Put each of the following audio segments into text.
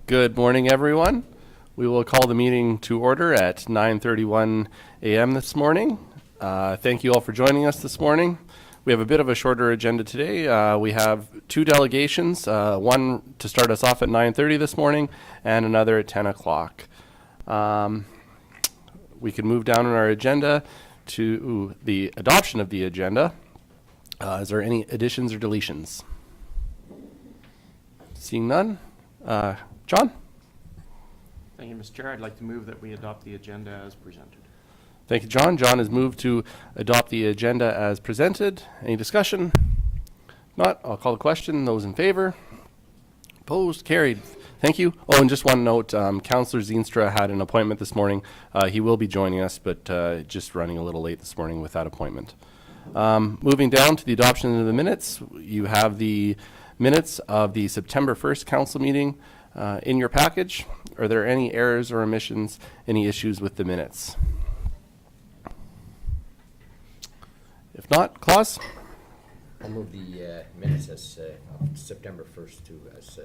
Good morning, everyone. We will call the meeting to order at 9:31 a.m. this morning. Thank you all for joining us this morning. We have a bit of a shorter agenda today. We have two delegations, one to start us off at 9:30 this morning and another at 10 o'clock. We can move down on our agenda to the adoption of the agenda. Is there any additions or deletions? Seeing none. John? Thank you, Mr. Chair. I'd like to move that we adopt the agenda as presented. Thank you, John. John has moved to adopt the agenda as presented. Any discussion? Not. I'll call the question. Those in favor? Opposed? Carried. Thank you. Oh, and just one note, Councillor Zeenstra had an appointment this morning. He will be joining us, but just running a little late this morning with that appointment. Moving down to the adoption of the minutes, you have the minutes of the September 1st council meeting in your package. Are there any errors or omissions, any issues with the minutes? If not, Claus? I'll move the minutes as of September 1st as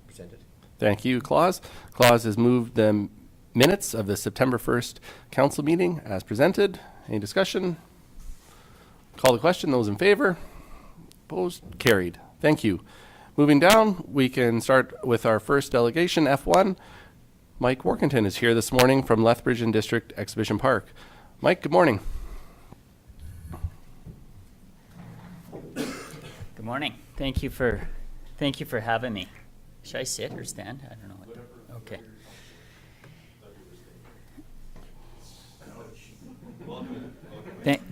presented. Thank you, Claus. Claus has moved the minutes of the September 1st council meeting as presented. Any discussion? Call the question. Those in favor? Opposed? Carried. Thank you. Moving down, we can start with our first delegation, F1. Mike Warkentin is here this morning from Lethbridge and District Exhibition Park. Mike, good morning. Good morning. Thank you for having me. Should I sit or stand? I don't know. Okay.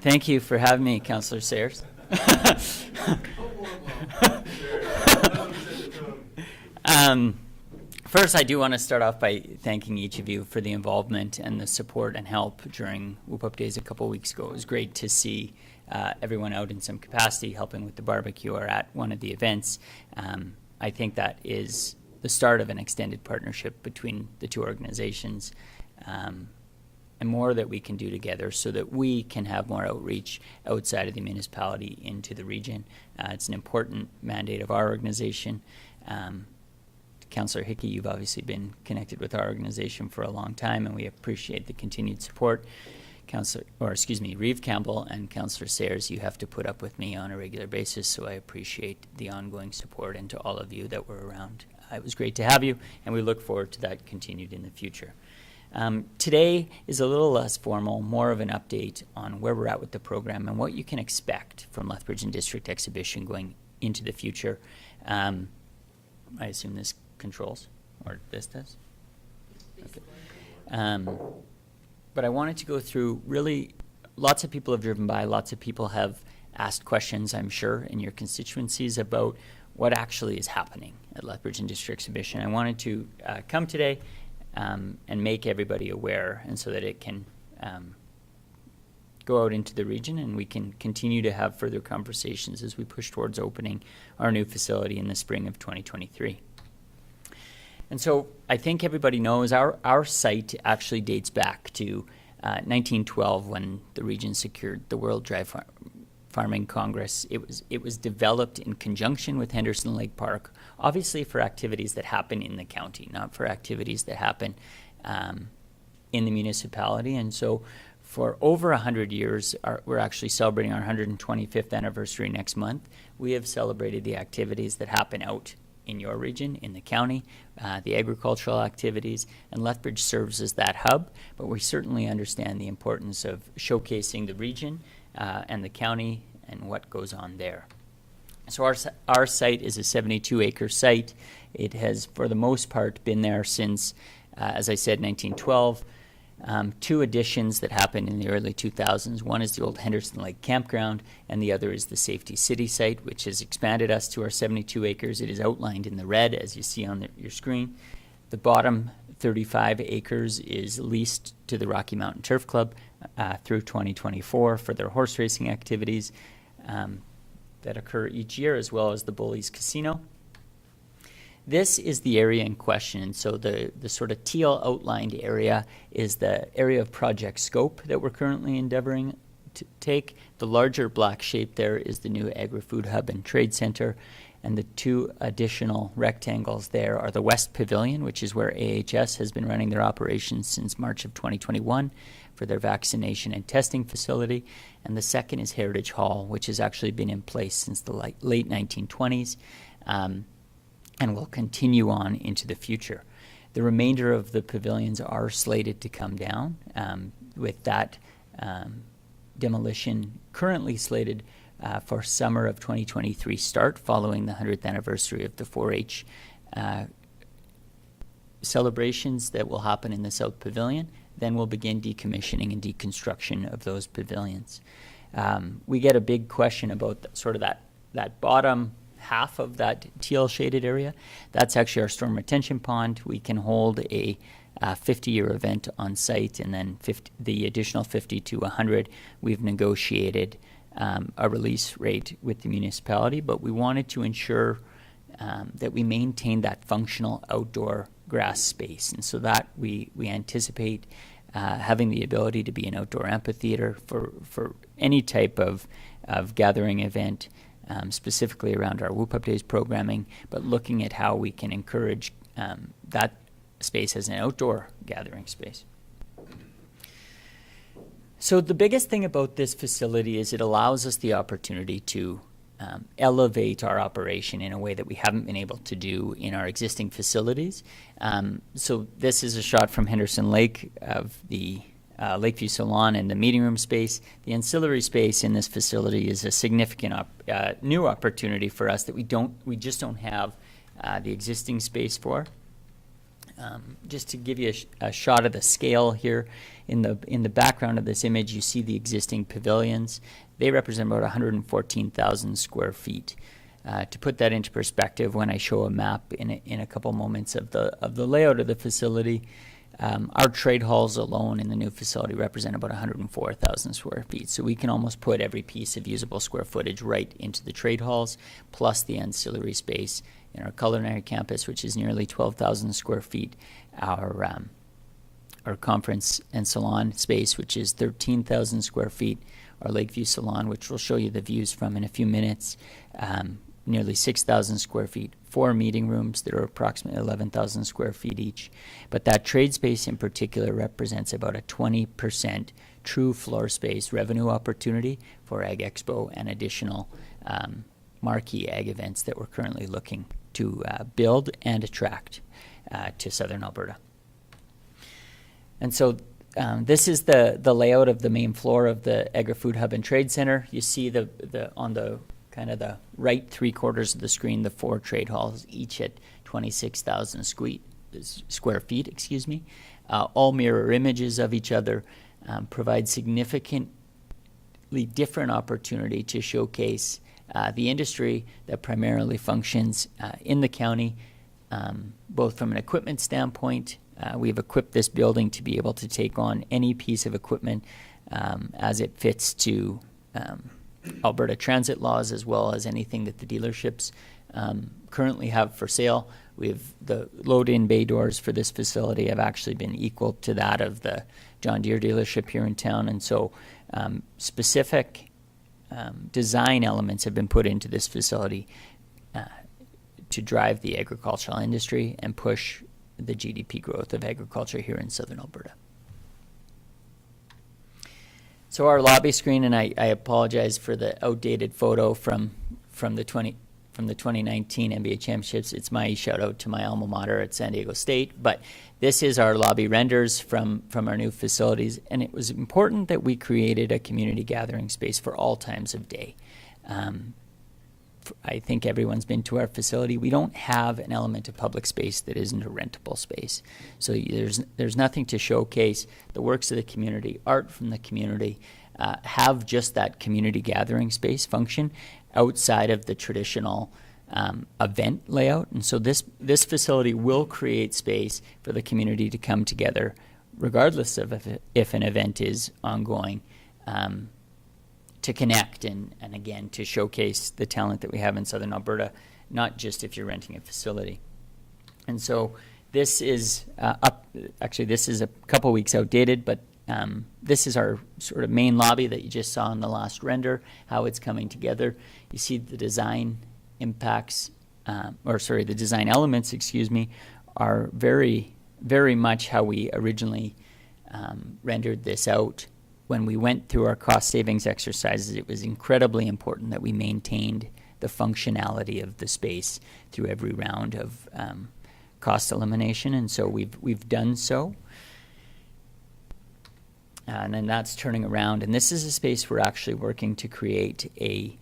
Thank you for having me, Councillor Sayers. First, I do want to start off by thanking each of you for the involvement and the support and help during Whoop Up Days a couple of weeks ago. It was great to see everyone out in some capacity helping with the barbecue or at one of the events. I think that is the start of an extended partnership between the two organizations, and more that we can do together so that we can have more outreach outside of the municipality into the region. It's an important mandate of our organization. Councillor Hickey, you've obviously been connected with our organization for a long time, and we appreciate the continued support. Reeve Campbell and Councillor Sayers, you have to put up with me on a regular basis, so I appreciate the ongoing support, and to all of you that were around. It was great to have you, and we look forward to that continued in the future. Today is a little less formal, more of an update on where we're at with the program and what you can expect from Lethbridge and District Exhibition going into the future. I assume this controls, or this does? Okay. But I wanted to go through, really, lots of people have driven by, lots of people have asked questions, I'm sure, in your constituencies about what actually is happening at Lethbridge and District Exhibition. I wanted to come today and make everybody aware, and so that it can go out into the region and we can continue to have further conversations as we push towards opening our new facility in the spring of 2023. And so I think everybody knows our site actually dates back to 1912 when the region secured the World Dry Farming Congress. It was developed in conjunction with Henderson Lake Park, obviously for activities that happen in the county, not for activities that happen in the municipality. And so for over 100 years, we're actually celebrating our 125th anniversary next month. We have celebrated the activities that happen out in your region, in the county, the agricultural activities, and Lethbridge serves as that hub, but we certainly understand the importance of showcasing the region and the county and what goes on there. So our site is a 72-acre site. It has, for the most part, been there since, as I said, 1912. Two additions that happened in the early 2000s. One is the old Henderson Lake Campground, and the other is the Safety City site, which has expanded us to our 72 acres. It is outlined in the red, as you see on your screen. The bottom 35 acres is leased to the Rocky Mountain Turf Club through 2024 for their horse racing activities that occur each year, as well as the Bullies Casino. This is the area in question. So the sort of teal outlined area is the area of project scope that we're currently endeavoring to take. The larger black shape there is the new agri-food hub and trade center. And the two additional rectangles there are the West Pavilion, which is where AHS has been running their operations since March of 2021 for their vaccination and testing facility. And the second is Heritage Hall, which has actually been in place since the late 1920s and will continue on into the future. The remainder of the pavilions are slated to come down, with that demolition currently slated for summer of 2023 start, following the 100th anniversary of the 4-H celebrations that will happen in the South Pavilion. Then we'll begin decommissioning and deconstruction of those pavilions. We get a big question about sort of that bottom half of that teal shaded area. That's actually our storm retention pond. We can hold a 50-year event on site, and then the additional 50 to 100, we've negotiated a release rate with the municipality, but we wanted to ensure that we maintain that functional outdoor grass space. And so that we anticipate having the ability to be an outdoor amphitheater for any type of gathering event, specifically around our Whoop Up Days programming, but looking at how we can encourage that space as an outdoor gathering space. So the biggest thing about this facility is it allows us the opportunity to elevate our operation in a way that we haven't been able to do in our existing facilities. So this is a shot from Henderson Lake of the Lakeview Salon and the meeting room space. The ancillary space in this facility is a significant new opportunity for us that we just don't have the existing space for. Just to give you a shot of the scale here, in the background of this image, you see the existing pavilions. They represent about 114,000 square feet. To put that into perspective, when I show a map in a couple moments of the layout of the facility, our trade halls alone in the new facility represent about 104,000 square feet. So we can almost put every piece of usable square footage right into the trade halls, plus the ancillary space in our culinary campus, which is nearly 12,000 square feet, our conference and salon space, which is 13,000 square feet, our Lakeview Salon, which we'll show you the views from in a few minutes, nearly 6,000 square feet, 4 meeting rooms that are approximately 11,000 square feet each. But that trade space in particular represents about a 20% true floor space revenue opportunity for Ag Expo and additional marquee ag events that we're currently looking to build and attract to Southern Alberta. And so this is the layout of the main floor of the Agri-Food Hub and Trade Center. You see on the kind of the right 3/4 of the screen, the 4 trade halls, each at 26,000 square feet, excuse me. All mirror images of each other, provide significantly different opportunity to showcase the industry that primarily functions in the county, both from an equipment standpoint. We've equipped this building to be able to take on any piece of equipment as it fits to Alberta transit laws, as well as anything that the dealerships currently have for sale. The load-in bay doors for this facility have actually been equal to that of the John Deere dealership here in town, and so specific design elements have been put into this facility to drive the agricultural industry and push the GDP growth of agriculture here in Southern Alberta. So our lobby screen, and I apologize for the outdated photo from the 2019 NBA championships. It's my shout out to my alma mater at San Diego State, but this is our lobby renders from our new facilities, and it was important that we created a community gathering space for all times of day. I think everyone's been to our facility. We don't have an element of public space that isn't a rentable space. So there's nothing to showcase the works of the community, art from the community, have just that community gathering space function outside of the traditional event layout. And so this facility will create space for the community to come together, regardless of if an event is ongoing, to connect and again to showcase the talent that we have in Southern Alberta, not just if you're renting a facility. And so this is this is a couple weeks outdated, but this is our sort of main lobby that you just saw in the last render, how it's coming together. You see the design impacts the design elements, excuse me, are very, very much how we originally rendered this out. When we went through our cost savings exercises, it was incredibly important that we maintained the functionality of the space through every round of cost elimination, and so we've done so. And then that's turning around, and this is a space we're actually working to create a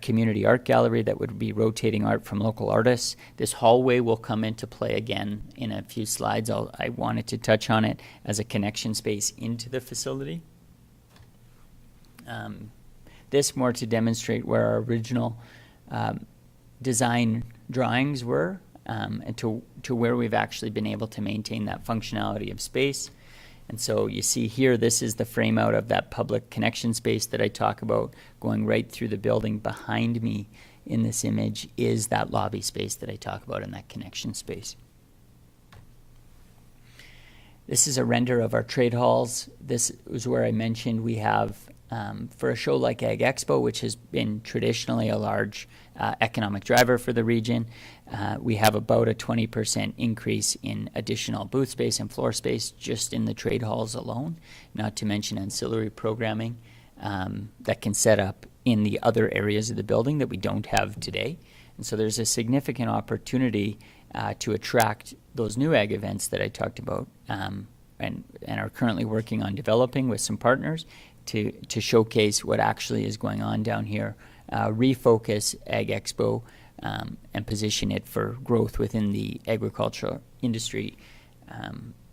community art gallery that would be rotating art from local artists. This hallway will come into play again in a few slides. I wanted to touch on it as a connection space into the facility. This more to demonstrate where our original design drawings were, and to where we've actually been able to maintain that functionality of space. And so you see here, this is the frame out of that public connection space that I talk about. Going right through the building behind me in this image is that lobby space that I talk about in that connection space. This is a render of our trade halls. This is where I mentioned we have, for a show like Ag Expo, which has been traditionally a large economic driver for the region, we have about a 20% increase in additional booth space and floor space just in the trade halls alone, not to mention ancillary programming that can set up in the other areas of the building that we don't have today. And so there's a significant opportunity to attract those new ag events that I talked about and are currently working on developing with some partners to showcase what actually is going on down here, refocus Ag Expo, and position it for growth within the agricultural industry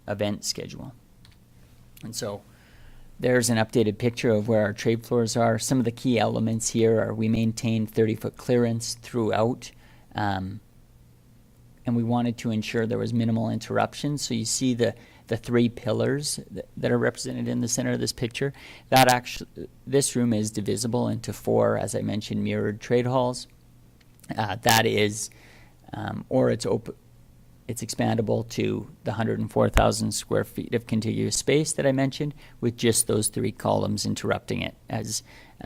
event schedule. And so there's an updated picture of where our trade floors are. Some of the key elements here are we maintain 30-foot clearance throughout, and we wanted to ensure there was minimal interruption. So you see the three pillars that are represented in the center of this picture. That actually, this room is divisible into four, as I mentioned, mirrored trade halls. That is, or it's open, it's expandable to the 104,000 square feet of contiguous space that I mentioned, with just those three columns interrupting it. As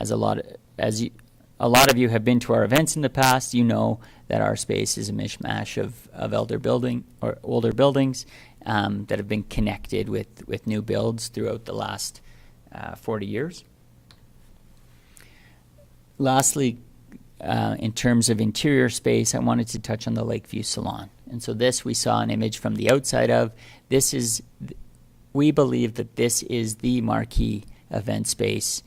a lot of you have been to our events in the past, you know that our space is a mishmash of older buildings that have been connected with new builds throughout the last 40 years. Lastly, in terms of interior space, I wanted to touch on the Lakeview Salon. And so this we saw an image from the outside of. We believe that this is the marquee event space,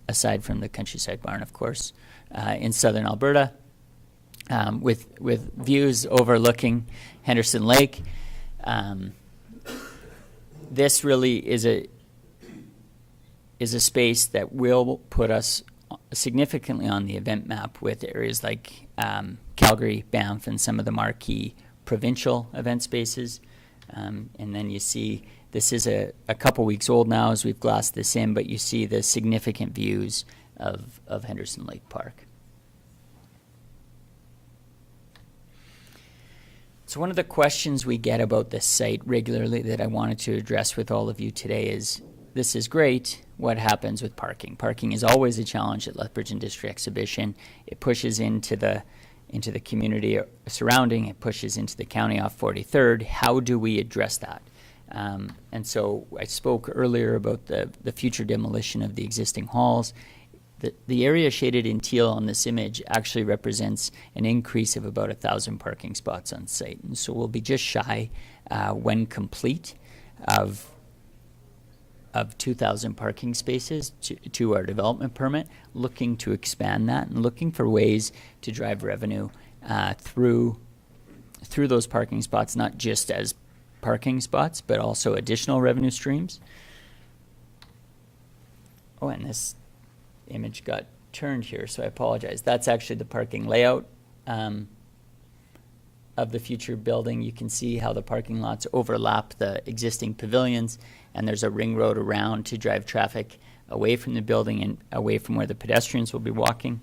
aside from the Countryside Barn, of course, in southern Alberta, with views overlooking Henderson Lake. This really is a space that will put us significantly on the event map with areas like Calgary, Banff, and some of the marquee provincial event spaces. And then you see this is a couple weeks old now as we've glassed this in, but you see the significant views of Henderson Lake Park. So one of the questions we get about this site regularly that I wanted to address with all of you today is, this is great, what happens with parking? Parking is always a challenge at Lethbridge Industry Exhibition. It pushes into the community surrounding, it pushes into the county off 43rd. How do we address that? And so I spoke earlier about the future demolition of the existing halls. The area shaded in teal on this image actually represents an increase of about 1,000 parking spots on site. And so we'll be just shy, when complete, of 2,000 parking spaces to our development permit, looking to expand that and looking for ways to drive revenue through those parking spots, not just as parking spots, but also additional revenue streams. Oh, and this image got turned here, so I apologize. That's actually the parking layout of the future building. You can see how the parking lots overlap the existing pavilions, and there's a ring road around to drive traffic away from the building and away from where the pedestrians will be walking.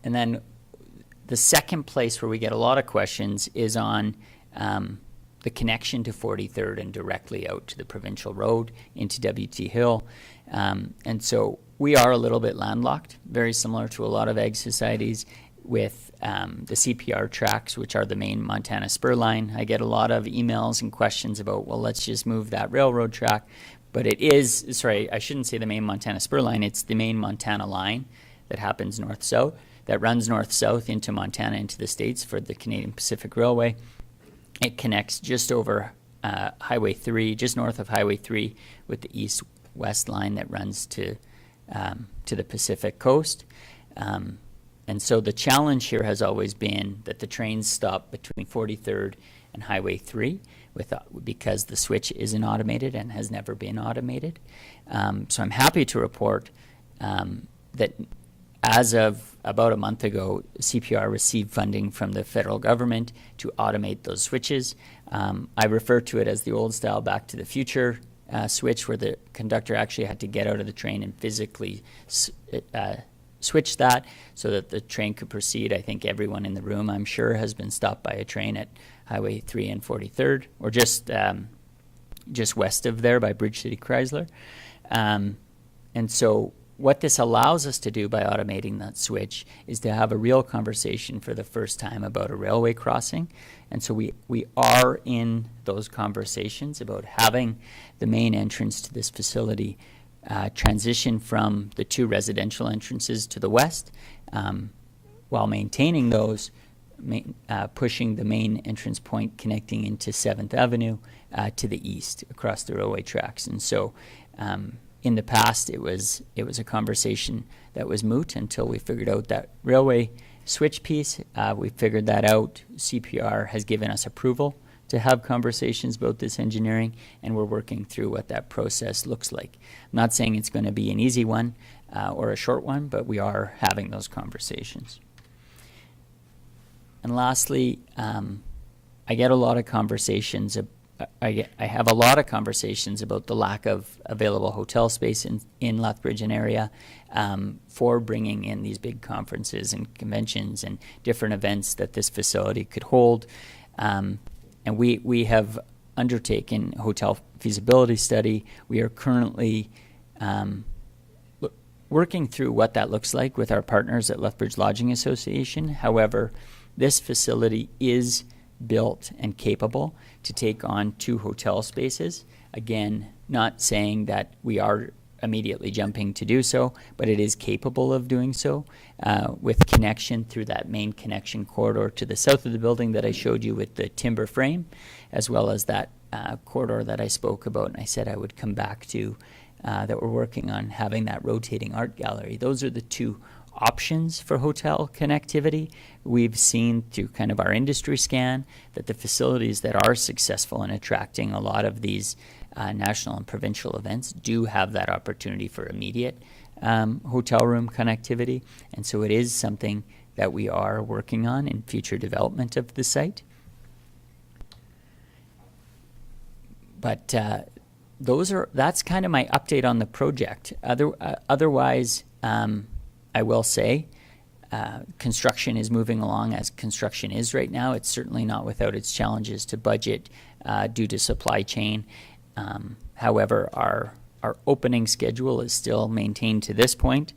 And then the second place where we get a lot of questions is on the connection to 43rd and directly out to the provincial road into WT Hill. And so we are a little bit landlocked, very similar to a lot of ag societies with the CPR tracks, which are the main Montana spur line. I get a lot of emails and questions about, well, let's just move that railroad track. But it is, sorry, I shouldn't say the main Montana spur line. It's the main Montana line that happens north-south, that runs north-south into Montana, into the States for the Canadian Pacific Railway. It connects just over Highway 3, just north of Highway 3, with the east-west line that runs to the Pacific coast. And so the challenge here has always been that the trains stop between 43rd and Highway 3 because the switch isn't automated and has never been automated. So I'm happy to report that as of about a month ago, CPR received funding from the federal government to automate those switches. I refer to it as the old style Back to the Future switch, where the conductor actually had to get out of the train and physically switch that so that the train could proceed. I think everyone in the room, I'm sure, has been stopped by a train at Highway 3 and 43rd, or just west of there by Bridge City Chrysler. And so what this allows us to do by automating that switch is to have a real conversation for the first time about a railway crossing. And so we are in those conversations about having the main entrance to this facility transition from the two residential entrances to the west, while maintaining those, pushing the main entrance point connecting into 7th Avenue to the east across the railway tracks. And so in the past, it was a conversation that was moot until we figured out that railway switch piece. We figured that out. CPR has given us approval to have conversations about this engineering, and we're working through what that process looks like. I'm not saying it's going to be an easy one or a short one, but we are having those conversations. And lastly, I get a lot of conversations. I have a lot of conversations about the lack of available hotel space in Lethbridge and area for bringing in these big conferences and conventions and different events that this facility could hold. And we have undertaken hotel feasibility study. We are currently working through what that looks like with our partners at Lethbridge Lodging Association. However, this facility is built and capable to take on 2 hotel spaces. Again, not saying that we are immediately jumping to do so, but it is capable of doing so with connection through that main connection corridor to the south of the building that I showed you with the timber frame, as well as that corridor that I spoke about and I said I would come back to, that we're working on having that rotating art gallery. Those are the 2 options for hotel connectivity. We've seen through kind of our industry scan that the facilities that are successful in attracting a lot of these national and provincial events do have that opportunity for immediate hotel room connectivity. And so it is something that we are working on in future development of the site. But that's kind of my update on the project. Otherwise, I will say construction is moving along as construction is right now. It's certainly not without its challenges to budget due to supply chain. However, our opening schedule is still maintained to this point,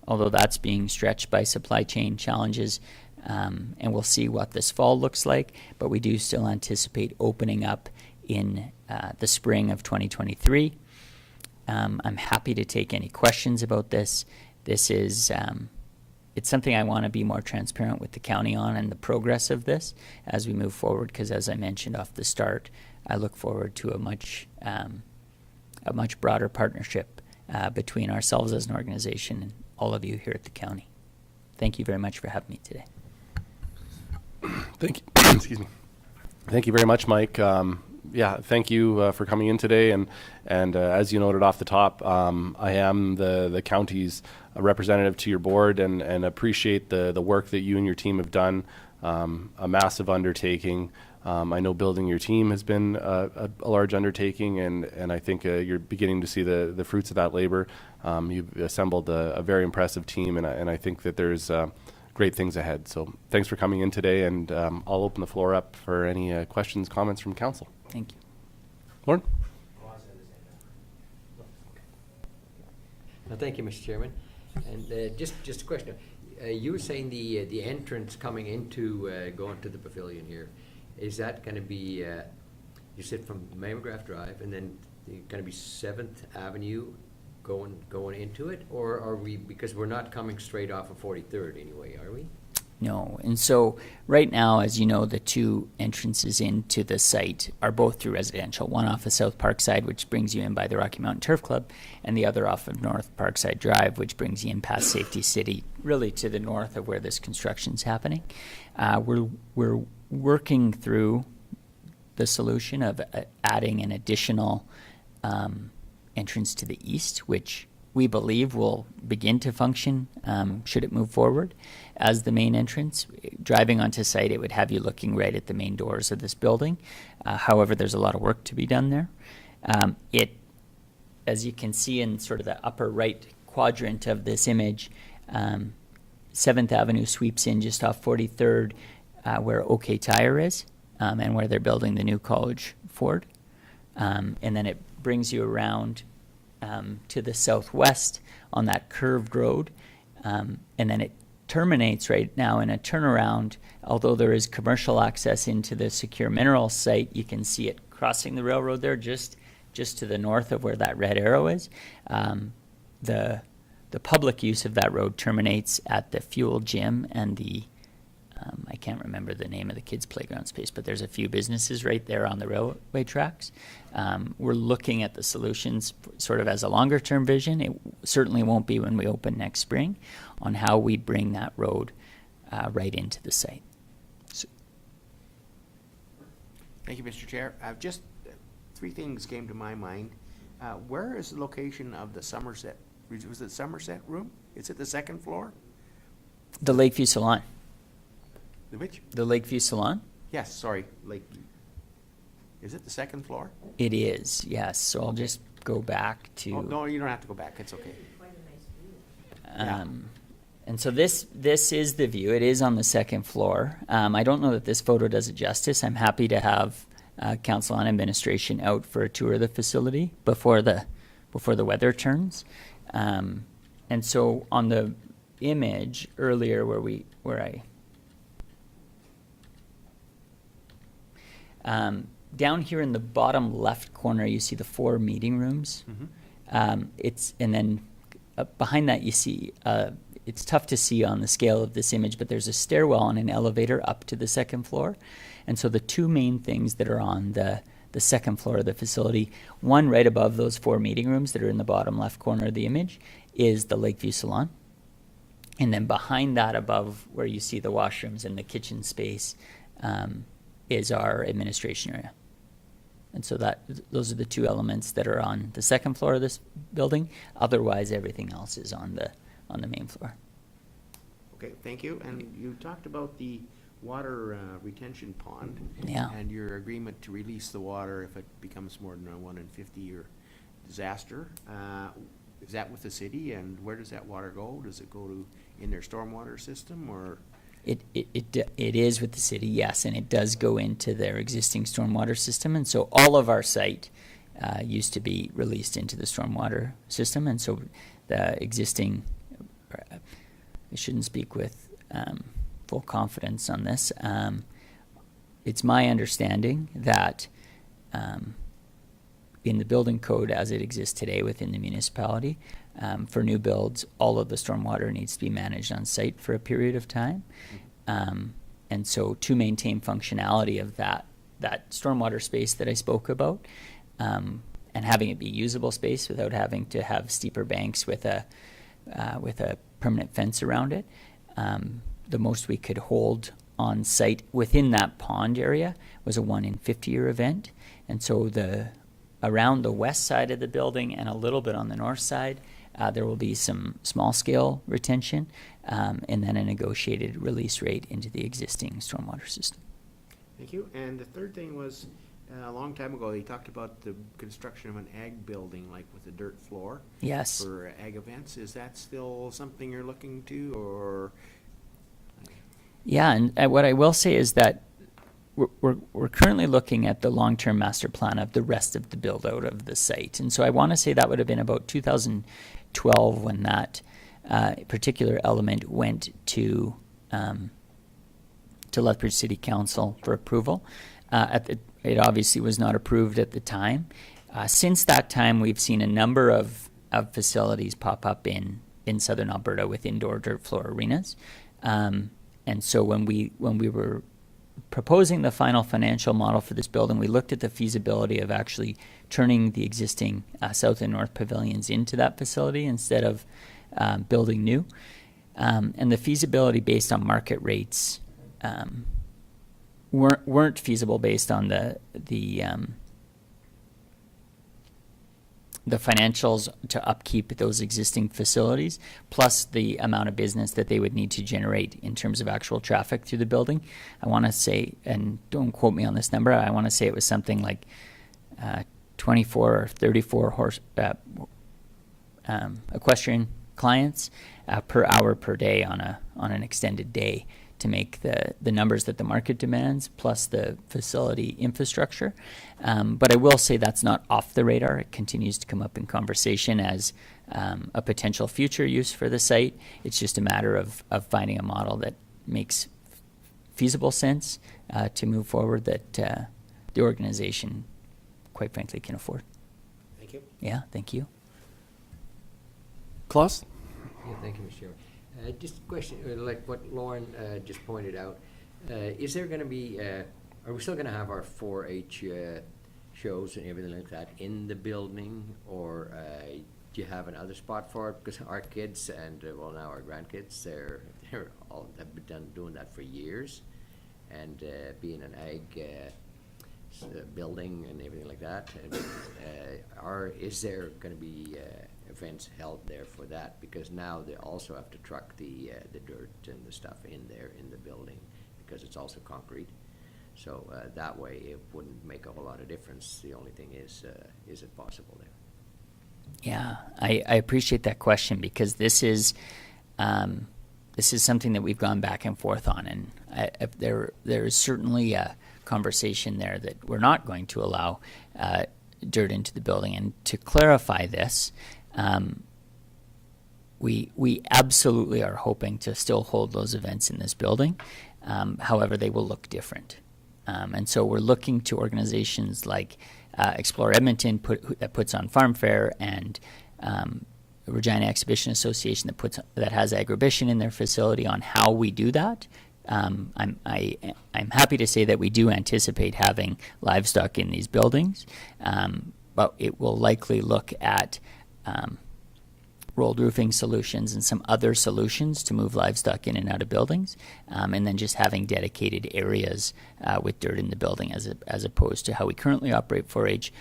although that's being stretched by supply chain challenges, and we'll see what this fall looks like, but we do still anticipate opening up in the spring of 2023. I'm happy to take any questions about this. This is it's something I want to be more transparent with the county on and the progress of this as we move forward, because as I mentioned off the start, I look forward to a much broader partnership between ourselves as an organization and all of you here at the county. Thank you very much for having me today. Thank you. Excuse me. Thank you very much, Mike. Thank you for coming in today. And as you noted off the top, I am the county's representative to your board, and appreciate the work that you and your team have done. A massive undertaking. I know building your team has been a large undertaking, and I think you're beginning to see the fruits of that labor. You've assembled a very impressive team, and I think that there's great things ahead. So thanks for coming in today, and I'll open the floor up for any questions, comments from council. Thank you. Lauren? Thank you, Mr. Chairman. And just a question. You were saying the entrance coming into going to the pavilion here, is that going to be? You said from Mammograth Drive, and then going to be 7th Avenue going into it, or are we, because we're not coming straight off of 43rd anyway, are we? No. And so right now, as you know, the two entrances into the site are both through residential, one off of South Parkside, which brings you in by the Rocky Mountain Turf Club, and the other off of North Parkside Drive, which brings you in past Safety City, really to the north of where this construction's happening. We're working through the solution of adding an additional entrance to the east, which we believe will begin to function should it move forward as the main entrance. Driving onto site, it would have you looking right at the main doors of this building. However, there's a lot of work to be done there. As you can see in sort of the upper right quadrant of this image, 7th Avenue sweeps in just off 43rd where OK Tire is and where they're building the new College Ford. And then it brings you around to the southwest on that curved road, and then it terminates right now in a turnaround. Although there is commercial access into the Secure Minerals site, you can see it crossing the railroad there just to the north of where that red arrow is. The public use of that road terminates at the fuel gym and the I can't remember the name of the kids' playground space, but there's a few businesses right there on the railway tracks. We're looking at the solutions sort of as a longer-term vision. It certainly won't be when we open next spring on how we bring that road right into the site. Thank you, Mr. Chair. Just three things came to my mind. Where is the location of the Somerset? Was it Somerset room? Is it the second floor? The Lakeview Salon. The which? The Lakeview Salon? Yes, sorry, Lakeview. Is it the second floor? It is, yes. So I'll just go back to... Oh, no, you don't have to go back. It's okay. And so this is the view. It is on the second floor. I don't know that this photo does it justice. I'm happy to have Council on Administration out for a tour of the facility before the weather turns. And so on the image earlier down here in the bottom left corner, you see the 4 meeting rooms. Mm-hmm. And then behind that, you see, it's tough to see on the scale of this image, but there's a stairwell and an elevator up to the second floor. And so the two main things that are on the second floor of the facility, one right above those 4 meeting rooms that are in the bottom left corner of the image, is the Lakeview Salon. And then behind that, above where you see the washrooms and the kitchen space, is our administration area. And so those are the two elements that are on the second floor of this building. Otherwise, everything else is on the main floor. Okay, thank you. And you talked about the water retention pond. Yeah. And your agreement to release the water if it becomes more than a 1 in 50-year disaster. Is that with the city, and where does that water go? Does it go in their stormwater system, or? It is with the city, yes, and it does go into their existing stormwater system. And so all of our site used to be released into the stormwater system. And so the existing, I shouldn't speak with full confidence on this. It's my understanding that in the building code as it exists today within the municipality, for new builds, all of the stormwater needs to be managed on site for a period of time. And so to maintain functionality of that stormwater space that I spoke about, and having it be usable space without having to have steeper banks with a permanent fence around it, the most we could hold on site within that pond area was a 1 in 50-year event. And so around the west side of the building and a little bit on the north side, there will be some small-scale retention, and then a negotiated release rate into the existing stormwater system. Thank you. And the third thing was, a long time ago, they talked about the construction of an ag building, like with a dirt floor. Yes. For ag events. Is that still something you're looking to, or? Yeah, and what I will say is that we're currently looking at the long-term master plan of the rest of the build-out of the site. And so I want to say that would have been about 2012 2012 when that particular element went to Lethbridge City Council for approval. It obviously was not approved at the time. Since that time, we've seen a number of facilities pop up in southern Alberta with indoor dirt floor arenas. And so when we were proposing the final financial model for this building, we looked at the feasibility of actually turning the existing south and north pavilions into that facility instead of building new. And the feasibility based on market rates weren't feasible based on the financials to upkeep those existing facilities, plus the amount of business that they would need to generate in terms of actual traffic through the building. I want to say, and don't quote me on this number, I want to say it was something like 24 or 34 horse equestrian clients per hour per day on an extended day to make the numbers that the market demands, plus the facility infrastructure. But I will say that's not off the radar. It continues to come up in conversation as a potential future use for the site. It's just a matter of finding a model that makes feasible sense to move forward that the organization, quite frankly, can afford. Thank you. Yeah, thank you. Klaus? Yeah, thank you, Mr. Chairman. Just a question, like what Lauren just pointed out, is there going to be, are we still going to have our 4-H shows and everything like that in the building, or do you have another spot for it? Because our kids and, well, now our grandkids, they're all have been doing that for years, and being an ag building and everything like that, and, is there going to be events held there for that? Because now they also have to truck the dirt and the stuff in there in the building because it's also concrete. So that way it wouldn't make a whole lot of difference. The only thing is it possible there? Yeah, I appreciate that question because this is something that we've gone back and forth on, and there is certainly a conversation there that we're not going to allow dirt into the building. And to clarify this, we absolutely are hoping to still hold those events in this building. However, they will look different. And so we're looking to organizations like Explore Edmonton that puts on Farm Fair, and Regina Exhibition Association that has Agribition in their facility on how we do that. I'm happy to say that we do anticipate having livestock in these buildings, but it will likely look at rolled roofing solutions and some other solutions to move livestock in and out of buildings, and then just having dedicated areas with dirt in the building as opposed to how we currently operate 4-H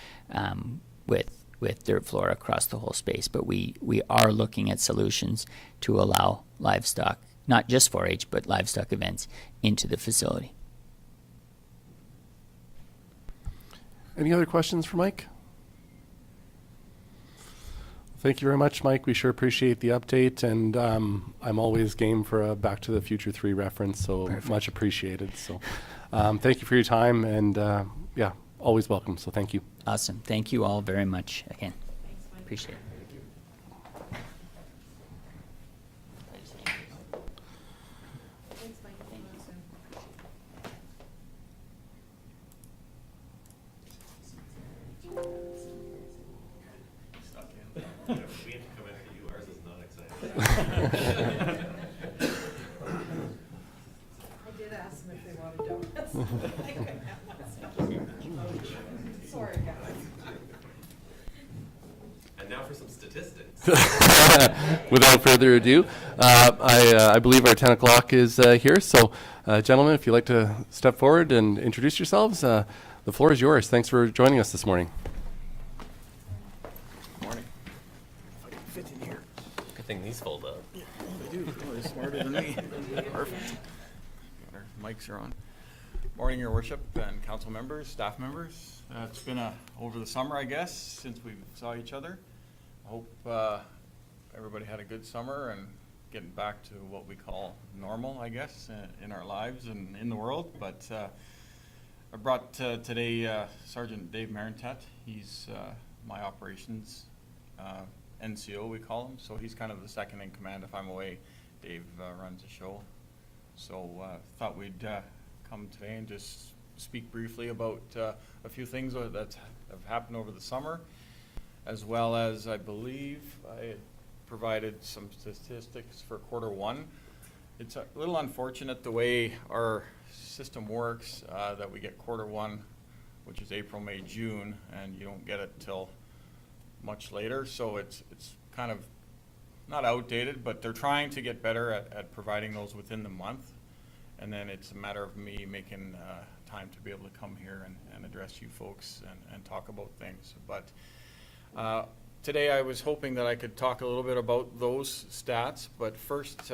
with dirt floor across the whole space. But we are looking at solutions to allow livestock, not just 4-H, but livestock events into the facility. Any other questions for Mike? Thank you very much, Mike. We sure appreciate the update, and I'm always game for a Back to the Future 3 reference, so Perfect. Much apprecited. So thank you for your time, and yeah, always welcome, so thank you. Awesome. Thank you all very much again. Thanks, Mike. Appreciate it. Thanks, Mike. Thank you, soon. We have to come after you. Ours is not exciting. I did ask them if they wanted donuts. I couldn't have that. Sorry, guys. And now for some statistics. Without further ado, I believe our 10 o'clock is here, so gentlemen, if you'd like to step forward and introduce yourselves, the floor is yours. Thanks for joining us this morning. Morning. If I can fit in here. Good thing these fold up. They do. Oh, they're smarter than me. Perfect. Got our mics are on. Morning, Your Worship and council members, staff members. It's been over the summer, I guess, since we saw each other. I hope everybody had a good summer and getting back to what we call normal, I guess, in our lives and in the world. But I brought today Sergeant Dave Marentat. He's my operations NCO, we call him. So he's kind of the second in command. If I'm away, Dave runs the show. So thought we'd come today and just speak briefly about a few things that have happened over the summer, as well as I believe I had provided some statistics for Q1. It's a little unfortunate the way our system works, that we get Q1, which is April, May, June, and you don't get it till much later. So it's kind of not outdated, but they're trying to get better at providing those within the month. And then it's a matter of me making time to be able to come here and address you folks and talk about things. But today I was hoping that I could talk a little bit about those stats, but first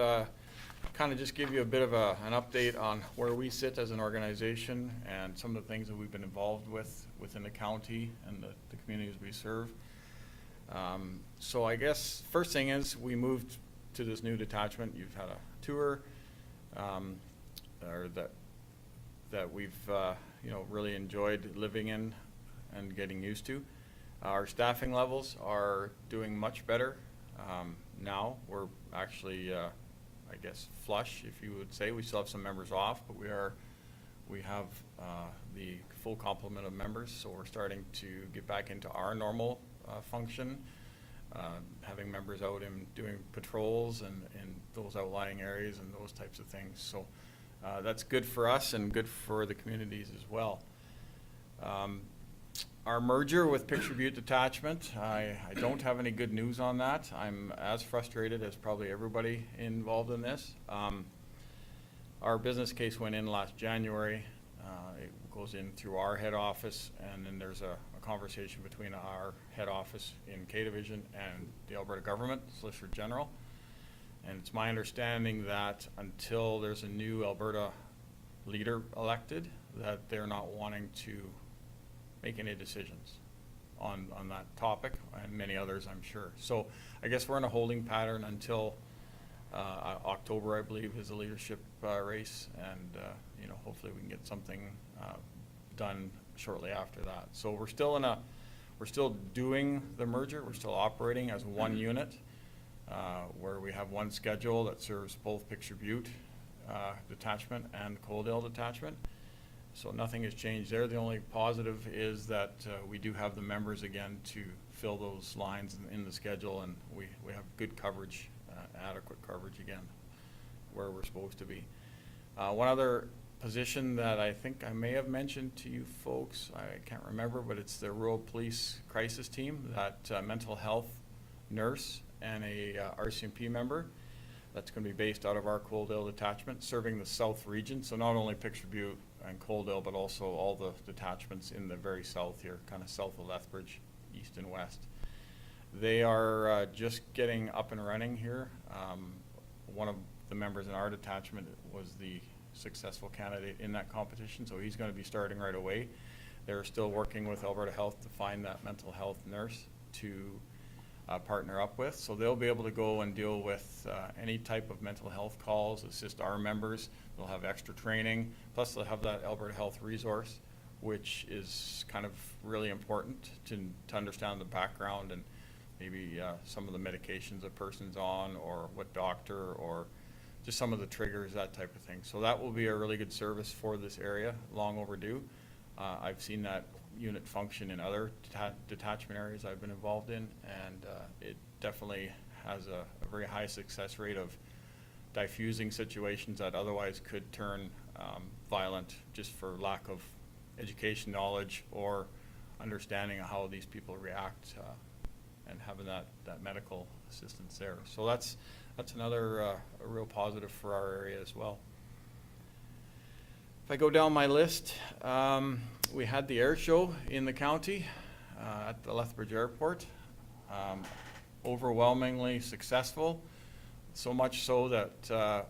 kind of just give you a bit of an update on where we sit as an organization and some of the things that we've been involved with within the county and the communities we serve. So I guess first thing is we moved to this new detachment. You've had a tour, or that we've really enjoyed living in and getting used to. Our staffing levels are doing much better. Now we're actually, I guess, flush, if you would say. We still have some members off, but we have the full complement of members, so we're starting to get back into our normal function, having members out and doing patrols and in those outlying areas and those types of things. So that's good for us and good for the communities as well. Our merger with Picture Butte Detachment, I don't have any good news on that. I'm as frustrated as probably everybody involved in this. Our business case went in last January. It goes in through our head office, and then there's a conversation between our head office in K Division and the Alberta government, Solicitor General. And it's my understanding that until there's a new Alberta leader elected, that they're not wanting to make any decisions on that topic, and many others, I'm sure. So I guess we're in a holding pattern until October, I believe, is the leadership race, and hopefully we can get something done shortly after that. So we're still doing the merger. We're still operating as one unit, where we have one schedule that serves both Picture Butte detachment and Coaldale detachment. So nothing has changed there. The only positive is that we do have the members again to fill those lines in the schedule, and we have good coverage, adequate coverage again, where we're supposed to be. One other position that I think I may have mentioned to you folks, I can't remember, but it's the Rural Police Crisis Team, that mental health nurse and a RCMP member that's going to be based out of our Coaldale detachment, serving the south region. So not only Picture Butte and Coaldale, but also all the detachments in the very south here, kind of south of Lethbridge, east and west. They are just getting up and running here. One of the members in our detachment was the successful candidate in that competition, so he's going to be starting right away. They're still working with Alberta Health to find that mental health nurse to partner up with. So they'll be able to go and deal with any type of mental health calls, assist our members. They'll have extra training, plus they'll have that Alberta Health resource, which is kind of really important to understand the background and maybe some of the medications a person's on, or what doctor, or just some of the triggers, that type of thing. So that will be a really good service for this area, long overdue. I've seen that unit function in other detachment areas I've been involved in, and it definitely has a very high success rate of diffusing situations that otherwise could turn violent just for lack of education, knowledge, or understanding of how these people react, and having that medical assistance there. So that's another a real positive for our area as well. If I go down my list, we had the air show in the county at the Lethbridge Airport. Overwhelmingly successful, so much so that the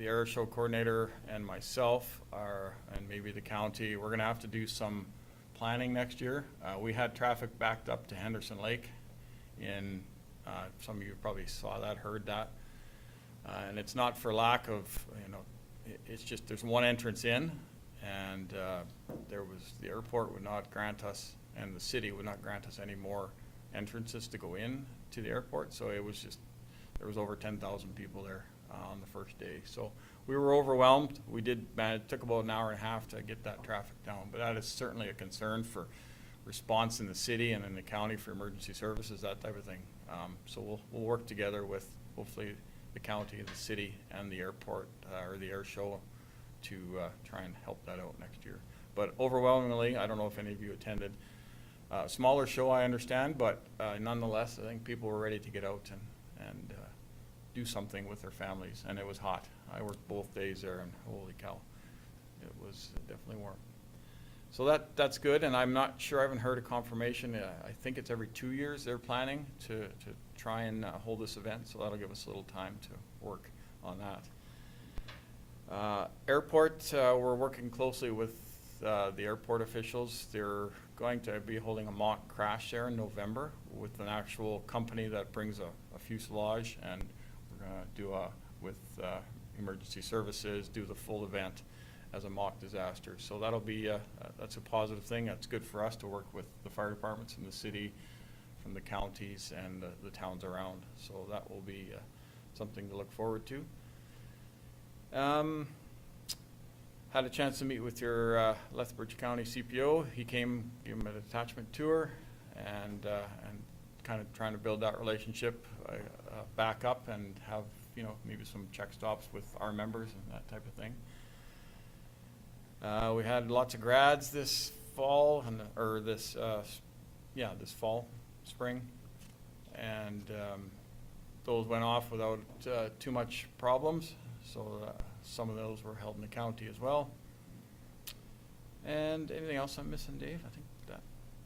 air show coordinator and myself and maybe the county, we're going to have to do some planning next year. We had traffic backed up to Henderson Lake in, some of you probably saw that, heard that. And it's not for lack of, it's just there's one entrance in, and the airport would not grant us, and the city would not grant us any more entrances to go in to the airport. So it was just, there was over 10,000 people there on the first day. So we were overwhelmed. We did manage, it took about an hour and a half to get that traffic down, but that is certainly a concern for response in the city and in the county for emergency services, that type of thing. So we'll work together with hopefully the county, the city, and the airport or the air show to try and help that out next year. But overwhelmingly, I don't know if any of you attended. Smaller show, I understand, but nonetheless, I think people were ready to get out and do something with their families, and it was hot. I worked both days there, and holy cow, it was definitely warm. So that's good, and I'm not sure, I haven't heard a confirmation. I think it's every 2 years they're planning to try and hold this event, so that'll give us a little time to work on that. Airport, we're working closely with the airport officials. They're going to be holding a mock crash there in November with an actual company that brings a fuselage, and we're going to do with emergency services, do the full event as a mock disaster. So that'll be, that's a positive thing. That's good for us to work with the fire departments in the city, from the counties and the towns around. So that will be something to look forward to. Had a chance to meet with your Lethbridge County CPO. He came, gave him a detachment tour, and kind of trying to build that relationship back up and have, you know, maybe some check stops with our members and that type of thing. We had lots of grads this fall, or this fall, spring, and those went off without too much problems. So some of those were held in the county as well. And anything else I'm missing, Dave? I think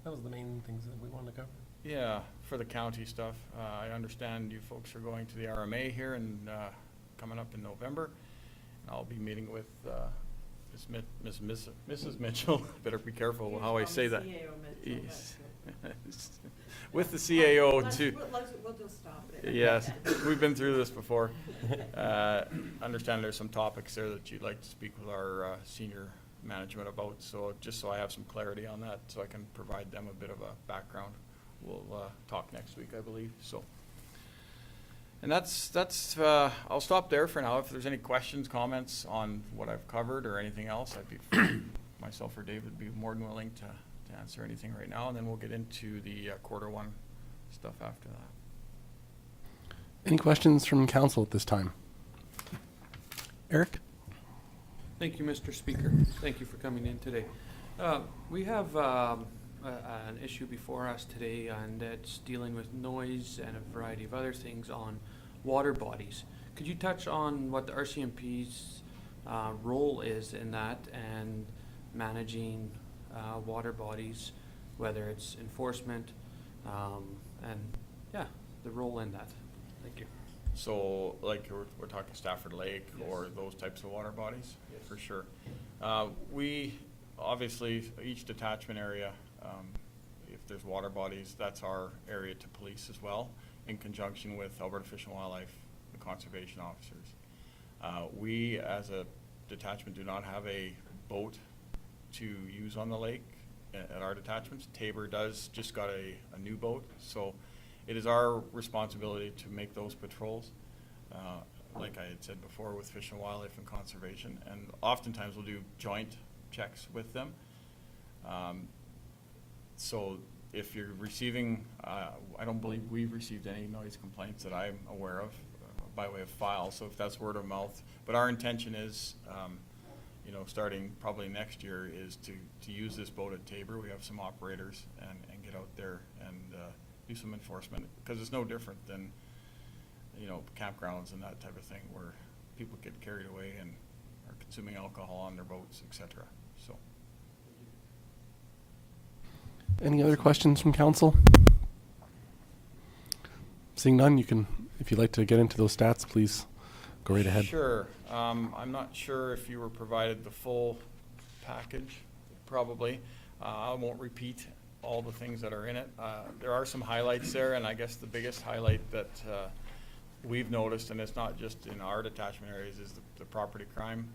that was the main things that we wanted to cover. Yeah, for the county stuff. I understand you folks are going to the RMA here and coming up in November. And I'll be meeting with Mrs. Mitchell. Better be careful how I say that. With the CAO too. We'll just stop it. Yes, we've been through this before. Understand there's some topics there that you'd like to speak with our senior management about. So just so I have some clarity on that, so I can provide them a bit of a background. We'll talk next week, I believe. So, and that's I'll stop there for now. If there's any questions, comments on what I've covered or anything else, I'd be myself or Dave would be more than willing to answer anything right now, and then we'll get into the quarter one stuff after that. Any questions from council at this time? Eric? Thank you, Mr. Speaker. Thank you for coming in today. We have an issue before us today, and it's dealing with noise and a variety of other things on water bodies. Could you touch on what the RCMP's role is in that and managing water bodies, whether it's enforcement, and yeah, the role in that? Thank you. So, like we're talking Stafford Lake, yes, or those types of water bodies, yes, for sure. We obviously, each detachment area, if there's water bodies, that's our area to police as well, in conjunction with Alberta Fish and Wildlife, the conservation officers. We, as a detachment, do not have a boat to use on the lake at our detachments. Tabor does, just got a new boat, so it is our responsibility to make those patrols, like I had said before, with Fish and Wildlife and Conservation, and oftentimes we'll do joint checks with them. So if you're receiving, I don't believe we've received any noise complaints that I'm aware of by way of file, so if that's word of mouth. But our intention is, you know, starting probably next year, is to use this boat at Tabor. We have some operators and get out there and do some enforcement, because it's no different than, you know, campgrounds and that type of thing where people get carried away and are consuming alcohol on their boats, etc. So. Any other questions from council? Seeing none, you can, if you'd like to get into those stats, please go right ahead. Sure. I'm not sure if you were provided the full package, probably. I won't repeat all the things that are in it. There are some highlights there, and I guess the biggest highlight that we've noticed, and it's not just in our detachment areas, is the property crime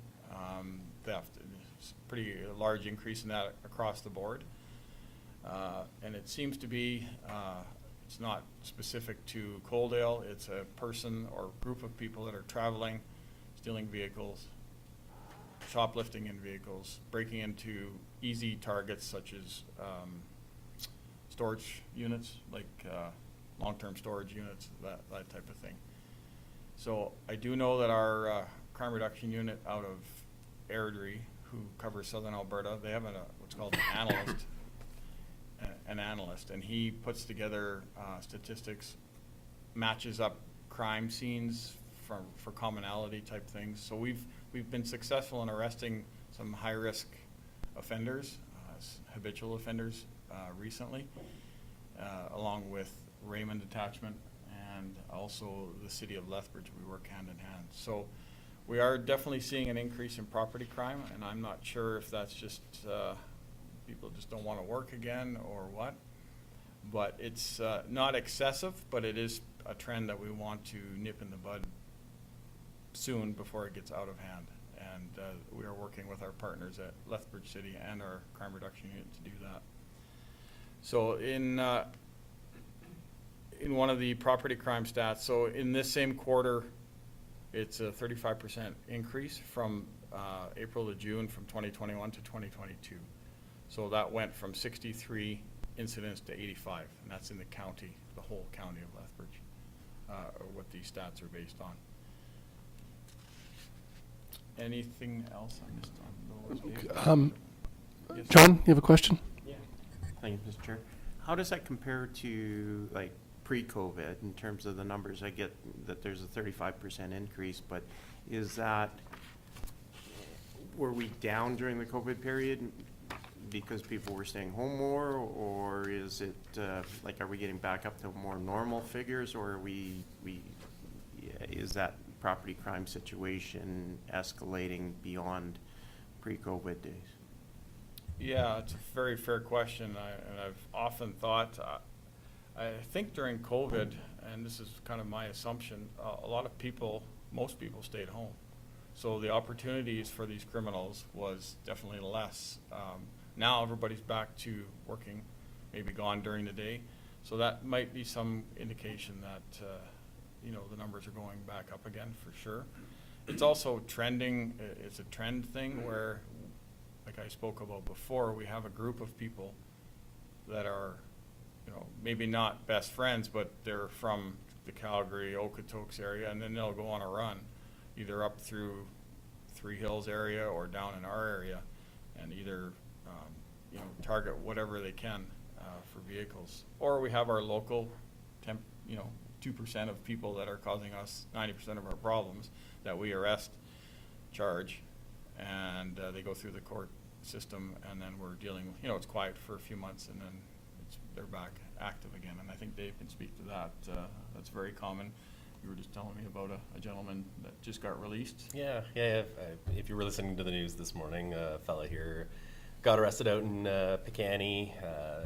theft. It's a pretty large increase in that across the board. And it seems to be It's not specific to Coaldale. It's a person or group of people that are traveling, stealing vehicles, shoplifting in vehicles, breaking into easy targets such as storage units, like long-term storage units, that type of thing. So I do know that our crime reduction unit out of Airdrie, who covers southern Alberta, they have what's called an analyst, and he puts together statistics, matches up crime scenes for commonality type things. So we've been successful in arresting some high-risk offenders, habitual offenders recently, along with Raymond Detachment and also the city of Lethbridge. We work hand in hand. So we are definitely seeing an increase in property crime, and I'm not sure if that's just people just don't want to work again or what. But it's not excessive, but it is a trend that we want to nip in the bud soon before it gets out of hand. And we are working with our partners at Lethbridge City and our crime reduction unit to do that. So in one of the property crime stats, so in this same quarter, it's a 35% increase from April to June from 2021 to 2022. So that went from 63 incidents to 85, and that's in the county, the whole county of Lethbridge, or what these stats are based on. Anything else I missed on those? Yes. John, you have a question? Yeah. Thank you, Mr. Chair. How does that compare to like pre-COVID in terms of the numbers? I get that there's a 35% increase, but is that, were we down during the COVID period because people were staying home more, or is it like, are we getting back up to more normal figures, or are is that property crime situation escalating beyond pre-COVID days? Yeah, it's a very fair question, and I've often thought, I think during COVID, and this is kind of my assumption, a lot of people, most people stayed home. So the opportunities for these criminals was definitely less. Now everybody's back to working, maybe gone during the day. So that might be some indication that, the numbers are going back up again for sure. It's also trending, it's a trend thing where, like I spoke about before, we have a group of people that are, maybe not best friends, but they're from the Calgary, Okotoks area, and then they'll go on a run, either up through Three Hills area or down in our area, and either, target whatever they can for vehicles. Or we have our local 2% of people that are causing us 90% of our problems that we arrest, charge, and they go through the court system, and then we're dealing with, it's quiet for a few months, and then they're back active again. And I think Dave can speak to that. That's very common. You were just telling me about a gentleman that just got released. Yeah. If you were listening to the news this morning, a fella here got arrested out in Picani,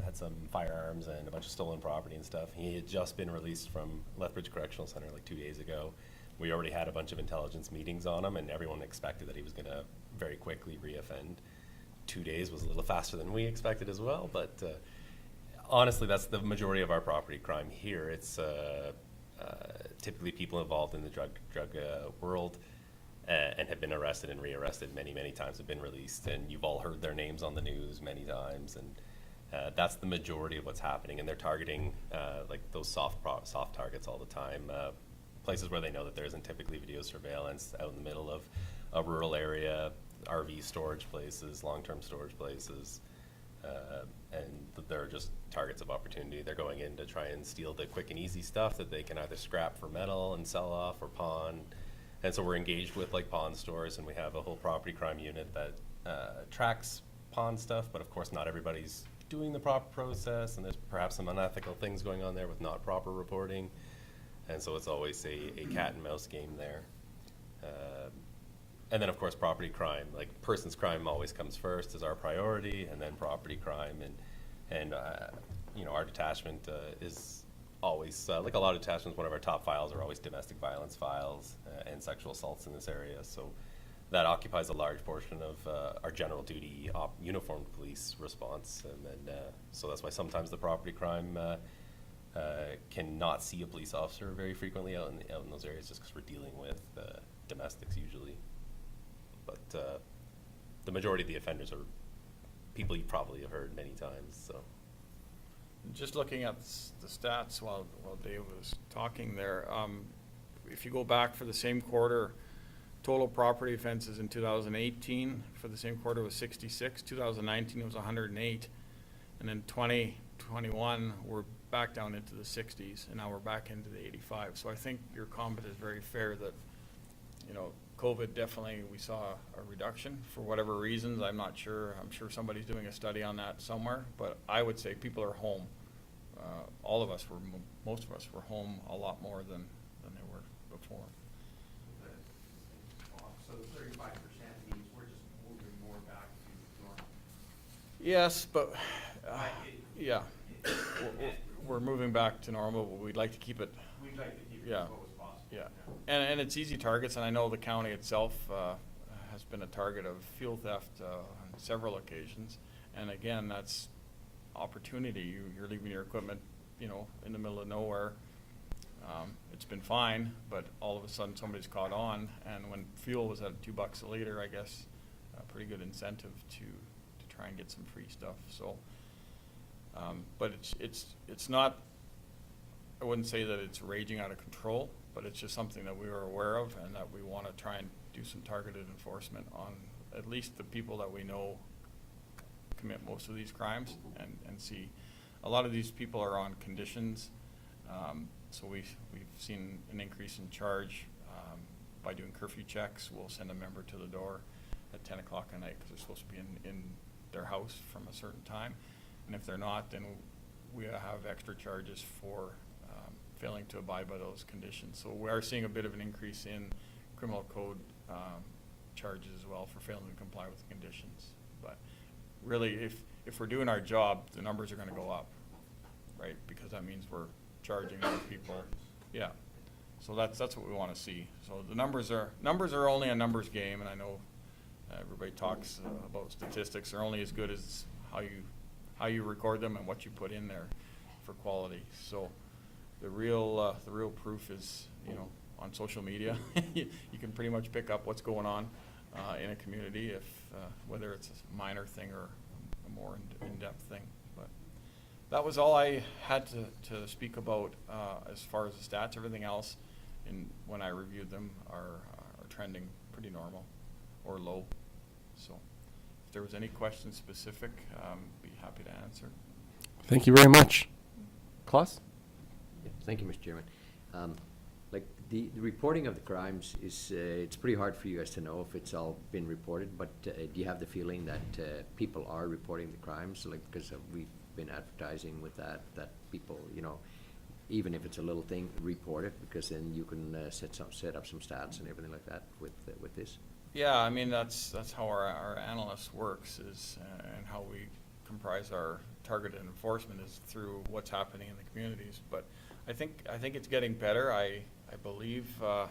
had some firearms and a bunch of stolen property and stuff. He had just been released from Lethbridge Correctional Center like 2 days ago. We already had a bunch of intelligence meetings on him, and everyone expected that he was going to very quickly reoffend. 2 days was a little faster than we expected as well, but honestly, that's the majority of our property crime here. It's typically people involved in the drug world and have been arrested and rearrested many times, have been released, and you've all heard their names on the news many times, and that's the majority of what's happening. And they're targeting like those soft targets all the time, places where they know that there isn't typically video surveillance, out in the middle of a rural area, RV storage places, long-term storage places, and they're just targets of opportunity. They're going in to try and steal the quick and easy stuff that they can either scrap for metal and sell off or pawn. And so we're engaged with like pawn stores, and we have a whole property crime unit that tracks pawn stuff, but of course not everybody's doing the proper process, and there's perhaps some unethical things going on there with not proper reporting. And so it's always a cat and mouse game there. And then of course property crime, like persons crime always comes first as our priority, and then property crime, and our detachment is always, like a lot of detachments, one of our top files are always domestic violence files and sexual assaults in this area. So that occupies a large portion of our general duty uniformed police response. And then, so that's why sometimes the property crime cannot see a police officer very frequently out in those areas, just because we're dealing with domestics usually. But the majority of the offenders are people you probably have heard many times. So Just looking at the stats while Dave was talking there, if you go back for the same quarter, total property offenses in 2018 for the same quarter was 66. 2019 it was 108, and then 2021 we're back down into the 60s, and now we're back into the 85. So I think your comment is very fair that, you know, COVID definitely we saw a reduction for whatever reasons. I'm not sure. I'm sure somebody's doing a study on that somewhere, but I would say people are home. All of us were, most of us were home a lot more than they were before. So the 35% means we're just moving more back to normal. Yes, but yeah, we're moving back to normal, but we'd like to keep it. We'd like to keep it Yeah. as low as possible. Yeah, and it's easy targets, and I know the county itself has been a target of fuel theft on several occasions. And again, that's opportunity. You're leaving your equipment, you know, in the middle of nowhere. It's been fine, but all of a sudden somebody's caught on, and when fuel was at $2 a liter, I guess a pretty good incentive to try and get some free stuff. So, but it's not. I wouldn't say that it's raging out of control, but it's just something that we were aware of, and that we want to try and do some targeted enforcement on at least the people that we know commit most of these crimes, and see a lot of these people are on conditions. So we've seen an increase in charge by doing curfew checks. We'll send a member to the door at 10 o'clock at night because they're supposed to be in their house from a certain time, and if they're not, then we have extra charges for failing to abide by those conditions. So we are seeing a bit of an increase in criminal code charges as well for failing to comply with the conditions. But really, if we're doing our job, the numbers are going to go up, right? Because that means we're charging more people. Yeah. So that's what we want to see. So the numbers are only a numbers game, and I know everybody talks about statistics. They're only as good as how you record them and what you put in there for quality. So the real proof is, you know, on social media. You can pretty much pick up what's going on in a community, if whether it's a minor thing or a more in-depth thing. But that was all I had to speak about as far as the stats. Everything else, when I reviewed them, are trending pretty normal or low. So if there was any questions specific, be happy to answer. Thank you very much. Klaus? Yeah, thank you, Mr. Chairman. Like the reporting of the crimes is, it's pretty hard for you guys to know if it's all been reported, but do you have the feeling that people are reporting the crimes? Like, because we've been advertising with that people, you know, even if it's a little thing, report it, because then you can set up some stats and everything like that with this. Yeah, I mean, that's how our analyst works, is and how we comprise our targeted enforcement is through what's happening in the communities. But I think it's getting better. I believe I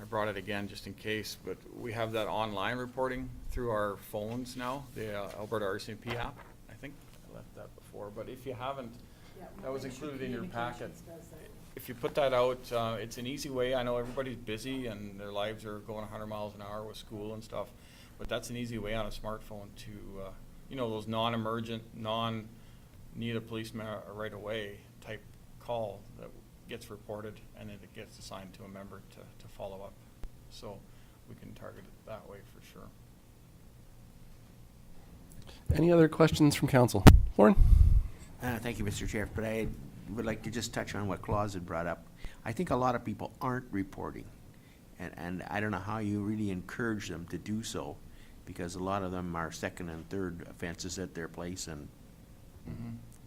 brought it again just in case, but we have that online reporting through our phones now, the Alberta RCMP app. I think I left that before, but if you haven't, that was included in your packet. If you put that out, it's an easy way. I know everybody's busy and their lives are going 100 miles an hour with school and stuff, but that's an easy way on a smartphone to, you know, those non-emergent, need a policeman right away type call that gets reported, and then it gets assigned to a member to follow up. So we can target it that way for sure. Any other questions from council? Warren? Thank you, Mr. Chair, but I would like to just touch on what Claus had brought up. I think a lot of people aren't reporting, and I don't know how you really encourage them to do so, because a lot of them are second and third offenses at their place, and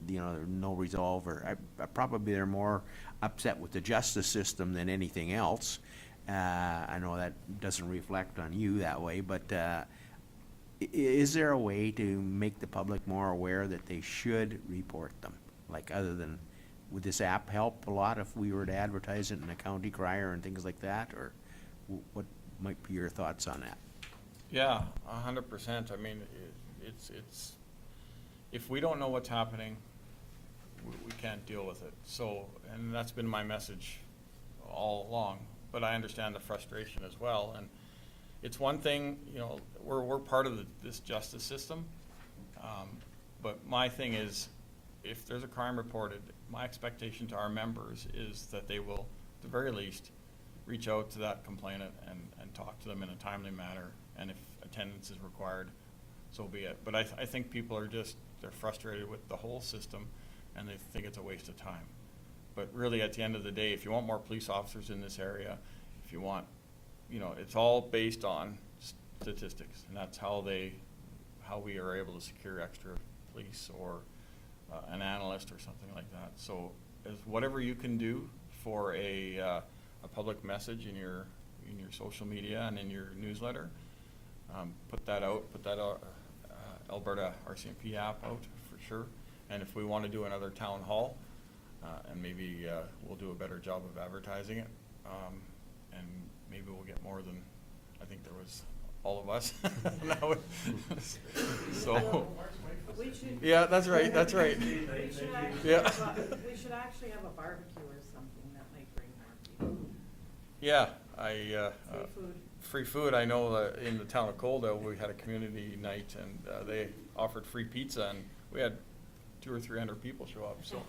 you know, there's no resolve, or probably they're more upset with the justice system than anything else. I know that doesn't reflect on you that way, but is there a way to make the public more aware that they should report them? Like, other than, would this app help a lot if we were to advertise it in a county crier and things like that, or what might be your thoughts on that? Yeah, 100%. I mean, it's if we don't know what's happening, we can't deal with it. So, and that's been my message all along, but I understand the frustration as well. And it's one thing, you know, we're part of this justice system, but my thing is, if there's a crime reported, my expectation to our members is that they will, at the very least, reach out to that complainant and talk to them in a timely manner, and if attendance is required, so be it. But I think people are just, they're frustrated with the whole system, and they think it's a waste of time. But really, at the end of the day, if you want more police officers in this area, if you want, you know, it's all based on statistics, and that's how we are able to secure extra police or an analyst or something like that. So, as whatever you can do for a public message in your social media and in your newsletter, put that out. Put that Alberta RCMP app out for sure. And if we want to do another town hall, and maybe we'll do a better job of advertising it, and maybe we'll get more than, I think there was all of us. So, We should. yeah, that's right. That's right. We should actually, Yeah. we should actually have a barbecue or something that might bring more people. Yeah, Free food. free food. I know that in the town of Coldale, we had a community night, and they offered free pizza, and we had 200 or 300 people show up. So,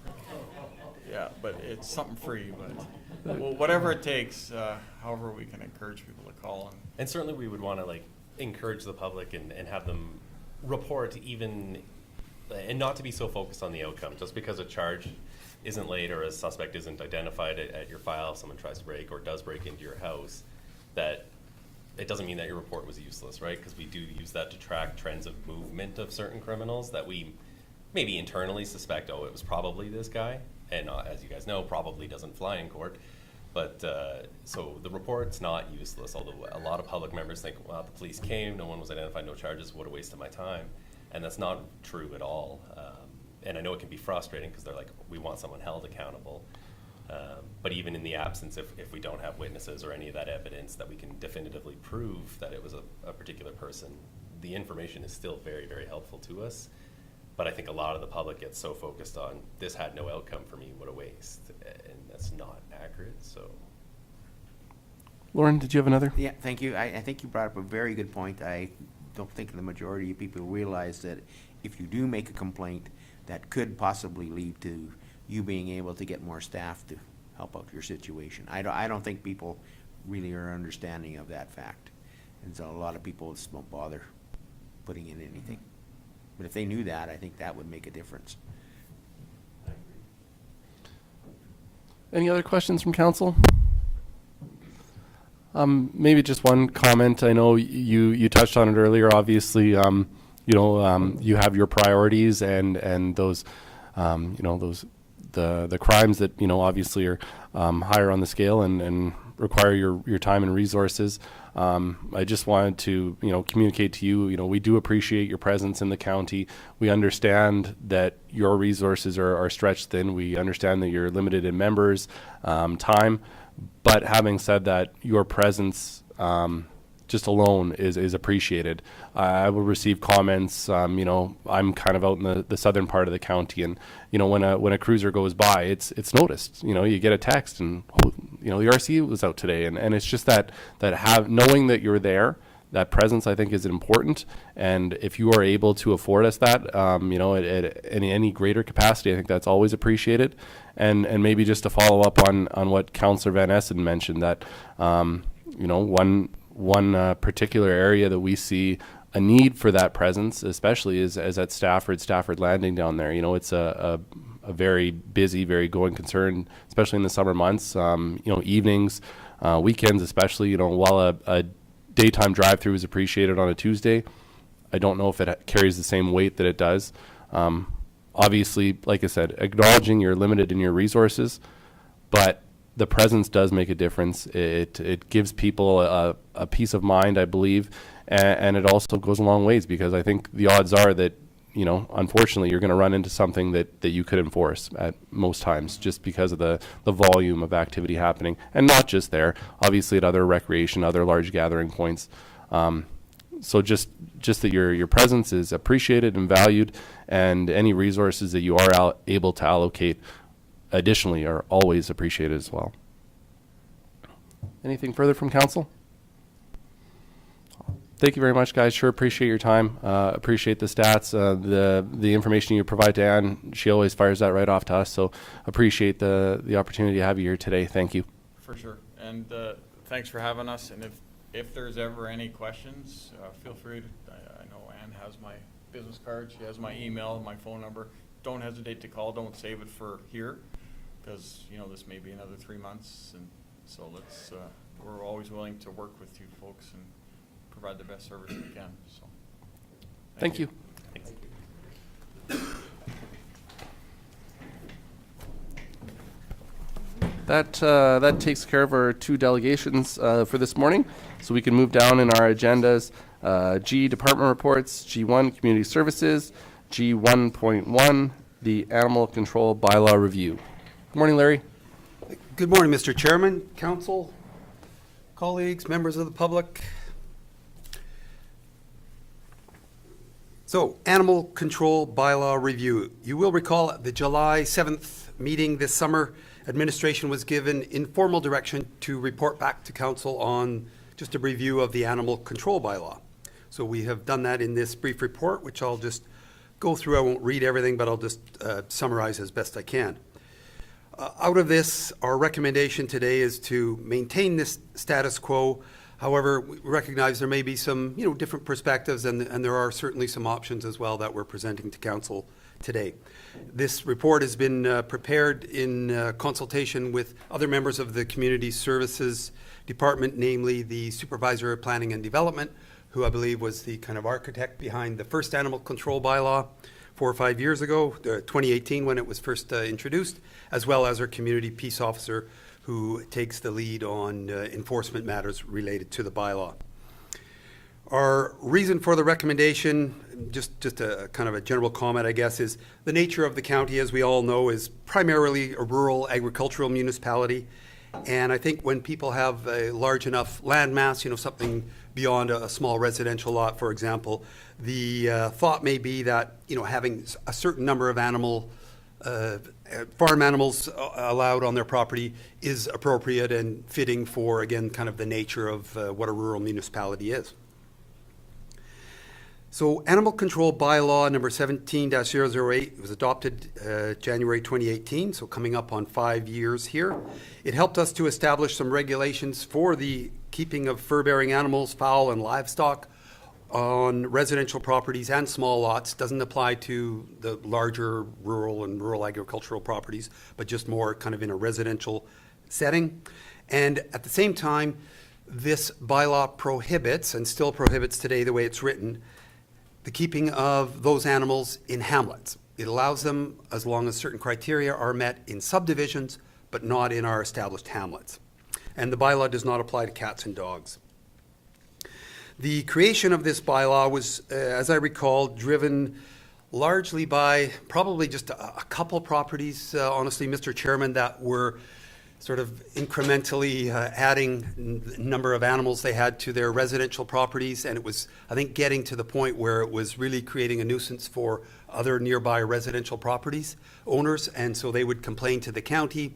yeah, but it's something free. But well, whatever it takes, however we can encourage people to call. And certainly we would want to like encourage the public and have them report even, and not to be so focused on the outcome. Just because a charge isn't laid or a suspect isn't identified at your file, someone tries to break or does break into your house, that it doesn't mean that your report was useless, right? Because we do use that to track trends of movement of certain criminals that we maybe internally suspect, oh, it was probably this guy. And as you guys know, probably doesn't fly in court. But so the report's not useless, although a lot of public members think, well, the police came, no one was identified, no charges, what a waste of my time. And that's not true at all. And I know it can be frustrating because they're like, we want someone held accountable. But even in the absence, if we don't have witnesses or any of that evidence that we can definitively prove that it was a particular person, the information is still very, very helpful to us. But I think a lot of the public gets so focused on, this had no outcome for me, what a waste. And that's not accurate, so. Lauren, did you have another? Yeah, thank you. I think you brought up a very good point. I don't think the majority of people realize that if you do make a complaint, that could possibly lead to you being able to get more staff to help out your situation. I don't think people really are understanding of that fact. And so a lot of people just won't bother putting in anything. But if they knew that, I think that would make a difference. Any other questions from council? Maybe just one comment. I know you touched on it earlier. Obviously, you have your priorities and those, the crimes that obviously are higher on the scale and require your time and resources. I just wanted to communicate to you. We do appreciate your presence in the county. We understand that your resources are stretched thin. We understand that you're limited in members, time. But having said that, your presence just alone is appreciated. I will receive comments. I'm kind of out in the southern part of the county, and when a cruiser goes by, it's noticed. You get a text, and the RC was out today, and it's just that knowing that you're there. That presence, I think, is important, and if you are able to afford us that, at any greater capacity, I think that's always appreciated. And maybe just to follow up on what Councillor Van Essen mentioned, that one particular area that we see a need for that presence, especially is at Stafford Landing down there. It's a very busy, very going concern, especially in the summer months. Evenings, weekends, especially. While a daytime drive-through is appreciated on a Tuesday, I don't know if it carries the same weight that it does. Obviously, like I said, acknowledging you're limited in your resources, but the presence does make a difference. It gives people a peace of mind, I believe, and it also goes a long ways, because I think the odds are that, unfortunately, you're going to run into something that you could enforce at most times, just because of the volume of activity happening. And not just there, obviously at other recreation, other large gathering points. So just that your presence is appreciated and valued, and any resources that you are able to allocate additionally are always appreciated as well. Anything further from council? Thank you very much, guys. Sure appreciate your time. Appreciate the stats, the information you provide to Anne. She always fires that right off to us. So appreciate the opportunity to have you here today. Thank you. For sure. And thanks for having us. And if there's ever any questions, feel free to, I know Anne has my business card. She has my email, my phone number. Don't hesitate to call. Don't save it for here, because, you know, this may be another 3 months. And so we're always willing to work with you folks and provide the best service we can. So Thank you. That takes care of our 2 delegations for this morning. So we can move down in our agendas. G, department reports. G1, community services. G1.1, the animal control bylaw review. Good morning, Larry. Good morning, Mr. Chairman, council, colleagues, members of the public. So, animal control bylaw review. You will recall at the July 7th meeting this summer, administration was given informal direction to report back to council on just a review of the animal control bylaw. So we have done that in this brief report, which I'll just go through. I won't read everything, but I'll just summarize as best I can. Out of this, our recommendation today is to maintain this status quo. However, we recognize there may be some, different perspectives, and there are certainly some options as well that we're presenting to council today. This report has been prepared in consultation with other members of the Community Services Department, namely the Supervisor of Planning and Development, who I believe was the kind of architect behind the first animal control bylaw 4 or 5 years ago, 2018 when it was first introduced, as well as our community peace officer, who takes the lead on enforcement matters related to the bylaw. Our reason for the recommendation, just a kind of a general comment, I guess, is the nature of the county, as we all know, is primarily a rural agricultural municipality. And I think when people have a large enough land mass, something beyond a small residential lot, for example, the thought may be that, having a certain number of farm animals allowed on their property is appropriate and fitting for, again, kind of the nature of what a rural municipality is. So animal control bylaw number 17-008 was adopted January 2018, so coming up on 5 years here. It helped us to establish some regulations for the keeping of fur-bearing animals, fowl, and livestock on residential properties and small lots. Doesn't apply to the larger rural agricultural properties, but just more kind of in a residential setting. And at the same time, this bylaw prohibits, and still prohibits today the way it's written, the keeping of those animals in hamlets. It allows them as long as certain criteria are met in subdivisions, but not in our established hamlets. And the bylaw does not apply to cats and dogs. The creation of this bylaw was, as I recall, driven largely by probably just a couple properties, honestly, Mr. Chairman, that were sort of incrementally adding the number of animals they had to their residential properties. And it was, I think, getting to the point where it was really creating a nuisance for other nearby residential properties owners. And so they would complain to the county.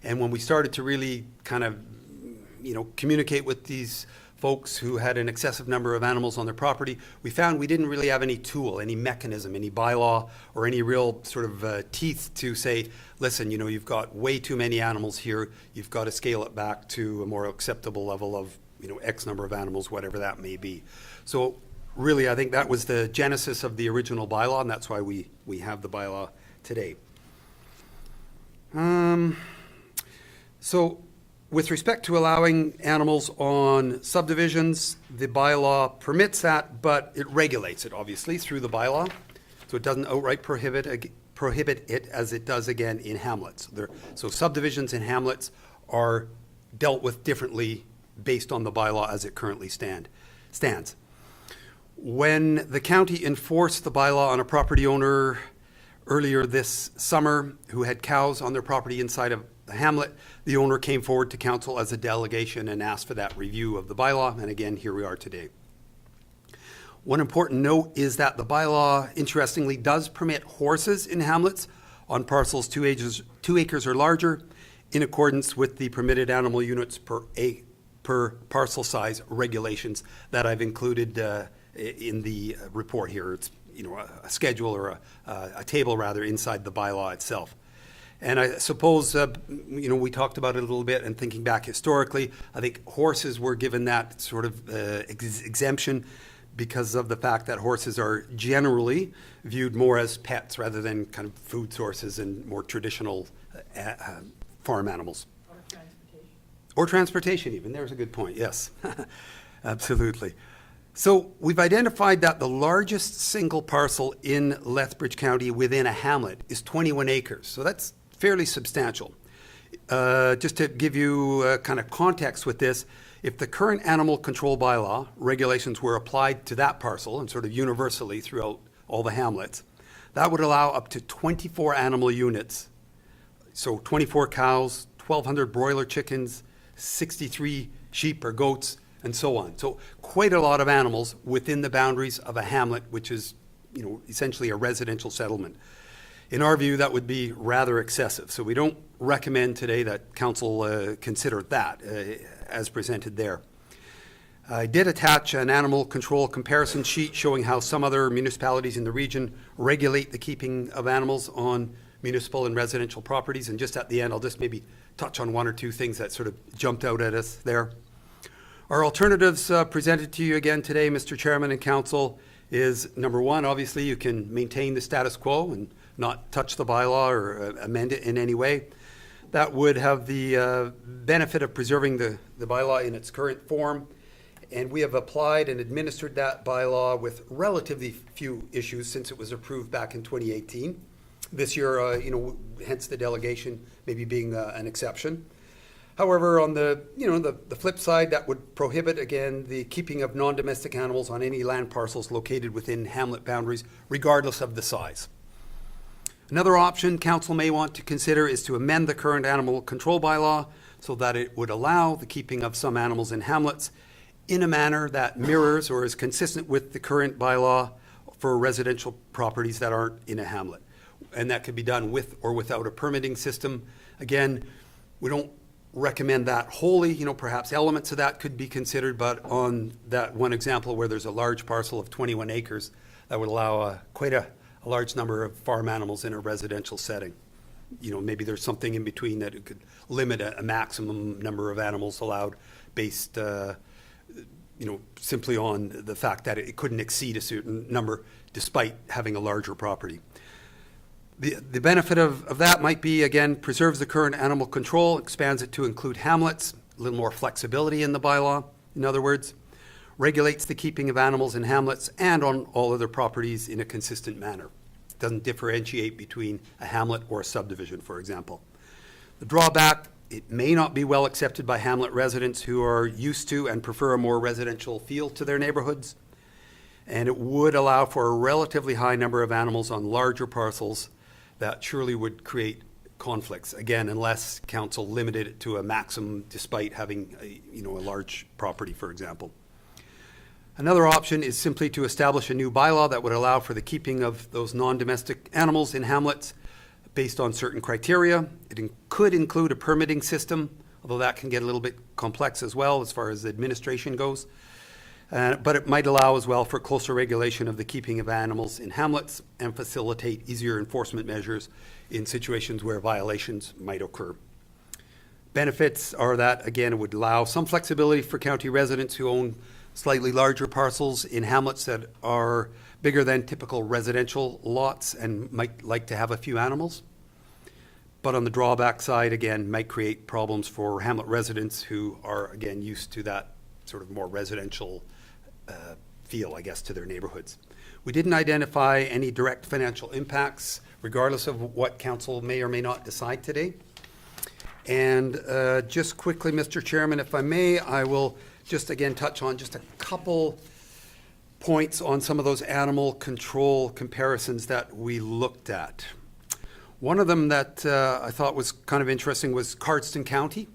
And when we started to really kind of, communicate with these folks who had an excessive number of animals on their property, we found we didn't really have any tool, any mechanism, any bylaw, or any real sort of teeth to say, listen, you've got way too many animals here. You've got to scale it back to a more acceptable level of, X number of animals, whatever that may be. So really, I think that was the genesis of the original bylaw, and that's why we have the bylaw today. So with respect to allowing animals on subdivisions, the bylaw permits that, but it regulates it, obviously, through the bylaw. So it doesn't outright prohibit it as it does, again, in hamlets. So subdivisions in hamlets are dealt with differently based on the bylaw as it currently stands. When the county enforced the bylaw on a property owner earlier this summer who had cows on their property inside of the hamlet, the owner came forward to council as a delegation and asked for that review of the bylaw, and again, here we are today. One important note is that the bylaw, interestingly, does permit horses in hamlets on parcels 2 acres or larger, in accordance with the permitted animal units per parcel size regulations that I've included in the report here. It's a schedule or a table rather inside the bylaw itself. And I suppose, we talked about it a little bit, and thinking back historically, I think horses were given that sort of exemption because of the fact that horses are generally viewed more as pets rather than kind of food sources and more traditional farm animals. Or transportation. Or transportation even, there's a good point, yes. Absolutely. So we've identified that the largest single parcel in Lethbridge County within a hamlet is 21 acres. So that's fairly substantial. Just to give you kind of context with this, if the current animal control bylaw regulations were applied to that parcel and sort of universally throughout all the hamlets, that would allow up to 24 animal units. So 24 cows, 1,200 broiler chickens, 63 sheep or goats, and so on. So quite a lot of animals within the boundaries of a hamlet, which is, essentially a residential settlement. In our view, that would be rather excessive. So we don't recommend today that council consider that as presented there. I did attach an animal control comparison sheet showing how some other municipalities in the region regulate the keeping of animals on municipal and residential properties. And just at the end, I'll just maybe touch on one or two things that sort of jumped out at us there. Our alternatives presented to you again today, Mr. Chairman and Council, is number one, obviously you can maintain the status quo and not touch the bylaw or amend it in any way. That would have the benefit of preserving the bylaw in its current form. And we have applied and administered that bylaw with relatively few issues since it was approved back in 2018. This year, hence the delegation maybe being an exception. However, on the flip side, that would prohibit, again, the keeping of non-domestic animals on any land parcels located within hamlet boundaries, regardless of the size. Another option council may want to consider is to amend the current animal control bylaw so that it would allow the keeping of some animals in hamlets in a manner that mirrors or is consistent with the current bylaw for residential properties that aren't in a hamlet. And that could be done with or without a permitting system. Again, we don't recommend that wholly, perhaps elements of that could be considered, but on that one example where there's a large parcel of 21 acres, that would allow quite a large number of farm animals in a residential setting. Maybe there's something in between that it could limit a maximum number of animals allowed based, simply on the fact that it couldn't exceed a certain number despite having a larger property. The benefit of that might be, again, preserves the current animal control, expands it to include hamlets, a little more flexibility in the bylaw, in other words, regulates the keeping of animals in hamlets and on all other properties in a consistent manner. It doesn't differentiate between a hamlet or a subdivision, for example. The drawback, it may not be well accepted by hamlet residents who are used to and prefer a more residential feel to their neighborhoods. And it would allow for a relatively high number of animals on larger parcels that surely would create conflicts, again, unless council limited it to a maximum despite having a large property, for example. Another option is simply to establish a new bylaw that would allow for the keeping of those non-domestic animals in hamlets based on certain criteria. It could include a permitting system, although that can get a little bit complex as well as far as administration goes. But it might allow as well for closer regulation of the keeping of animals in hamlets and facilitate easier enforcement measures in situations where violations might occur. Benefits are that, again, it would allow some flexibility for county residents who own slightly larger parcels in hamlets that are bigger than typical residential lots and might like to have a few animals. But on the drawback side, again, might create problems for hamlet residents who are, again, used to that sort of more residential feel, I guess, to their neighborhoods. We didn't identify any direct financial impacts, regardless of what council may or may not decide today. And just quickly, Mr. Chairman, if I may, I will just again touch on just a couple points on some of those animal control comparisons that we looked at. One of them that I thought was kind of interesting was Cardston County.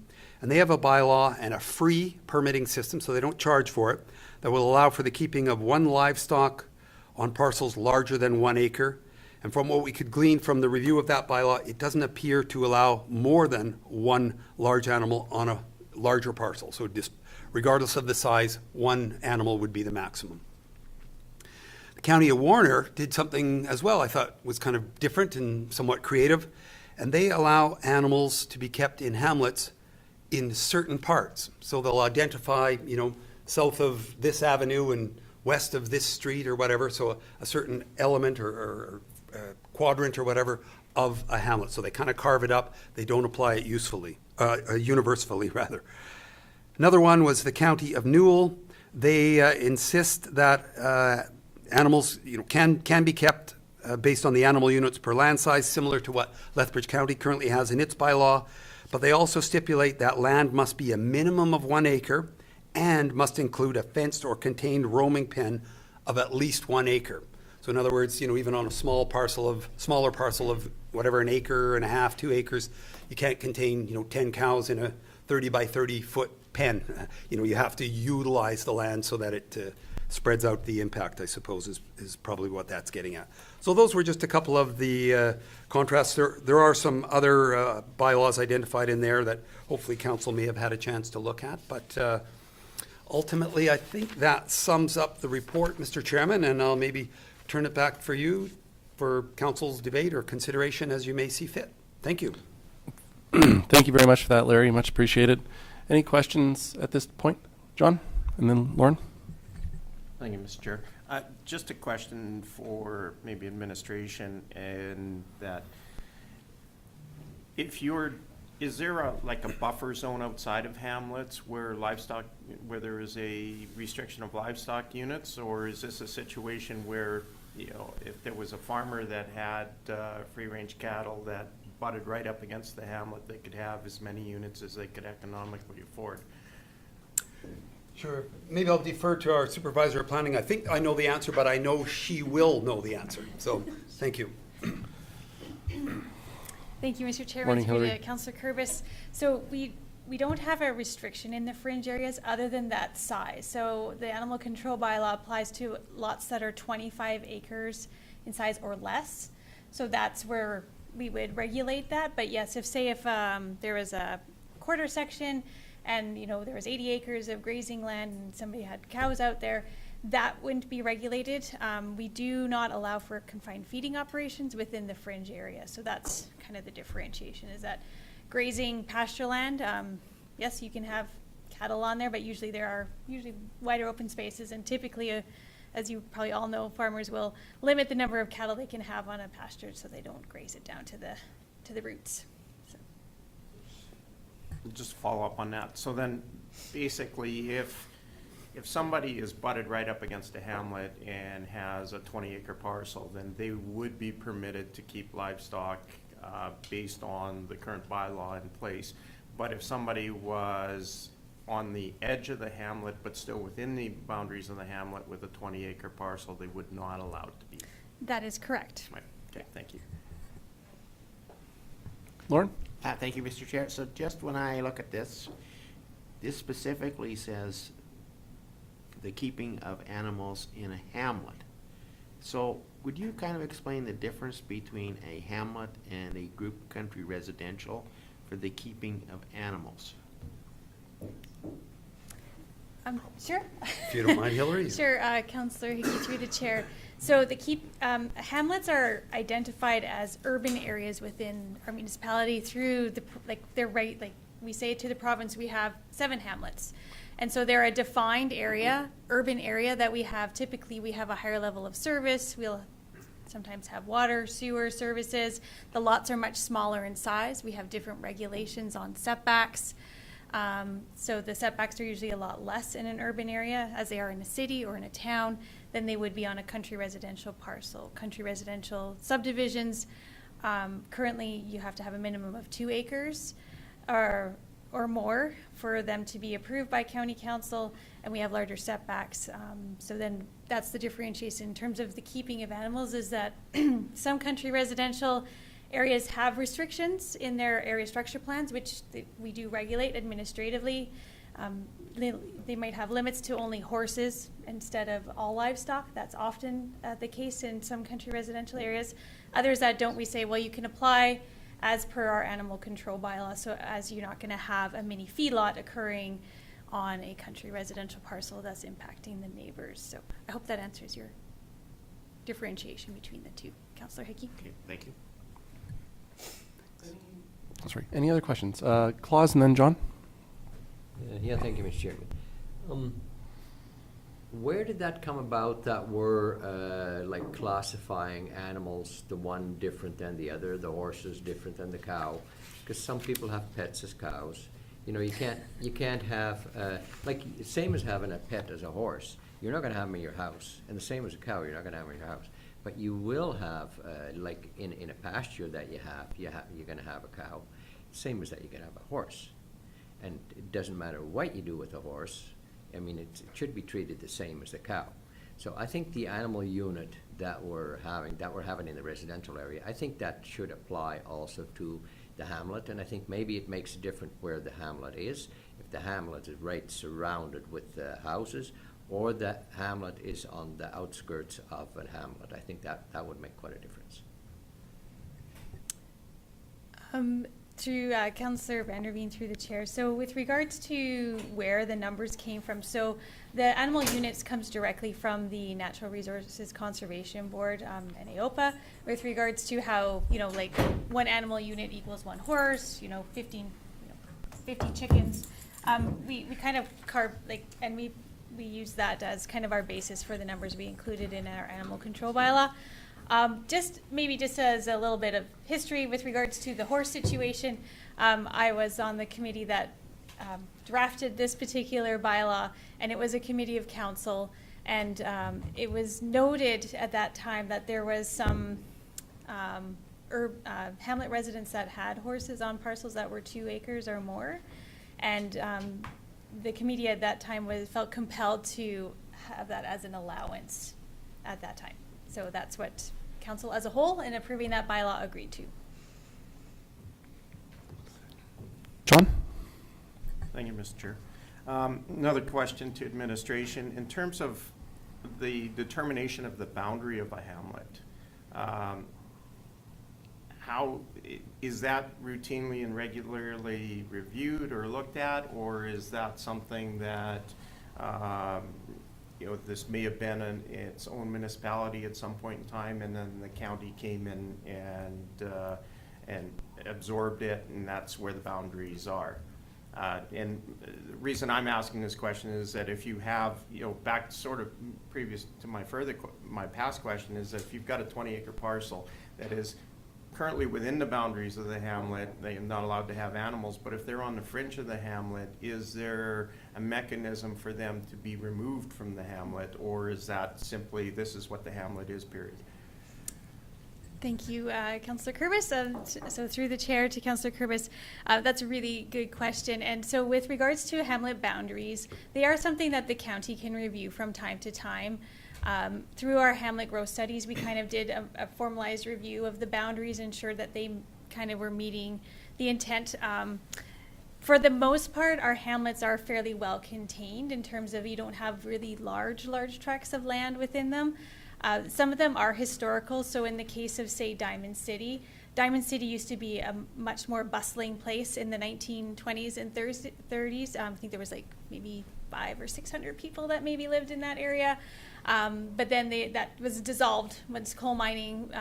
And they have a bylaw and a free permitting system, so they don't charge for it, that will allow for the keeping of one livestock on parcels larger than 1 acre. And from what we could glean from the review of that bylaw, it doesn't appear to allow more than one large animal on a larger parcel. So just regardless of the size, one animal would be the maximum. The County of Warner did something as well I thought was kind of different and somewhat creative, and they allow animals to be kept in hamlets in certain parts. So they'll identify, south of this avenue and west of this street or whatever, so a certain element or quadrant or whatever of a hamlet. So they kind of carve it up. They don't apply it universally rather. Another one was the County of Newell. They insist that animals can be kept based on the animal units per land size, similar to what Lethbridge County currently has in its bylaw. But they also stipulate that land must be a minimum of 1 acre and must include a fenced or contained roaming pen of at least 1 acre. So in other words, even on a smaller parcel of whatever, 1.5 acres, 2 acres, you can't contain, 10 cows in a 30 by 30 foot pen. You have to utilize the land so that it spreads out the impact, I suppose, is probably what that's getting at. So those were just a couple of the contrasts. There are some other bylaws identified in there that hopefully council may have had a chance to look at, but ultimately I think that sums up the report, Mr. Chairman, and I'll maybe turn it back for you for council's debate or consideration as you may see fit. Thank you. Thank you very much for that, Larry. Much appreciated. Any questions at this point? John? And then Lauren? Thank you, Mr. Chair. Just a question for maybe administration, and that is there a buffer zone outside of hamlets where there is a restriction of livestock units, or is this a situation where, if there was a farmer that had free range cattle that butted right up against the hamlet, they could have as many units as they could economically afford? Sure. Maybe I'll defer to our supervisor of planning. I think I know the answer, but I know she will know the answer. So, thank you. Thank you, Mr. Chairman. Morning, Through Hillary. to Councillor Kurbis. So we don't have a restriction in the fringe areas other than that size. So the animal control bylaw applies to lots that are 25 acres in size or less. So that's where we would regulate that. But yes, if there was a quarter section and there was 80 acres of grazing land and somebody had cows out there, that wouldn't be regulated. We do not allow for confined feeding operations within the fringe area. So that's kind of the differentiation, is that grazing pasture land, yes, you can have cattle on there, but usually there are wider open spaces, and typically, as you probably all know, farmers will limit the number of cattle they can have on a pasture so they don't graze it down to the roots. So. Just follow up on that. So then, basically, if somebody is butted right up against a hamlet and has a 20-acre parcel, then they would be permitted to keep livestock based on the current bylaw in place. But if somebody was on the edge of the hamlet but still within the boundaries of the hamlet with a 20-acre parcel, they would not allow it to be. That is correct. Right. Okay, thank you. Lauren? Thank you, Mr. Chair. So just when I look at this specifically says the keeping of animals in a hamlet. So would you kind of explain the difference between a hamlet and a group country residential for the keeping of animals? Sure. If you don't mind, Hillary. Sure, Councillor Hickey, through the chair. So hamlets are identified as urban areas within our municipality through we say to the province we have 7 hamlets. And so they're a defined area, urban area that we have. Typically, we have a higher level of service. We'll sometimes have water, sewer services. The lots are much smaller in size. We have different regulations on setbacks. So the setbacks are usually a lot less in an urban area as they are in a city or in a town than they would be on a country residential parcel. Country residential subdivisions, currently you have to have a minimum of 2 acres or more for them to be approved by county council, and we have larger setbacks. So then that's the differentiation in terms of the keeping of animals, is that some country residential areas have restrictions in their area structure plans, which we do regulate administratively. They might have limits to only horses instead of all livestock. That's often the case in some country residential areas. Others that don't, we say, well, you can apply as per our animal control bylaw, so as you're not going to have a mini feedlot occurring on a country residential parcel that's impacting the neighbors. So I hope that answers your differentiation between the two. Councillor Hickey? Okay, thank you. Sorry. Any other questions? Claus and then John. Yeah, thank you, Mr. Chairman. Where did that come about that we're like classifying animals, the one different than the other, the horse is different than the cow? Because some people have pets as cows. You know, you can't have, like, same as having a pet as a horse. You're not going to have them in your house. And the same as a cow, you're not going to have them in your house. But you will have, like in a pasture that you're going to have a cow. Same as that you're going to have a horse. And it doesn't matter what you do with a horse. I mean, it should be treated the same as the cow. So I think the animal unit that we're having in the residential area, I think that should apply also to the hamlet, and I think maybe it makes a difference where the hamlet is. If the hamlet is right surrounded with houses, or the hamlet is on the outskirts of a hamlet, I think that would make quite a difference. Through Councillor Vanderveen, through the chair. So with regards to where the numbers came from, so the animal units comes directly from the Natural Resources Conservation Board, NAOPA, with regards to how, you know, like one animal unit equals one horse, 50 chickens. We kind of carve, like, and we use that as kind of our basis for the numbers we included in our animal control bylaw. Just as a little bit of history with regards to the horse situation, I was on the committee that drafted this particular bylaw, and it was a committee of council, and it was noted at that time that there was some hamlet residents that had horses on parcels that were 2 acres or more, and the committee at that time felt compelled to have that as an allowance at that time. So that's what council as a whole in approving that bylaw agreed to. John? Thank you, Mr. Chair. Another question to administration. In terms of the determination of the boundary of a hamlet, how is that routinely and regularly reviewed or looked at, or is that something that this may have been its own municipality at some point in time, and then the county came in and absorbed it, and that's where the boundaries are. And the reason I'm asking this question is that if you have, back sort of previous to my past question, is that if you've got a 20-acre parcel that is currently within the boundaries of the hamlet, they are not allowed to have animals, but if they're on the fringe of the hamlet, is there a mechanism for them to be removed from the hamlet, or is that simply this is what the hamlet is, period? Thank you, Councillor Kurbis. So through the chair to Councillor Kurbis, that's a really good question. And so with regards to hamlet boundaries, they are something that the county can review from time to time. Through our hamlet growth studies, we kind of did a formalized review of the boundaries, ensured that they kind of were meeting the intent. For the most part, our hamlets are fairly well contained in terms of you don't have really large tracts of land within them. Some of them are historical. So in the case of, say, Diamond City used to be a much more bustling place in the 1920s and 30s. I think there was like maybe 500 or 600 people that maybe lived in that area. But then that was dissolved once coal mining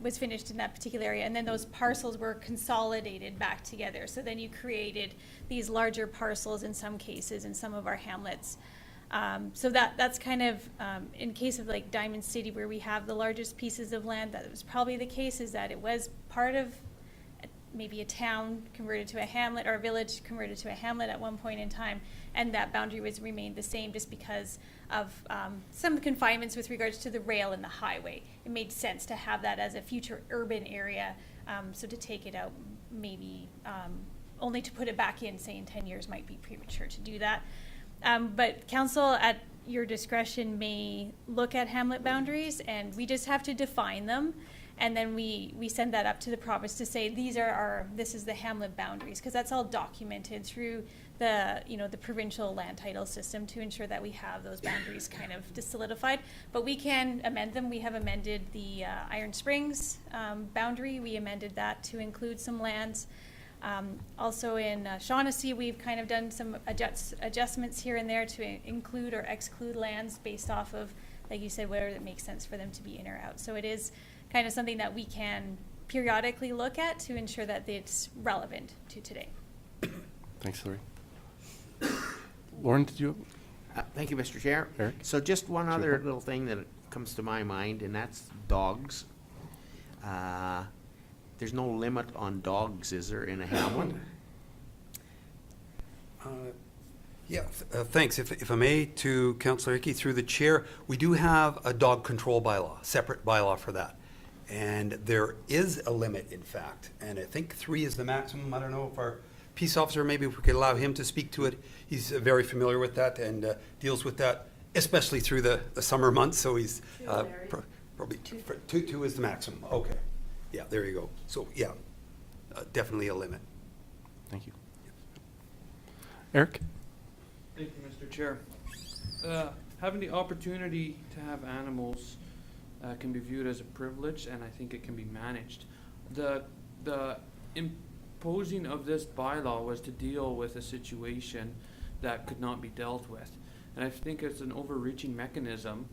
was finished in that particular area, and then those parcels were consolidated back together. So then you created these larger parcels in some cases in some of our hamlets. So that's kind of, in case of like Diamond City, where we have the largest pieces of land, that was probably the case, is that it was part of maybe a town converted to a hamlet, or a village converted to a hamlet at one point in time, and that boundary was remained the same just because of some confinements with regards to the rail and the highway. It made sense to have that as a future urban area, so to take it out maybe only to put it back in, say in 10 years, might be premature to do that. But council at your discretion may look at hamlet boundaries, and we just have to define them. And then we send that up to the province to say, this is the hamlet boundaries, because that's all documented through the, the provincial land title system to ensure that we have those boundaries kind of solidified. But we can amend them. We have amended the Iron Springs boundary. We amended that to include some lands. Also in Shaughnessy, we've kind of done some adjustments here and there to include or exclude lands based off of, like you said, whether it makes sense for them to be in or out. So it is kind of something that we can periodically look at to ensure that it's relevant to today. Thanks, Hillary. Lauren, did you? Thank you, Mr. Chair. Eric? So just one Sure. other little thing that comes to my mind, and that's dogs. There's no limit on dogs, is there, in a hamlet? Yeah, thanks. If I may, to Councillor Hickey through the chair, we do have a dog control bylaw, separate bylaw for that. And there is a limit, in fact, and I think 3 is the maximum. I don't know if our peace officer, maybe if we could allow him to speak to it. He's very familiar with that and deals with that, especially through the summer months, so he's probably 2 is the maximum. Okay. Yeah, there you go. So, yeah, definitely a limit. Thank you. Eric? Thank you, Mr. Chair. Having the opportunity to have animals can be viewed as a privilege, and I think it can be managed. The imposing of this bylaw was to deal with a situation that could not be dealt with. And I think it's an overreaching mechanism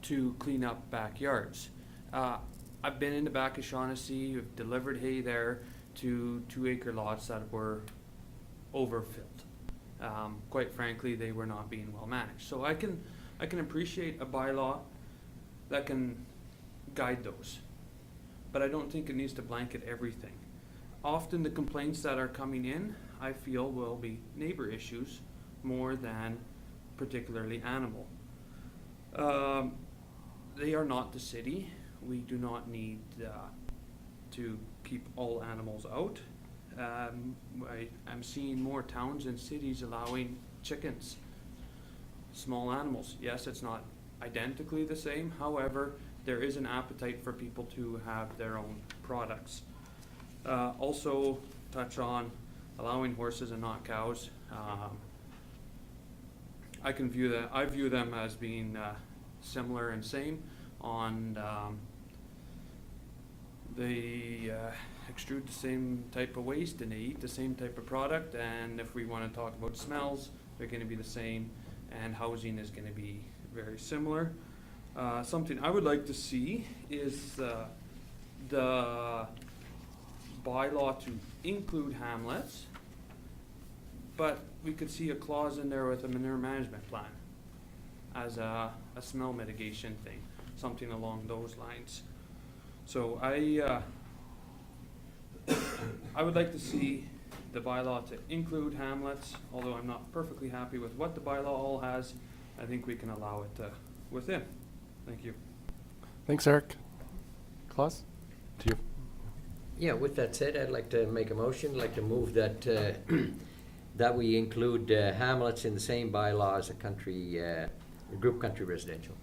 to clean up backyards. I've been in the back of Shaughnessy, we've delivered hay there to 2-acre lots that were overfilled. Quite frankly, they were not being well managed. So I can appreciate a bylaw that can guide those, but I don't think it needs to blanket everything. Often the complaints that are coming in, I feel, will be neighbor issues more than particularly animal. They are not the city. We do not need to keep all animals out. I'm seeing more towns and cities allowing chickens, small animals. Yes, it's not identically the same. However, there is an appetite for people to have their own products. Also touch on allowing horses and not cows. I view them as being similar and same on they extrude the same type of waste and they eat the same type of product, and if we want to talk about smells, they're going to be the same, and housing is going to be very similar. Something I would like to see is the bylaw to include hamlets, but we could see a clause in there with a manure management plan as a smell mitigation thing, something along those lines. So I would like to see the bylaw to include hamlets, although I'm not perfectly happy with what the bylaw all has. I think we can allow it within. Thank you. Thanks, Eric. Klaus, to you. Yeah, with that said, I'd like to make a motion, I'd like to move that that we include hamlets in the same bylaw as a country, group country residential.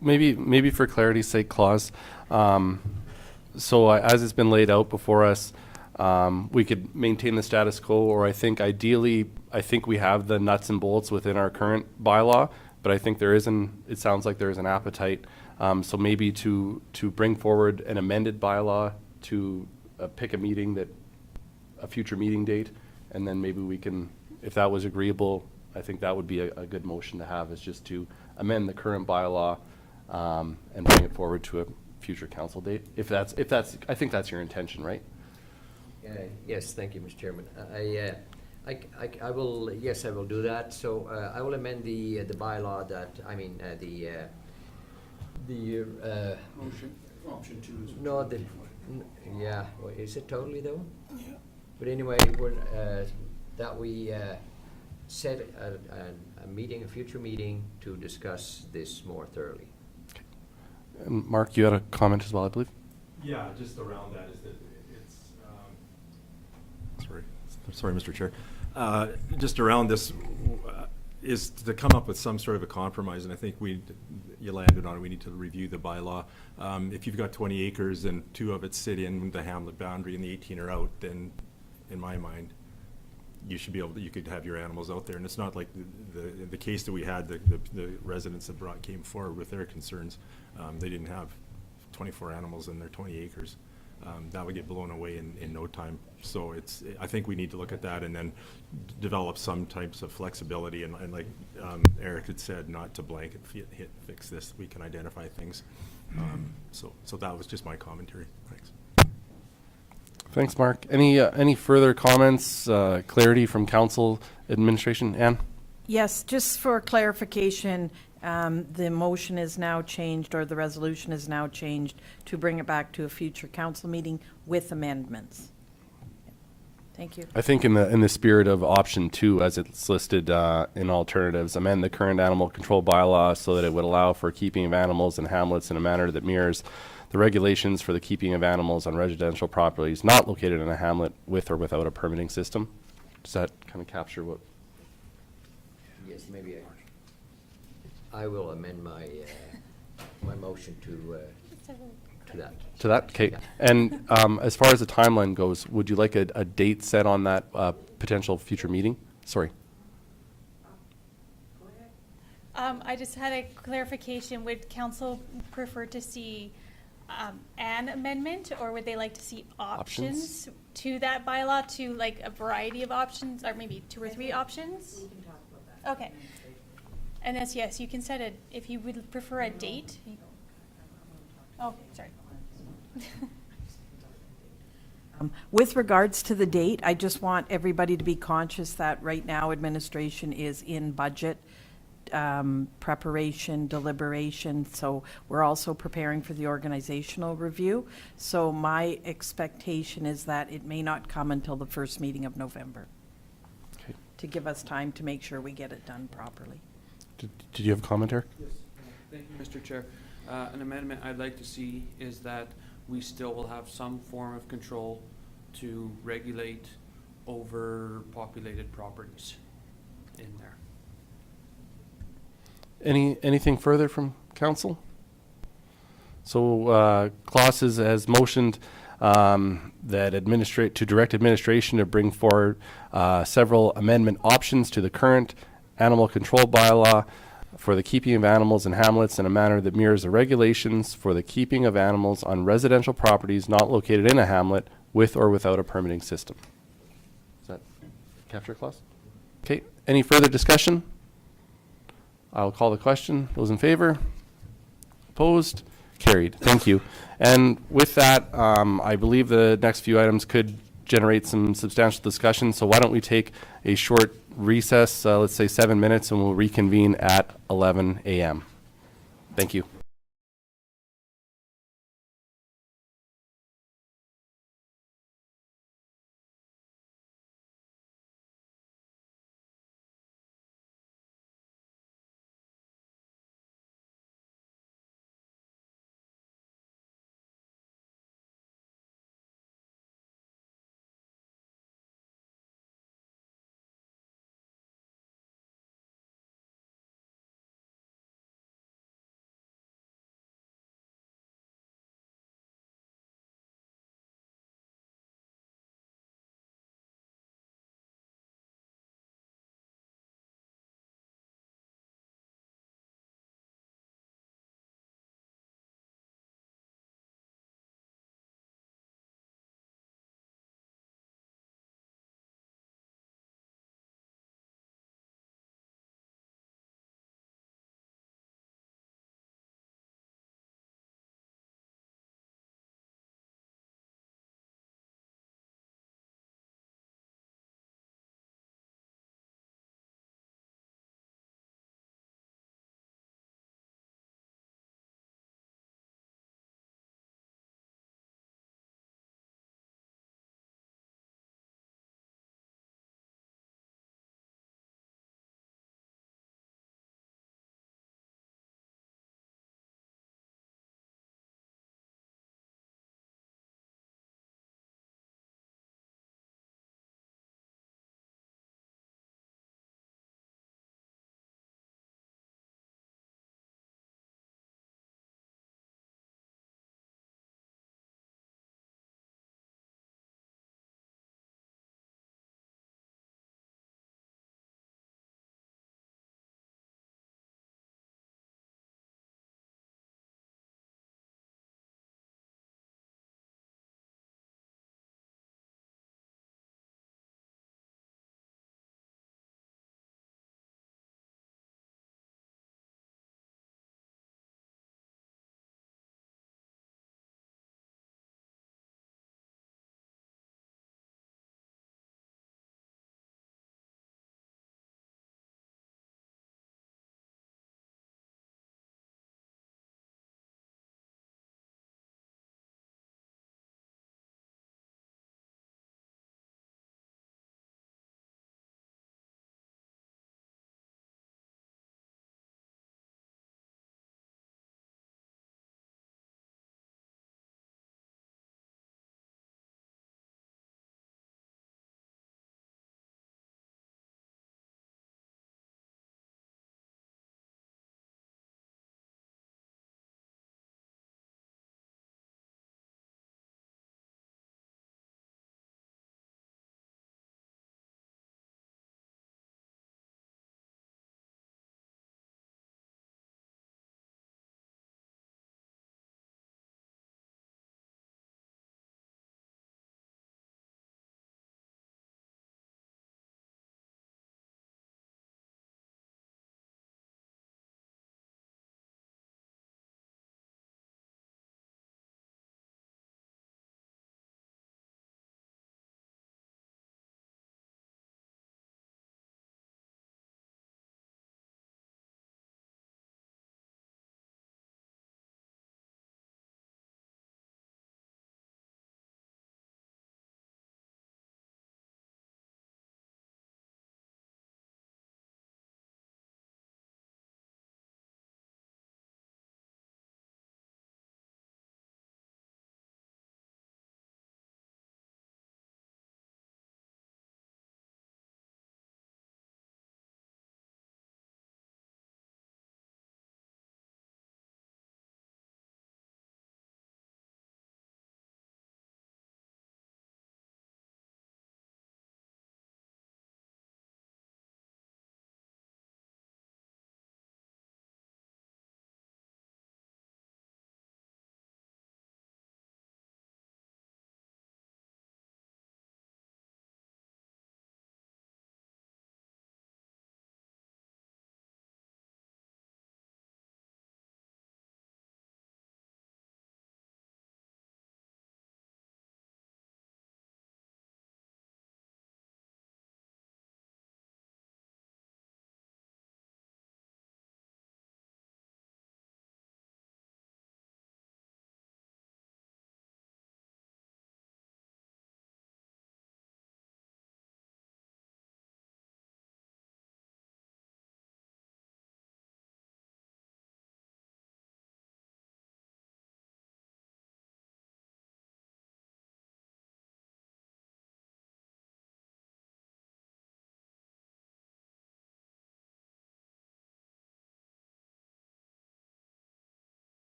Maybe for clarity's sake, Klaus, so as it's been laid out before us, we could maintain the status quo, or I think ideally, we have the nuts and bolts within our current bylaw, but I think it sounds like there is an appetite, so maybe to bring forward an amended bylaw to pick a future meeting date, and then maybe we can, if that was agreeable, I think that would be a good motion to have, is just to amend the current bylaw and bring it forward to a future council date. If that's, I think that's your intention, right? Yes, thank you, Mr. Chairman. I will, yes, I will do that. So I will amend the bylaw that, Motion. Option 2 is. no, yeah, well, is it totally though? Yeah. But anyway, that we set a meeting, a future meeting to discuss this more thoroughly. And Mark, you had a comment as well, I believe? Yeah, just around that is that sorry, Mr. Chair. Just around this, is to come up with some sort of a compromise, and I think you landed on it. We need to review the bylaw. If you've got 20 acres and 2 of it sit in the hamlet boundary and the 18 are out, then in my mind, you should be able to, you could have your animals out there. And it's not like the case that we had, the residents that came forward with their concerns. They didn't have 24 animals in their 20 acres. That would get blown away in no time. So I think we need to look at that and then develop some types of flexibility and like Eric had said, not to blanket fix this. We can identify things. So that was just my commentary. Thanks. Thanks, Mark. Any further comments, clarity from council administration? Anne? Yes, just for clarification, the motion is now changed, or the resolution is now changed to bring it back to a future council meeting with amendments. Thank you. I think in the spirit of option 2, as it's listed in alternatives, amend the current animal control bylaw so that it would allow for keeping of animals in hamlets in a manner that mirrors the regulations for the keeping of animals on residential properties not located in a hamlet with or without a permitting system. Does that kind of capture what? Yes, maybe I will amend my, my motion to that. To that? Okay. Yeah. And as far as the timeline goes, would you like a date set on that potential future meeting? Sorry. I just had a clarification. Would council prefer to see an amendment, or would they like to see options to that bylaw, to like a variety of options, or maybe 2 or 3 options? We can talk about that. Okay. And that's, yes, you can set it, if you would prefer a date. Oh, sorry. With regards to the date, I just want everybody to be conscious that right now administration is in budget preparation, deliberation, so we're also preparing for the organizational review. So my expectation is that it may not come until the first meeting of November, Okay. to give us time to make sure we get it done properly. Did you have a comment, Eric? Yes, thank you, Mr. Chair. An amendment I'd like to see is that we still will have some form of control to regulate overpopulated properties in there. Anything further from council? So Klaus has motioned that to direct administration to bring forward several amendment options to the current animal control bylaw for the keeping of animals in hamlets in a manner that mirrors the regulations for the keeping of animals on residential properties not located in a hamlet with or without a permitting system. Does that capture, Klaus? Okay. Any further discussion? I'll call the question. Those in favor? Opposed? Carried. Thank you. And with that, I believe the next few items could generate some substantial discussion. So why don't we take a short recess, let's say 7 minutes, and we'll reconvene at 11 a.m. Thank you.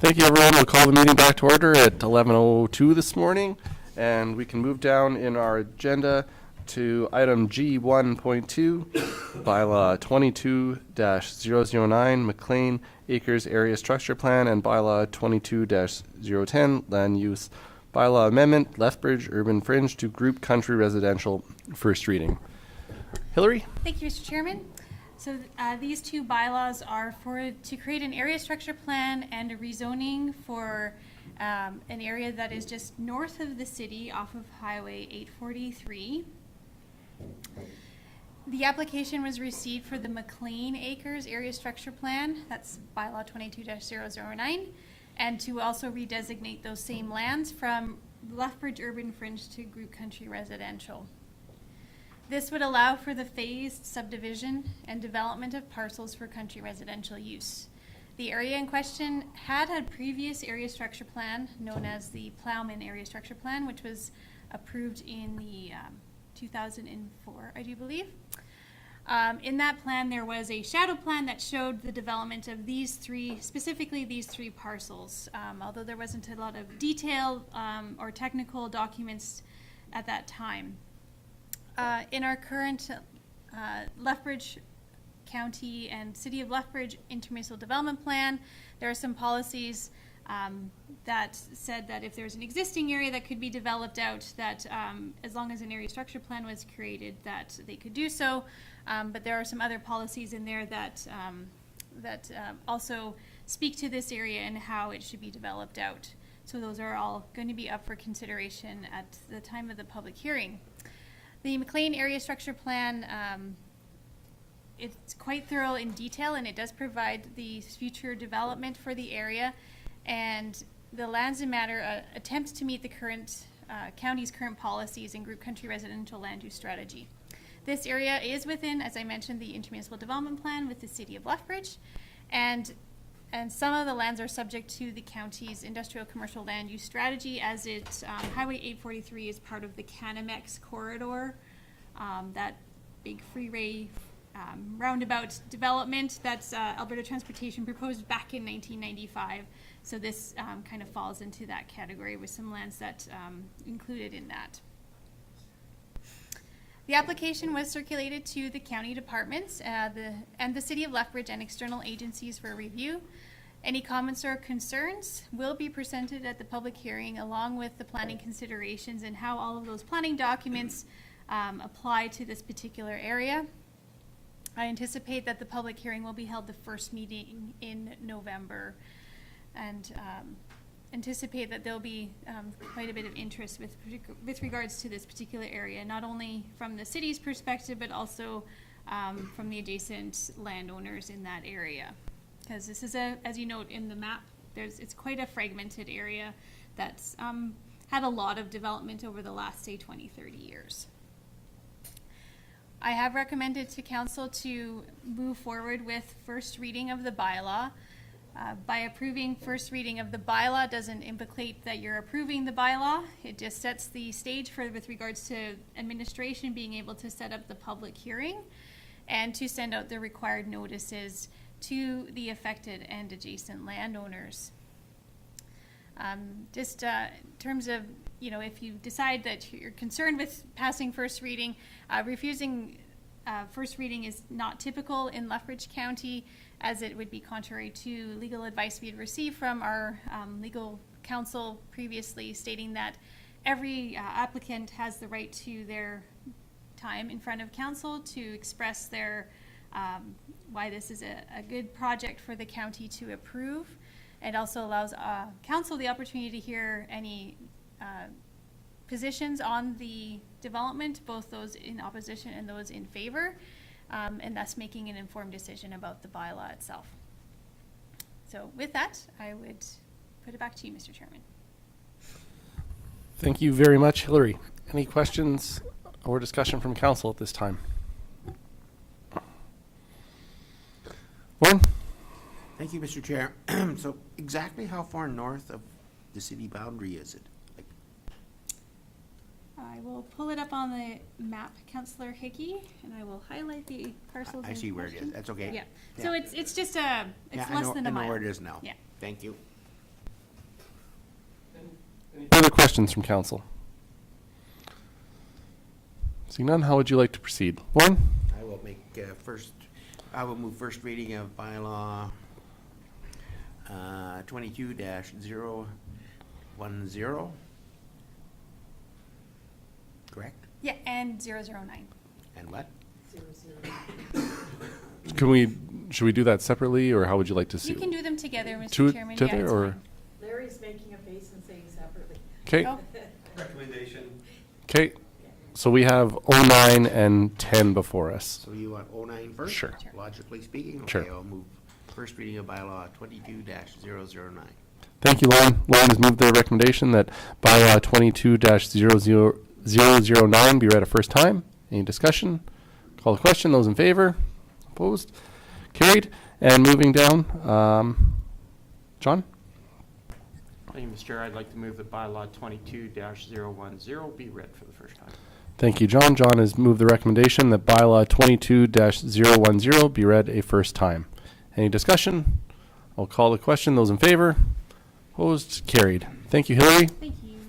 Thank you, everyone. We'll call the meeting back to order at 11:02 this morning, and we can move down in our agenda to item G1.2, Bylaw 22-009, MacLaine Acres Area Structure Plan, and Bylaw 22-010, Land Use Bylaw Amendment, Lethbridge Urban Fringe to Group Country Residential, first reading. Hillary? Thank you, Mr. Chairman. So these two bylaws are to create an area structure plan and a rezoning for an area that is just north of the city off of Highway 843. The application was received for the MacLaine Acres Area Structure Plan, that's Bylaw 22-009, and to also redesignate those same lands from Lethbridge Urban Fringe to Group Country Residential. This would allow for the phased subdivision and development of parcels for country residential use. The area in question had previous area structure plan known as the Plowman Area Structure Plan, which was approved in the 2004, I do believe. In that plan, there was a shadow plan that showed the development of these three, specifically these three parcels, although there wasn't a lot of detail or technical documents at that time. In our current Lethbridge County and City of Lethbridge Intermunicipal Development Plan, there are some policies that said that if there's an existing area that could be developed out, that as long as an area structure plan was created, that they could do so. But there are some other policies in there that also speak to this area and how it should be developed out. So those are all going to be up for consideration at the time of the public hearing. The MacLaine Area Structure Plan, it's quite thorough in detail, and it does provide the future development for the area, and the lands in matter attempt to meet the current county's current policies and group country residential land use strategy. This area is within, as I mentioned, the intermunicipal development plan with the City of Lethbridge, and some of the lands are subject to the county's industrial commercial land use strategy, as Highway 843 is part of the Canamex corridor, that big freeway roundabout development that's Alberta Transportation proposed back in 1995. So this kind of falls into that category with some lands that included in that. The application was circulated to the county departments and the City of Lethbridge and external agencies for review. Any comments or concerns will be presented at the public hearing, along with the planning considerations and how all of those planning documents apply to this particular area. I anticipate that the public hearing will be held the first meeting in November, and anticipate that there'll be quite a bit of interest with regards to this particular area, not only from the city's perspective, but also from the adjacent landowners in that area. Because this is as you note in the map, it's quite a fragmented area that's had a lot of development over the last, say, 20, 30 years. I have recommended to council to move forward with first reading of the bylaw. By approving first reading of the bylaw doesn't implicate that you're approving the bylaw. It just sets the stage with regards to administration being able to set up the public hearing and to send out the required notices to the affected and adjacent landowners. Just in terms of, if you decide that you're concerned with passing first reading, refusing first reading is not typical in Lethbridge County, as it would be contrary to legal advice we had received from our legal counsel previously, stating that every applicant has the right to their time in front of council to express their why this is a good project for the county to approve. It also allows council the opportunity to hear any positions on the development, both those in opposition and those in favor, and thus making an informed decision about the bylaw itself. So with that, I would put it back to you, Mr. Chairman. Thank you very much, Hillary. Any questions or discussion from council at this time? Warren? Thank you, Mr. Chair. So exactly how far north of the city boundary is it? I will pull it up on the map, Councillor Hickey, and I will highlight the parcels. I see where it is. That's okay. Yeah. So it's just it's less than a mile. I know where it is now. Yeah. Thank you. Any further questions from council? Seeing none, how would you like to proceed? Lauren? I will make I will move first reading of bylaw 22-010. Correct? Yeah, and 009. And what? Should we do that separately, or how would you like to see? You can do them together, Mr. Two Chairman. together, yeah, it's or? fine. Larry's making a face and saying separately. Okay. Oh, Recommendation. Okay. So we have 09 and 10 before us. So you want 09 first? Sure. Sure. Logically speaking? Sure. Okay, I'll move first reading of bylaw 22-009. Thank you, Lauren. Lauren has moved the recommendation that bylaw 22-009 be read a first time. Any discussion? Call the question. Those in favor? Opposed? Carried. And moving down, John? Thank you, Mr. Chair. I'd like to move that bylaw 22-010 be read for the first time. Thank you, John. John has moved the recommendation that bylaw 22-010 be read a first time. Any discussion? I'll call the question. Those in favor? Opposed? Carried. Thank you, Hillary. thank you.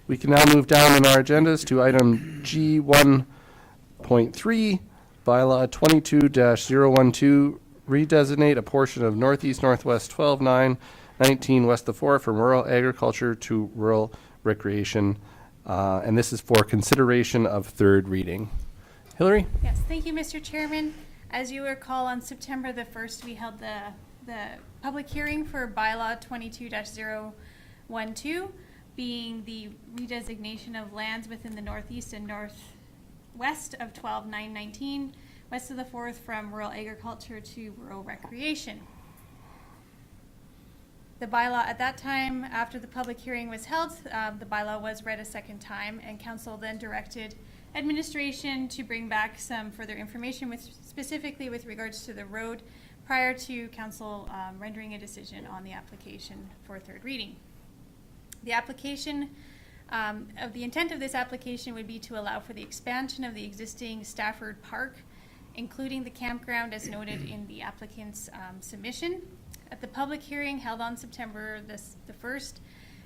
We can now move down in our agendas to item G1.3, bylaw 22-012, redesignate a portion of northeast northwest 12-9-19 west of 4 from rural agriculture to rural recreation. And this is for consideration of third reading. Hillary? Yes, thank you, Mr. Chairman. As you recall, on September the 1st, we held the public hearing for bylaw 22-012, being the redesignation of lands within the northeast and northwest of 12-9-19, west of the 4th from rural agriculture to rural recreation. The bylaw at that time, after the public hearing was held, the bylaw was read a second time, and council then directed administration to bring back some further information specifically with regards to the road prior to council rendering a decision on the application for third reading. The application, the intent of this application would be to allow for the expansion of the existing Stafford Park, including the campground as noted in the applicant's submission. At the public hearing held on September the 1st,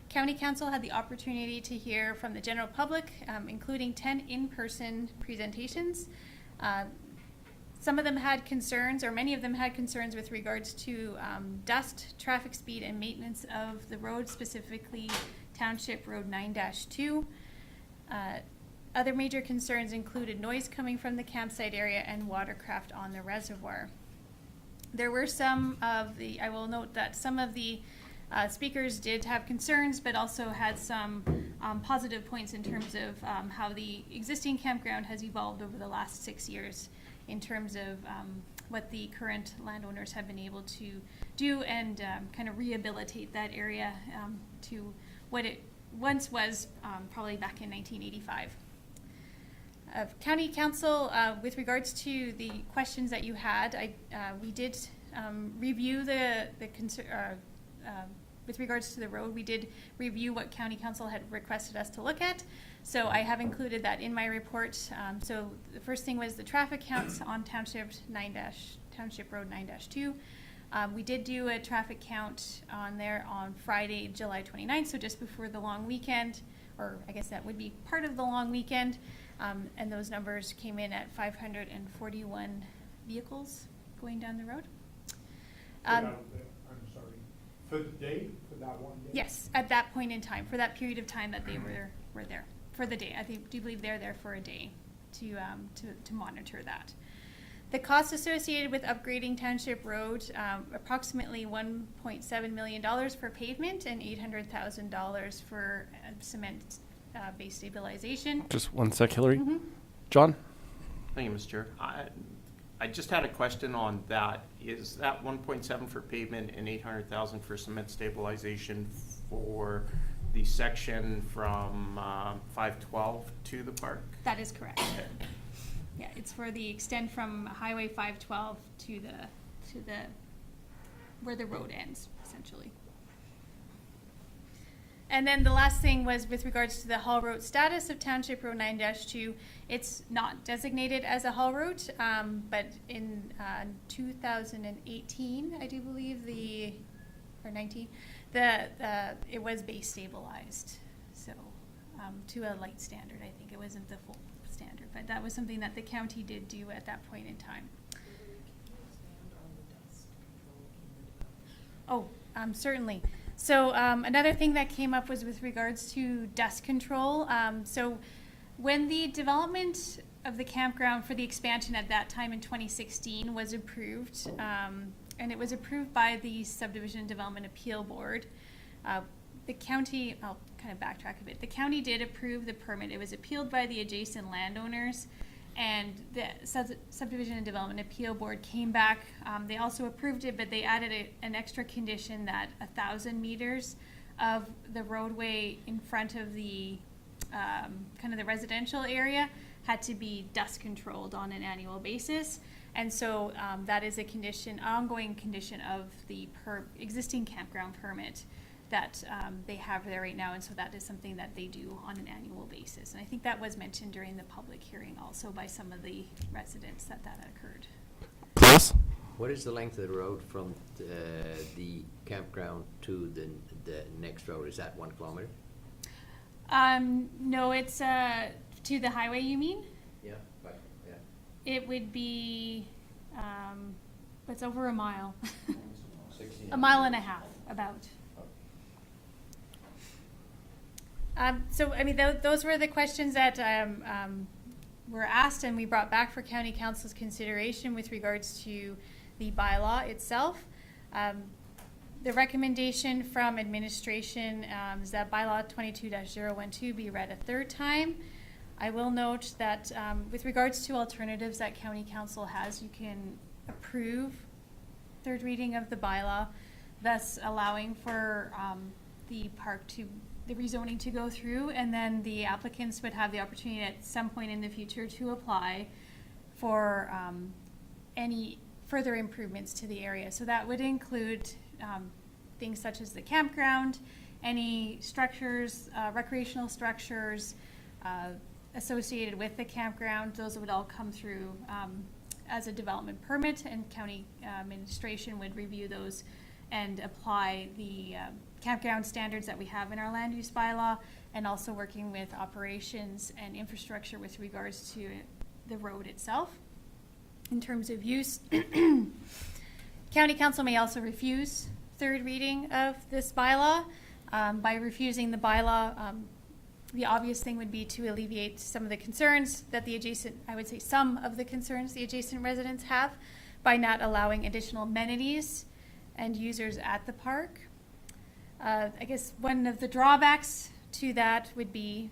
County Council had the opportunity to hear from the general public, including 10 in-person presentations. Some of them had concerns, or many of them had concerns with regards to dust, traffic speed, and maintenance of the road, specifically Township Road 9-2. Other major concerns included noise coming from the campsite area and watercraft on the reservoir. There were I will note that some of the speakers did have concerns, but also had some positive points in terms of how the existing campground has evolved over the last 6 years in terms of what the current landowners have been able to do and kind of rehabilitate that area to what it once was, probably back in 1985. County Council, with regards to the questions that you had, we did review with regards to the road, we did review what County Council had requested us to look at. So I have included that in my report. So the first thing was the traffic counts on Township Road 9-2. We did do a traffic count on there on Friday, July 29th, so just before the long weekend, or I guess that would be part of the long weekend. And those numbers came in at 541 vehicles going down the road. I'm sorry, for the day, for that one day? Yes, at that point in time, for that period of time that they were there, for the day. Do believe they're there for a day to monitor that. The costs associated with upgrading Township Road, approximately $1.7 million for pavement and $800,000 for cement base stabilization. Just one sec, Hillary. John? Thank you, Mr. Chair. I just had a question on that. Is that 1.7 for pavement and 800,000 for cement stabilization for the section from 512 to the park? That is correct. Yeah, it's for the extent from Highway 512 to the where the road ends, essentially. And then the last thing was with regards to the haul road status of Township Road 9-2. It's not designated as a haul route, but in 2018, I do believe, or 19, it was base stabilized. to a light standard. I think it wasn't the full standard, but that was something that the county did do at that point in time. Oh, certainly. So another thing that came up was with regards to dust control. So when the development of the campground for the expansion at that time in 2016 was approved, and it was approved by the Subdivision Development Appeal Board, the county, I'll kind of backtrack a bit, the county did approve the permit. It was appealed by the adjacent landowners, and the Subdivision and Development Appeal Board came back. They also approved it, but they added an extra condition that 1,000 meters of the roadway in front of the kind of the residential area had to be dust controlled on an annual basis. And so that is a condition, ongoing condition of the existing campground permit that they have there right now, and so that is something that they do on an annual basis. And I think that was mentioned during the public hearing also by some of the residents that occurred. Close? What is the length of the road from the campground to the next road? Is that 1 kilometer? No, it's to the highway, you mean? Yeah, right, yeah. It would be, it's over a mile. A mile and a half, about. So, I mean, those were the questions that were asked and we brought back for County Council's consideration with regards to the bylaw itself. The recommendation from administration is that bylaw 22-012 be read a third time. I will note that with regards to alternatives that County Council has, you can approve third reading of the bylaw, thus allowing for the rezoning to go through, and then the applicants would have the opportunity at some point in the future to apply for any further improvements to the area. So that would include things such as the campground, any structures, recreational structures associated with the campground. Those would all come through as a development permit, and county administration would review those and apply the campground standards that we have in our land use bylaw, and also working with operations and infrastructure with regards to the road itself. In terms of use, County Council may also refuse third reading of this bylaw. By refusing the bylaw, the obvious thing would be to alleviate some of the concerns that the adjacent, I would say some of the concerns the adjacent residents have by not allowing additional amenities and users at the park. I guess one of the drawbacks to that would be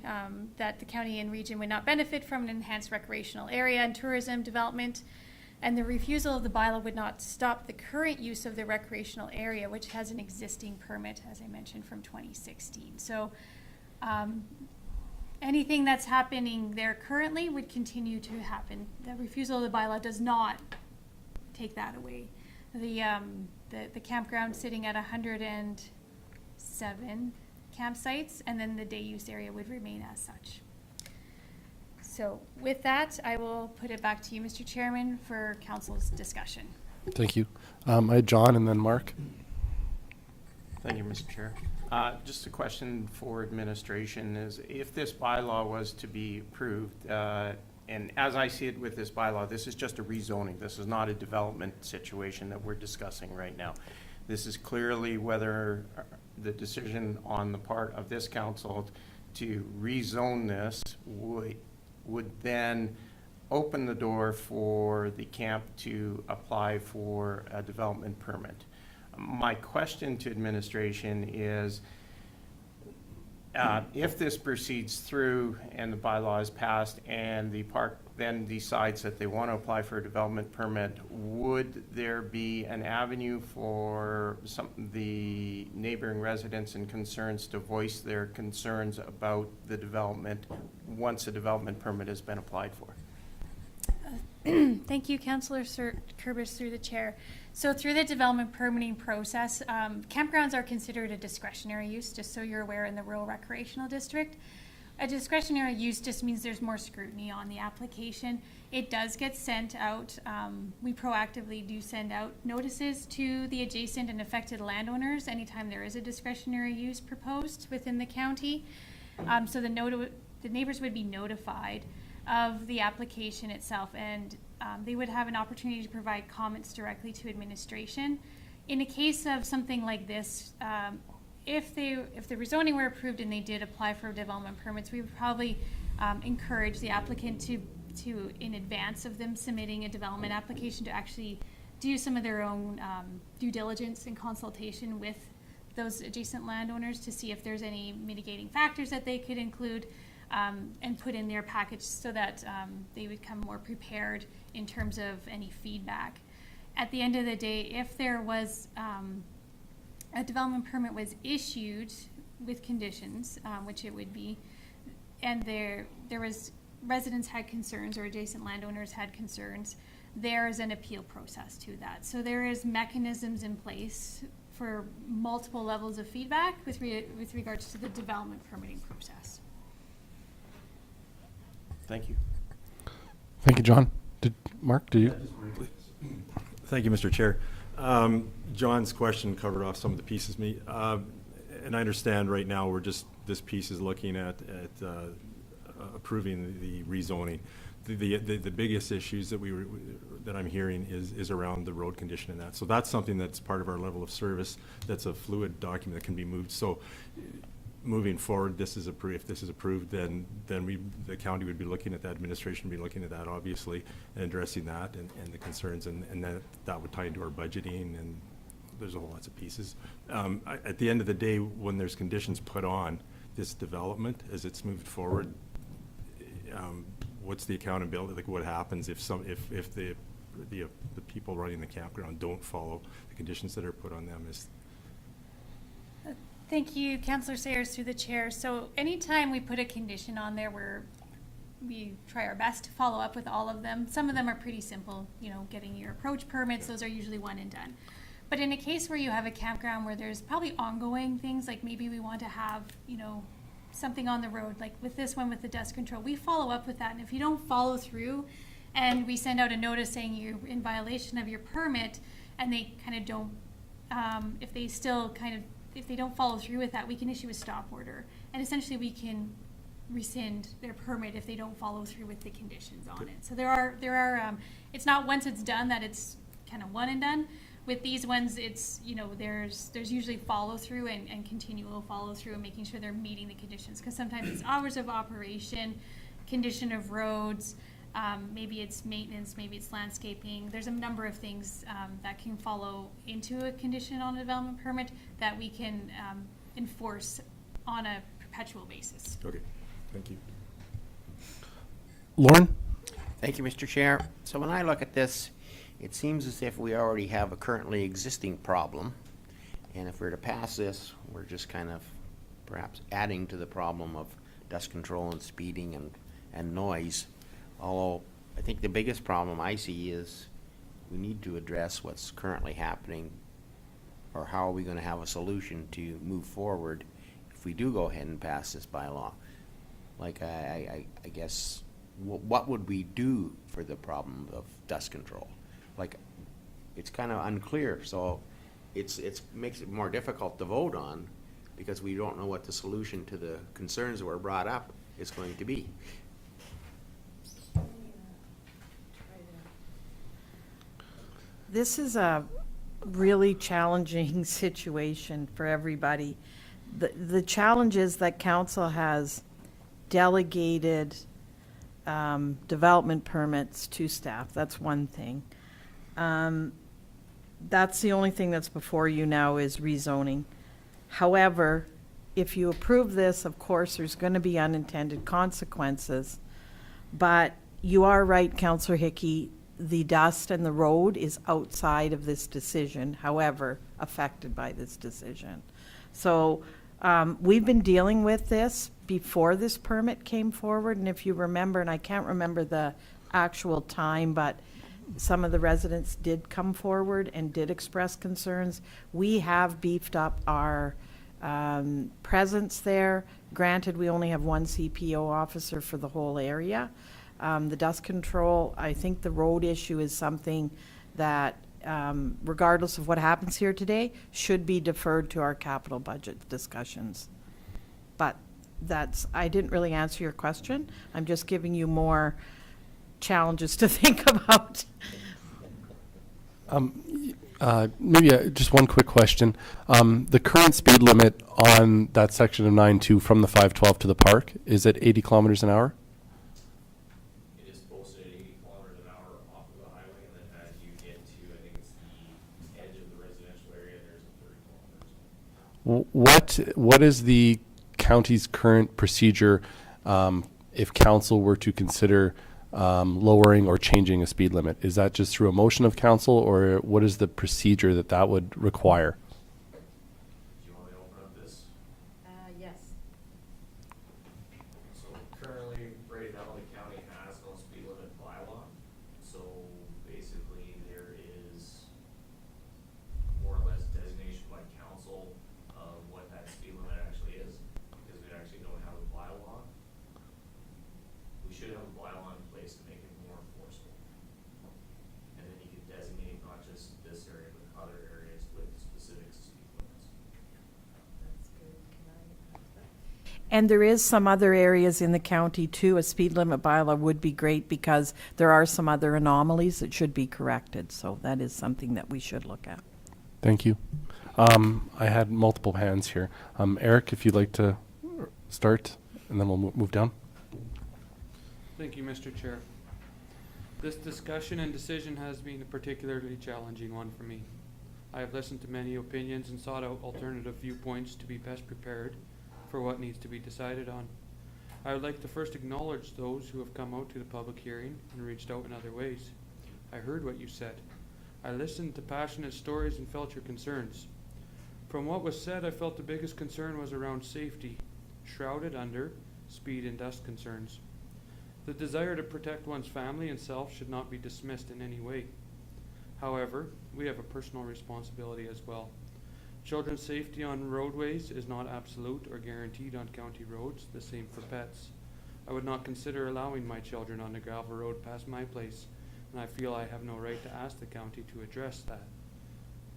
that the county and region would not benefit from an enhanced recreational area and tourism development, and the refusal of the bylaw would not stop the current use of the recreational area, which has an existing permit, as I mentioned, from 2016. So anything that's happening there currently would continue to happen. The refusal of the bylaw does not take that away. The campground sitting at 107 campsites, and then the day use area would remain as such. So with that, I will put it back to you, Mr. Chairman, for council's discussion. Thank you. I had John and then Mark. Thank you, Mr. Chair. Just a question for administration is, if this bylaw was to be approved, and as I see it with this bylaw, this is just a rezoning. This is not a development situation that we're discussing right now. This is clearly whether the decision on the part of this council to rezone this would then open the door for the camp to apply for a development permit. My question to administration is, if this proceeds through and the bylaw is passed and the park then decides that they want to apply for a development permit, would there be an avenue for the neighboring residents and concerns to voice their concerns about the development once a development permit has been applied for? Thank you, Councillor Kurbis, through the chair. So through the development permitting process, campgrounds are considered a discretionary use, just so you're aware, in the rural recreational district. A discretionary use just means there's more scrutiny on the application. It does get sent out. We proactively do send out notices to the adjacent and affected landowners anytime there is a discretionary use proposed within the county. So the neighbors would be notified of the application itself, and they would have an opportunity to provide comments directly to administration. In a case of something like this, if the rezoning were approved and they did apply for development permits, we would probably encourage the applicant to in advance of them submitting a development application, to actually do some of their own due diligence and consultation with those adjacent landowners to see if there's any mitigating factors that they could include and put in their package, so that they would come more prepared in terms of any feedback. At the end of the day, if there was a development permit was issued with conditions, which it would be, and there was residents had concerns or adjacent landowners had concerns, there is an appeal process to that. So there is mechanisms in place for multiple levels of feedback with regards to the development permitting process. Thank you. Thank you, John. Mark, do you? Thank you, Mr. Chair. John's question covered off some of the pieces. And I understand right now this piece is looking at approving the rezoning. The biggest issues that I'm hearing is around the road condition and that. So that's something that's part of our level of service. That's a fluid document that can be moved. So moving forward, if this is approved, then the county would be looking at that, administration would be looking at that, obviously, and addressing that and the concerns, and that would tie into our budgeting, and there's a whole lots of pieces. At the end of the day, when there's conditions put on this development as it's moved forward, what's the accountability? Like, what happens if the people running the campground don't follow the conditions that are put on them? Thank you, Councillor Sayers, through the chair. So anytime we put a condition on there, we try our best to follow up with all of them. Some of them are pretty simple, getting your approach permits, those are usually one and done. But in a case where you have a campground where there's probably ongoing things, like maybe we want to have, something on the road, like with this one with the dust control, we follow up with that. And if you don't follow through and we send out a notice saying you're in violation of your permit, and they kind of don't, if they don't follow through with that, we can issue a stop order. And essentially we can rescind their permit if they don't follow through with the conditions on it. So there are it's not once it's done that it's kind of one and done. With these ones, it's, there's usually follow through and continual follow through and making sure they're meeting the conditions. Because sometimes it's hours of operation, condition of roads, maybe it's maintenance, maybe it's landscaping. There's a number of things that can follow into a condition on a development permit that we can enforce on a perpetual basis. Okay, thank you. Lauren? Thank you, Mr. Chair. So when I look at this, it seems as if we already have a currently existing problem, and if we're to pass this, we're just kind of perhaps adding to the problem of dust control and speeding and noise. Although I think the biggest problem I see is we need to address what's currently happening, or how are we going to have a solution to move forward if we do go ahead and pass this bylaw. Like, I guess, what would we do for the problem of dust control? Like, it's kind of unclear, so it makes it more difficult to vote on, because we don't know what the solution to the concerns that were brought up is going to be. This is a really challenging situation for everybody. The challenge is that council has delegated development permits to staff. That's one thing. That's the only thing that's before you now is rezoning. However, if you approve this, of course, there's going to be unintended consequences. But you are right, Councillor Hickey, the dust and the road is outside of this decision, however, affected by this decision. So we've been dealing with this before this permit came forward, and if you remember, and I can't remember the actual time, but some of the residents did come forward and did express concerns. We have beefed up our presence there. Granted, we only have one CPO officer for the whole area. The dust control, I think the road issue is something that, regardless of what happens here today, should be deferred to our capital budget discussions. But I didn't really answer your question. I'm just giving you more challenges to think about. Maybe just one quick question. The current speed limit on that section of 9-2 from the 512 to the park, is it 80 kilometers an hour? It is posted at 80 kilometers an hour off of the highway, and then as you get to, I think it's the edge of the residential area, there's a 30 kilometers. What is the county's current procedure if council were to consider lowering or changing a speed limit? Is that just through a motion of council, or what is the procedure that would require? Do you want me to open up this? Yes. So currently, right now, the county has no speed limit bylaw. So basically, there is more or less designation by council of what that speed limit actually is, because we actually don't have a bylaw. We should have a bylaw in place to make it more enforceable. And then you can designate not just this area, but other areas with specific speed limits. And there is some other areas in the county too. A speed limit bylaw would be great because there are some other anomalies that should be corrected. So that is something that we should look at. Thank you. I had multiple hands here. Eric, if you'd like to start, and then we'll move down. Thank you, Mr. Chair. This discussion and decision has been a particularly challenging one for me. I have listened to many opinions and sought out alternative viewpoints to be best prepared for what needs to be decided on. I would like to first acknowledge those who have come out to the public hearing and reached out in other ways. I heard what you said. I listened to passionate stories and felt your concerns. From what was said, I felt the biggest concern was around safety, shrouded under speed and dust concerns. The desire to protect one's family and self should not be dismissed in any way. However, we have a personal responsibility as well. Children's safety on roadways is not absolute or guaranteed on county roads, the same for pets. I would not consider allowing my children on the gravel road past my place, and I feel I have no right to ask the county to address that.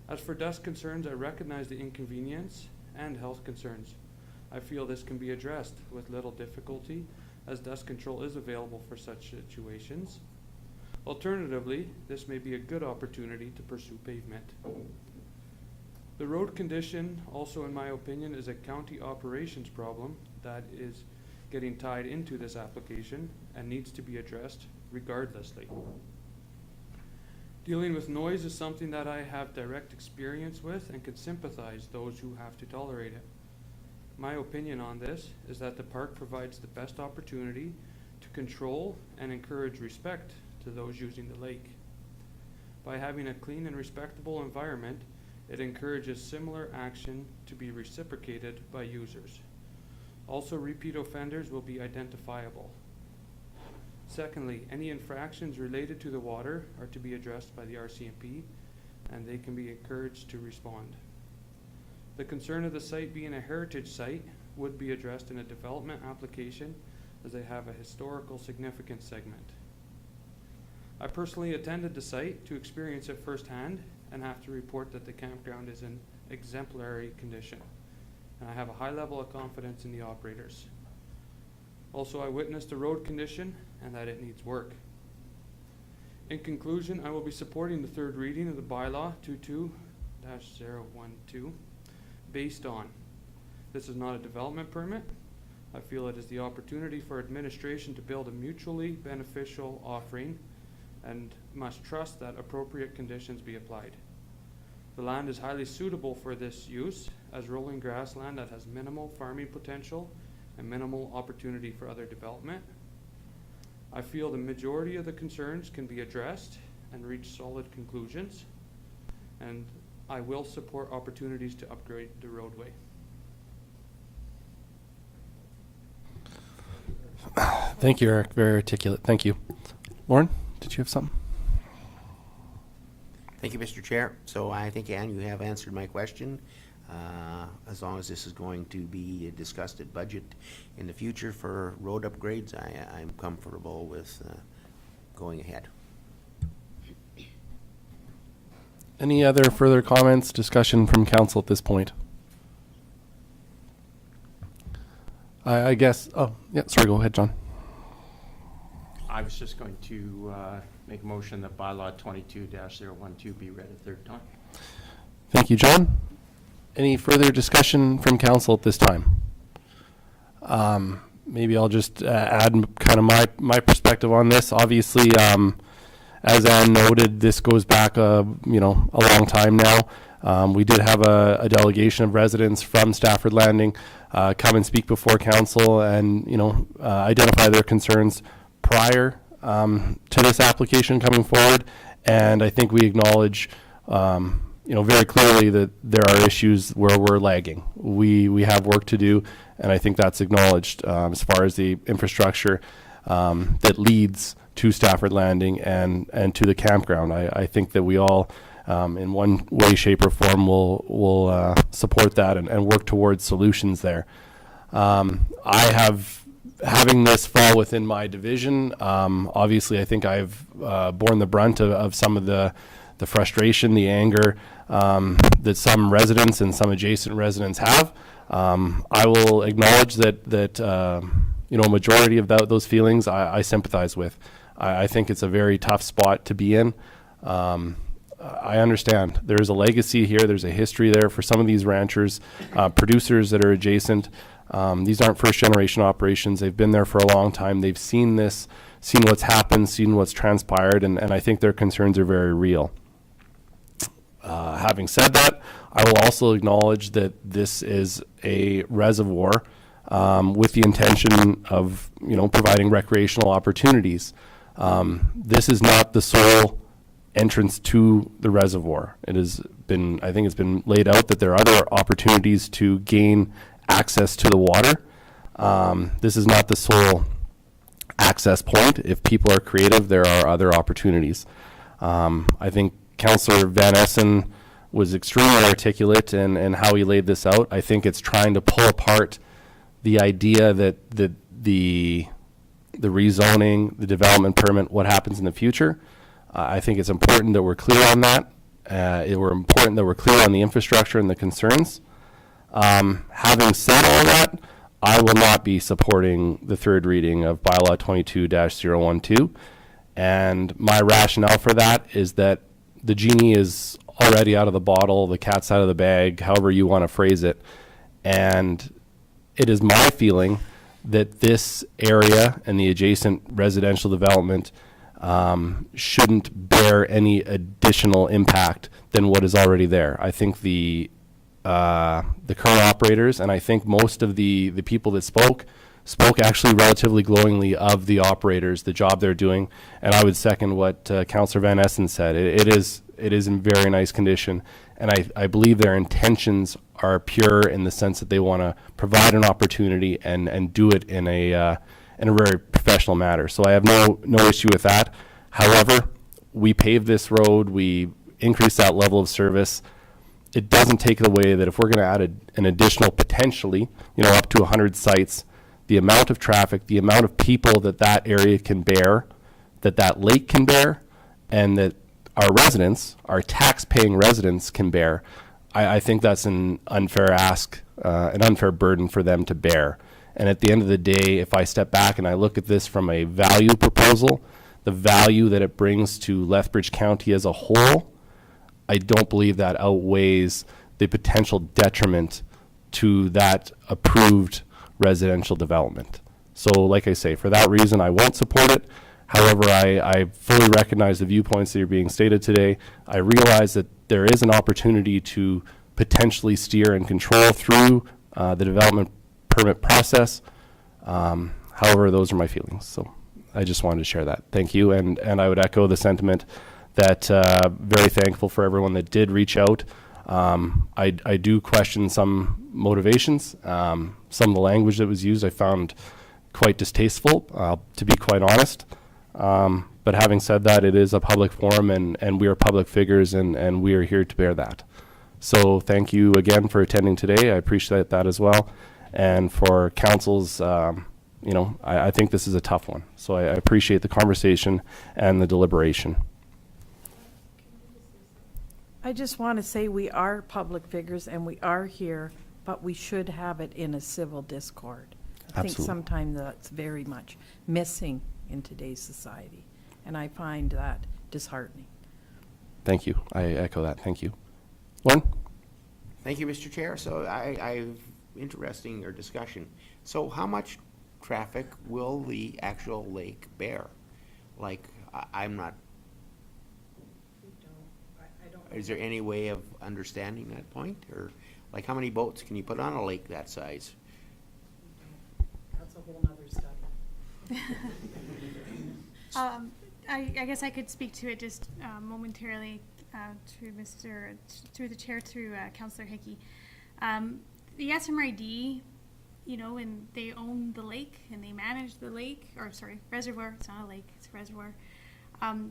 As for dust concerns, I recognize the inconvenience and health concerns. I feel this can be addressed with little difficulty, as dust control is available for such situations. Alternatively, this may be a good opportunity to pursue pavement. The road condition, also in my opinion, is a county operations problem that is getting tied into this application and needs to be addressed regardlessly. Dealing with noise is something that I have direct experience with and can sympathize those who have to tolerate it. My opinion on this is that the park provides the best opportunity to control and encourage respect to those using the lake. By having a clean and respectable environment, it encourages similar action to be reciprocated by users. Also, repeat offenders will be identifiable. Secondly, any infractions related to the water are to be addressed by the RCMP, and they can be encouraged to respond. The concern of the site being a heritage site would be addressed in a development application, as they have a historical significance segment. I personally attended the site to experience it firsthand and have to report that the campground is in exemplary condition, and I have a high level of confidence in the operators. Also, I witnessed the road condition and that it needs work. In conclusion, I will be supporting the third reading of the bylaw 22-012 based on: this is not a development permit. I feel it is the opportunity for administration to build a mutually beneficial offering and must trust that appropriate conditions be applied. The land is highly suitable for this use as rolling grassland that has minimal farming potential and minimal opportunity for other development. I feel the majority of the concerns can be addressed and reach solid conclusions, and I will support opportunities to upgrade the roadway. Thank you, Eric. Very articulate. Thank you. Lauren, did you have something? Thank you, Mr. Chair. So I think, Ann, you have answered my question. As long as this is going to be discussed at budget in the future for road upgrades, I'm comfortable with going ahead. Any other further comments, discussion from council at this point? I guess, oh, yeah, sorry, go ahead, John. I was just going to make a motion that bylaw 22-012 be read a third time. Thank you, John. Any further discussion from council at this time? Maybe I'll just add kind of my perspective on this. Obviously, as Ann noted, this goes back a long time now. We did have a delegation of residents from Stafford Landing come and speak before council and identify their concerns prior to this application coming forward. And I think we acknowledge very clearly that there are issues where we're lagging. We have work to do, and I think that's acknowledged as far as the infrastructure that leads to Stafford Landing and to the campground. I think that we all, in one way, shape, or form, will support that and work towards solutions there. Having this fall within my division, obviously I think I've borne the brunt of some of the frustration, the anger that some residents and some adjacent residents have. I will acknowledge that a majority of those feelings I sympathize with. I think it's a very tough spot to be in. I understand there's a legacy here. There's a history there for some of these ranchers, producers that are adjacent. These aren't first generation operations. They've been there for a long time. They've seen this, seen what's happened, seen what's transpired, and I think their concerns are very real. Having said that, I will also acknowledge that this is a reservoir with the intention of providing recreational opportunities. This is not the sole entrance to the reservoir. I think it's been laid out that there are other opportunities to gain access to the water. This is not the sole access point. If people are creative, there are other opportunities. I think Councillor Van Essen was extremely articulate in how he laid this out. I think it's trying to pull apart the idea that the rezoning, the development permit, what happens in the future. I think it's important that we're clear on that. We're important that we're clear on the infrastructure and the concerns. Having said all that, I will not be supporting the third reading of Bylaw 22-012. And my rationale for that is that the genie is already out of the bottle, the cat's out of the bag, however you want to phrase it. And it is my feeling that this area and the adjacent residential development shouldn't bear any additional impact than what is already there. I think the current operators, and I think most of the people that spoke actually relatively glowingly of the operators, the job they're doing, and I would second what Councillor Van Essen said. It is in very nice condition, and I believe their intentions are pure in the sense that they want to provide an opportunity and do it in a very professional manner. So I have no issue with that. However, we paved this road, we increased that level of service. It doesn't take it away that if we're going to add an additional potentially, up to 100 sites, the amount of traffic, the amount of people that area can bear, that lake can bear, and that our residents, our tax-paying residents can bear, I think that's an unfair ask, an unfair burden for them to bear. And at the end of the day, if I step back and I look at this from a value proposal, the value that it brings to Lethbridge County as a whole, I don't believe that outweighs the potential detriment to that approved residential development. So like I say, for that reason, I won't support it. However, I fully recognize the viewpoints that are being stated today. I realize that there is an opportunity to potentially steer and control through the development permit process. However, those are my feelings. So I just wanted to share that. Thank you. And I would echo the sentiment that very thankful for everyone that did reach out. I do question some motivations. Some of the language that was used I found quite distasteful, to be quite honest. But having said that, it is a public forum and we are public figures and we are here to bear that. So thank you again for attending today. I appreciate that as well. And for council's, I think this is a tough one. So I appreciate the conversation and the deliberation. I just want to say we are public figures and we are here, but we should have it in a civil discord. I think Absolutely. sometimes that's very much missing in today's society, and I find that disheartening. Thank you. I echo that. Thank you. Lauren? Thank you, Mr. Chair. So interesting or discussion. So how much traffic will the actual lake bear? Like, I'm not, is there any way of understanding that point? Or like, how many boats can you put on a lake that size? That's a whole nother study. I guess I could speak to it just momentarily through the chair, through Councillor Hickey. The SMRD, you know, and they own the lake and they manage the lake, or sorry, reservoir. It's not a lake, it's a reservoir.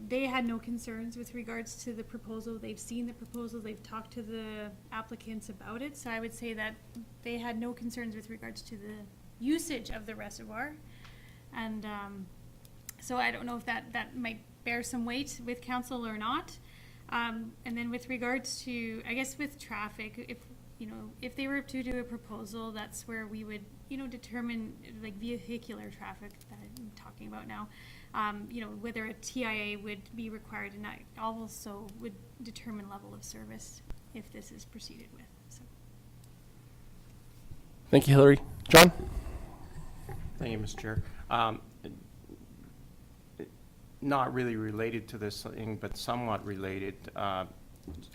They had no concerns with regards to the proposal. They've seen the proposal. They've talked to the applicants about it. So I would say that they had no concerns with regards to the usage of the reservoir. And so I don't know if that might bear some weight with council or not. And then with regards to, I guess with traffic, if they were to do a proposal, that's where we would, determine like vehicular traffic that I'm talking about now. Whether a TIA would be required, and that also would determine level of service if this is proceeded with. So. Thank you, Hillary. John? Thank you, Mr. Chair. Not really related to this thing, but somewhat related.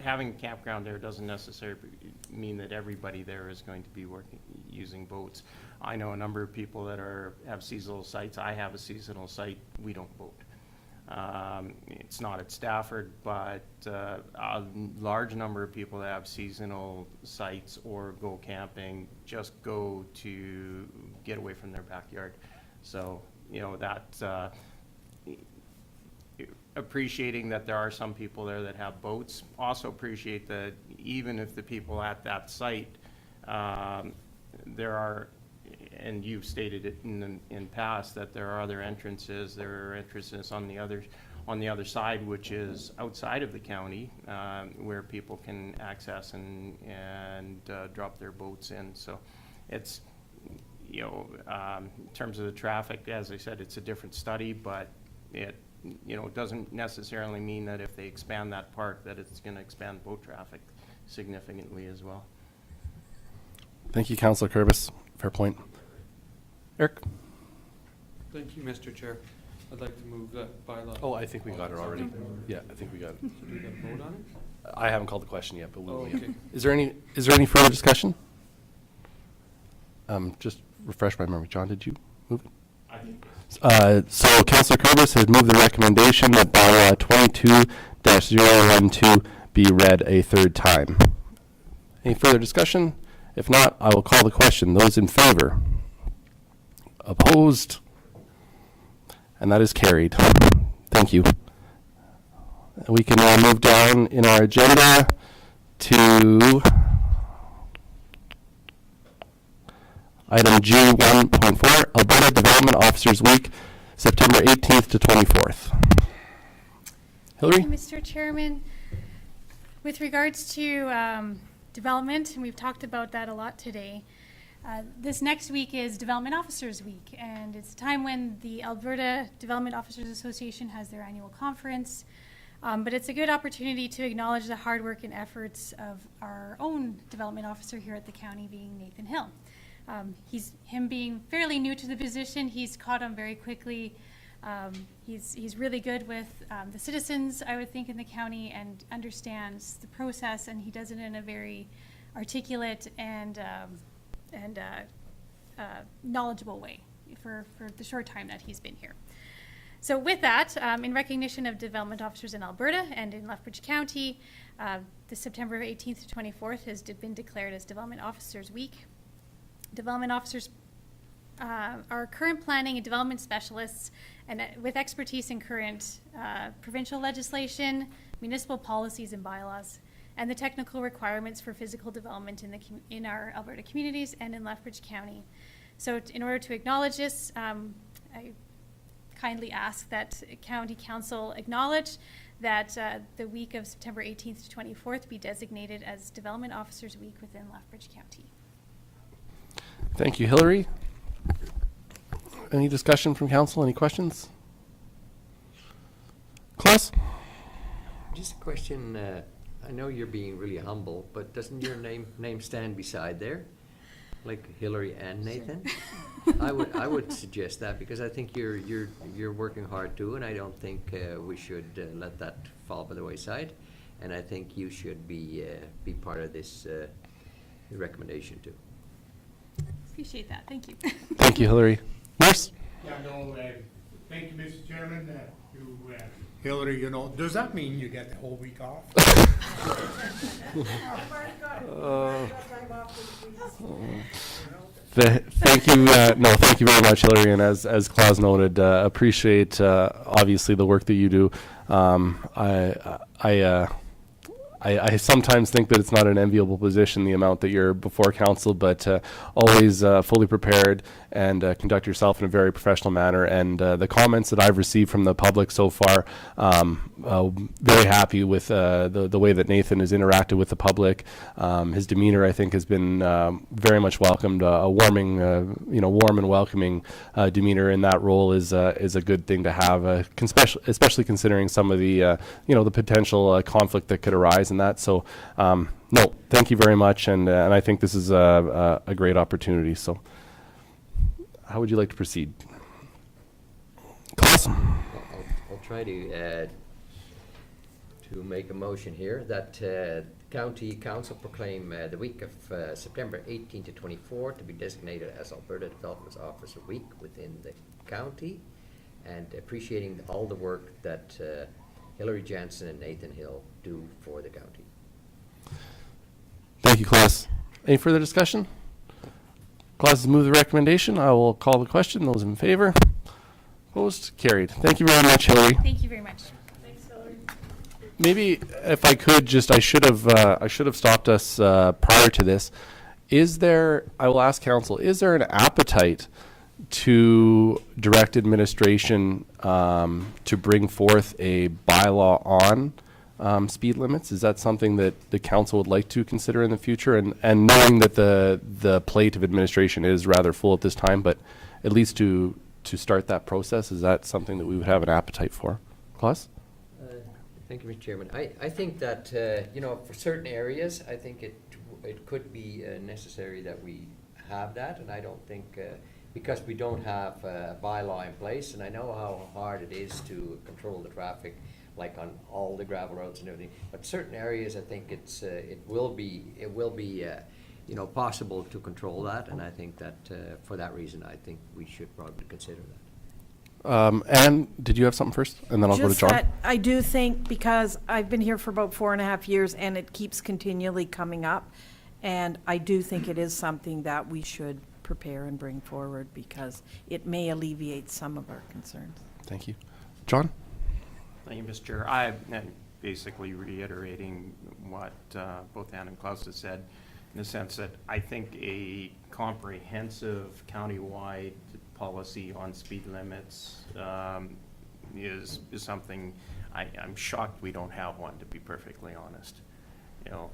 Having a campground there doesn't necessarily mean that everybody there is going to be using boats. I know a number of people that have seasonal sites. I have a seasonal site. We don't boat. It's not at Stafford, but a large number of people that have seasonal sites or go camping just go to get away from their backyard. So, that appreciating that there are some people there that have boats. Also appreciate that even if the people at that site, there are, and you've stated it in past, that there are other entrances. There are entrances on the other side, which is outside of the county, where people can access and drop their boats in. So it's, in terms of the traffic, as I said, it's a different study, but it doesn't necessarily mean that if they expand that park that it's going to expand boat traffic significantly as well. Thank you, Councillor Curbis. Fair point. Eric? Thank you, Mr. Chair. I'd like to move that bylaw. Oh, I think we got it already. Yeah, I think we got it. So do we got a vote on it? I haven't called the question yet, but we will. Oh, okay. Is there any further discussion? Just refresh my memory. John, did you move it? I think so Councillor Curbis has moved the recommendation that bylaw 22-012 be read a third time. Any further discussion? If not, I will call the question. Those in favor? Opposed? And that is carried. Thank you. We can now move down in our agenda to item G1.4, Alberta Development Officers Week, September 18th to 24th. Hillary? Thank you, Mr. Chairman. With regards to development, and we've talked about that a lot today, this next week is Development Officers Week, and it's a time when the Alberta Development Officers Association has their annual conference. But it's a good opportunity to acknowledge the hard work and efforts of our own development officer here at the county, being Nathan Hill. Him being fairly new to the position, he's caught on very quickly. He's really good with the citizens, I would think, in the county, and understands the process, and he does it in a very articulate and knowledgeable way for the short time that he's been here. So with that, in recognition of development officers in Alberta and in Lethbridge County, the September 18th to 24th has been declared as Development Officers Week. Development officers are current planning and development specialists, and with expertise in current provincial legislation, municipal policies and bylaws, and the technical requirements for physical development in our Alberta communities and in Lethbridge County. So in order to acknowledge this, I kindly ask that County Council acknowledge that the week of September 18th to 24th be designated as Development Officers Week within Lethbridge County. Thank you, Hillary. Any discussion from council? Any questions? Klaus? Just a question, I know you're being really humble, but doesn't your name stand beside there? Like Hillary and Nathan? I would suggest that, because I think you're working hard too, and I don't think we should let that fall by the wayside. And I think you should be part of this recommendation too. Appreciate that. Thank you. Thank you, Hillary. Nurse? Yeah, no, thank you, Mr. Chairman. Hillary, does that mean you get the whole week off? Thank you. No, thank you very much, Hillary. And as Klaus noted, appreciate obviously the work that you do. I sometimes think that it's not an enviable position, the amount that you're before council, but always fully prepared and conduct yourself in a very professional manner. And the comments that I've received from the public so far, very happy with the way that Nathan has interacted with the public. His demeanor, I think, has been very much welcomed. A warm and welcoming demeanor in that role is a good thing to have, especially considering some of the the potential conflict that could arise in that. So, no, thank you very much, and I think this is a great opportunity. So, how would you like to proceed? Klaus? I'll try to make a motion here that County Council proclaim the week of September 18 to 24 to be designated as Alberta Development Officer Week within the county, and appreciating all the work that Hillary Jansen and Nathan Hill do for the county. Thank you, Klaus. Any further discussion? Klaus has moved the recommendation. I will call the question. Those in favor? Opposed? Carried. Thank you very much, Hillary. Thank you very much. Thanks, Hillary. Maybe if I could I should have stopped us prior to this. I will ask council, is there an appetite to direct administration to bring forth a bylaw on speed limits? Is that something that the council would like to consider in the future? And knowing that the plate of administration is rather full at this time, but at least to start that process, is that something that we would have an appetite for? Klaus? Thank you, Mr. Chairman. I think that for certain areas, I think it could be necessary that we have that, and I don't think because we don't have a bylaw in place, and I know how hard it is to control the traffic, like on all the gravel roads and everything. But certain areas, I think it will be possible to control that, and I think that for that reason, I think we should probably consider that. Anne, did you have something first? And then I'll go to John. Just that I do think, because I've been here for about 4.5 years and it keeps continually coming up, and I do think it is something that we should prepare and bring forward, because it may alleviate some of our concerns. Thank you. John? Thank you, Mr. Chair. I'm basically reiterating what both Ann and Klaus have said, in the sense that I think a comprehensive countywide policy on speed limits is something I'm shocked we don't have one, to be perfectly honest.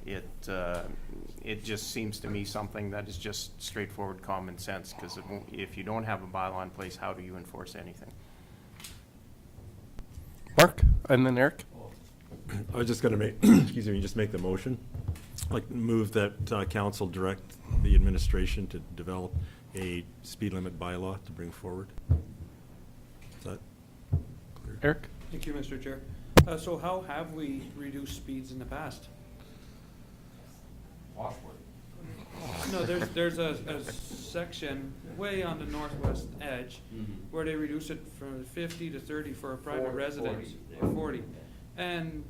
It just seems to me something that is just straightforward common sense, because if you don't have a bylaw in place, how do you enforce anything? Mark? And then Eric? I was just going to make, just make the motion. Like, move that council direct the administration to develop a speed limit bylaw to bring forward. Is that clear? Eric? Thank you, Mr. Chair. So how have we reduced speeds in the past? No, there's a section way on the northwest edge where they reduce it from 50 to 30 for a private residence, 40. And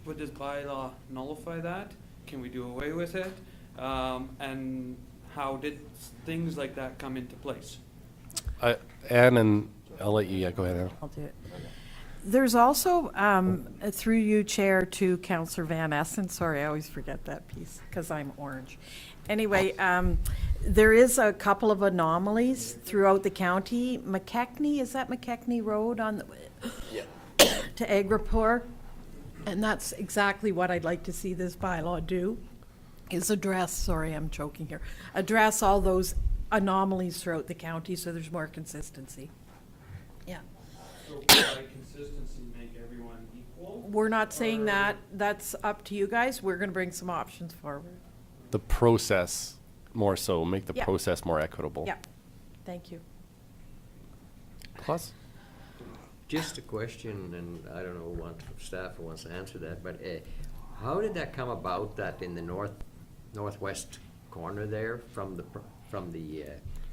would this bylaw nullify that? Can we do away with it? And how did things like that come into place? Anne, and I'll let you, go ahead, Anne. I'll do it. There's also, through you, Chair, to Councillor Van Essen. Sorry, I always forget that piece because I'm orange. Anyway, there is a couple of anomalies throughout the county. McKechnie, is that McKechnie Road on the to Agripur? And that's exactly what I'd like to see this bylaw do, is address, sorry, I'm choking here, address all those anomalies throughout the county, so there's more consistency. Yeah. So by consistency, make everyone equal? We're not saying Or- that. That's up to you guys. We're going to bring some options forward. The process more so, make the Yeah. process more equitable. Yeah. Thank you. Plus? Just a question, and I don't know if staff wants to answer that, but how did that come about that in the northwest corner there from the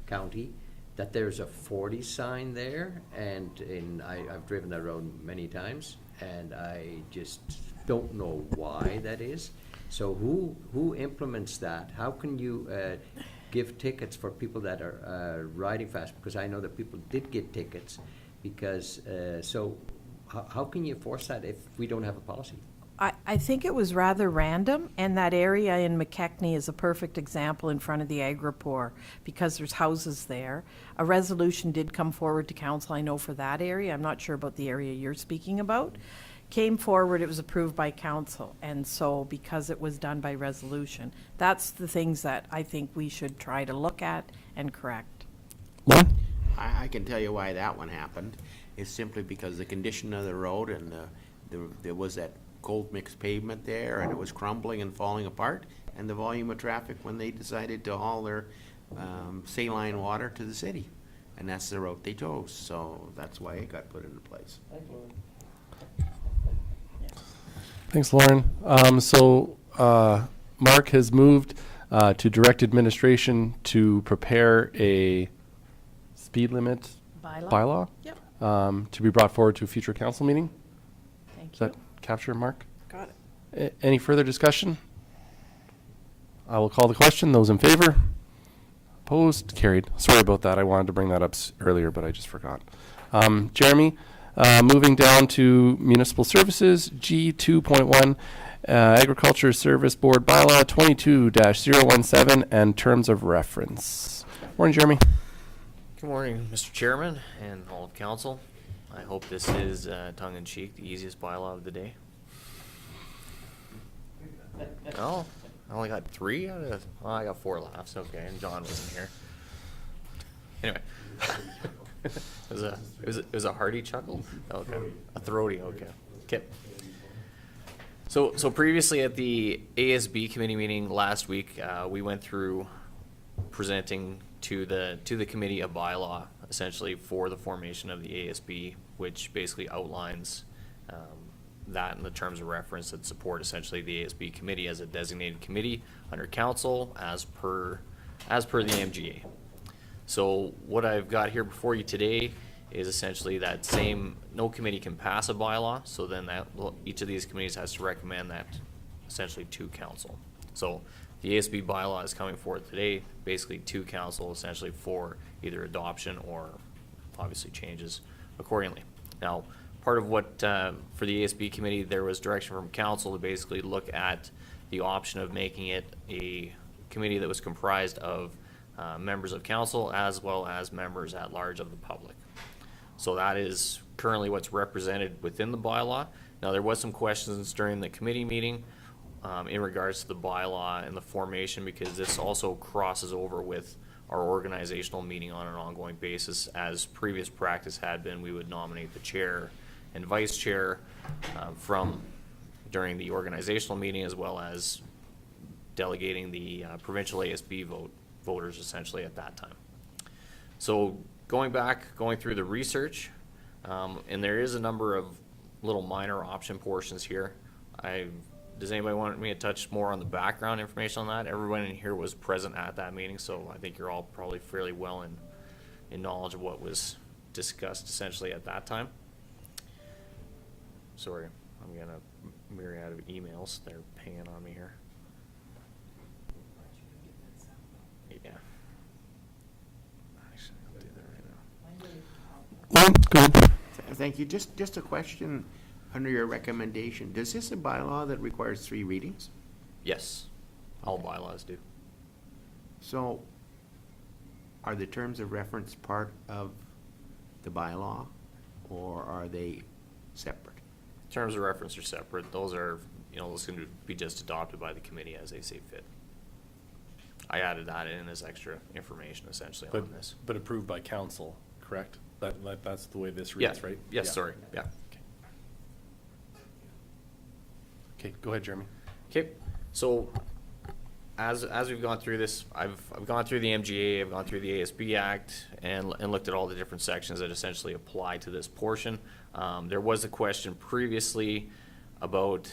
county, that there's a 40 sign there, and I've driven that road many times, and I just don't know why that is. So who implements that? How can you give tickets for people that are riding fast? Because I know that people did get tickets. Because, so how can you enforce that if we don't have a policy? I think it was rather random, and that area in McKechnie is a perfect example in front of the Agripore, because there's houses there. A resolution did come forward to council, I know, for that area. I'm not sure about the area you're speaking about. Came forward, it was approved by council, and so because it was done by resolution, that's the things that I think we should try to look at and correct. Lauren? I can tell you why that one happened. It's simply because the condition of the road and there was that cold mix pavement there, and it was crumbling and falling apart, and the volume of traffic when they decided to haul their saline water to the city. And that's the route they chose, so that's why it got put into place. Thanks, Lauren. Mark has moved to direct administration to prepare a speed limit bylaw Yep. to be brought forward to a future council meeting. Thank Does you. that capture, Mark? Got it. Any further discussion? I will call the question. Those in favor? Opposed? Carried. Sorry about that. I wanted to bring that up earlier, but I just forgot. Jeremy, moving down to municipal services, G2.1, Agriculture Service Board Bylaw 22-017 and terms of reference. Morning, Jeremy. Good morning, Mr. Chairman and all of council. I hope this is, tongue-in-cheek, the easiest bylaw of the day. Oh, I only got 3 out of, well, I got 4 laughs, okay, and John wasn't here. Anyway. It was a hearty chuckle? Okay. A throaty, okay. Okay. So previously at the ASB committee meeting last week, we went through presenting to the committee a bylaw essentially for the formation of the ASB, which basically outlines that and the terms of reference that support essentially the ASB committee as a designated committee under council as per the MGA. So what I've got here before you today is essentially that same, no committee can pass a bylaw, so then each of these committees has to recommend that essentially to council. So the ASB bylaw is coming forward today, basically to council essentially for either adoption or obviously changes accordingly. Now, part of what, for the ASB committee, there was direction from council to basically look at the option of making it a committee that was comprised of members of council as well as members at large of the public. So that is currently what's represented within the bylaw. Now, there was some questions during the committee meeting in regards to the bylaw and the formation, because this also crosses over with our organizational meeting on an ongoing basis. As previous practice had been, we would nominate the chair and vice chair from during the organizational meeting, as well as delegating the provincial ASB voters essentially at that time. So going through the research, and there is a number of little minor option portions here. Does anybody want me to touch more on the background information on that? Everyone in here was present at that meeting, so I think you're all probably fairly well in knowledge of what was discussed essentially at that time. Sorry, I'm getting a myriad of emails. They're pinging on me here. Yeah. Actually, I'll do that right now. Good. Thank you. Just a question under your recommendation. Does this a bylaw that requires 3 readings? Yes, all bylaws do. So are the terms of reference part of the bylaw, or are they separate? Terms of reference are separate. Those are, those can be just adopted by the committee as they see fit. I added that in as extra information essentially But, on this. but approved by council, correct? That's the way this Yeah. reads, right? Yes, Yeah. sorry, yeah. Okay, go ahead, Jeremy. Okay, so as we've gone through this, I've gone through the MGA, I've gone through the ASB Act, and looked at all the different sections that essentially apply to this portion. There was a question previously about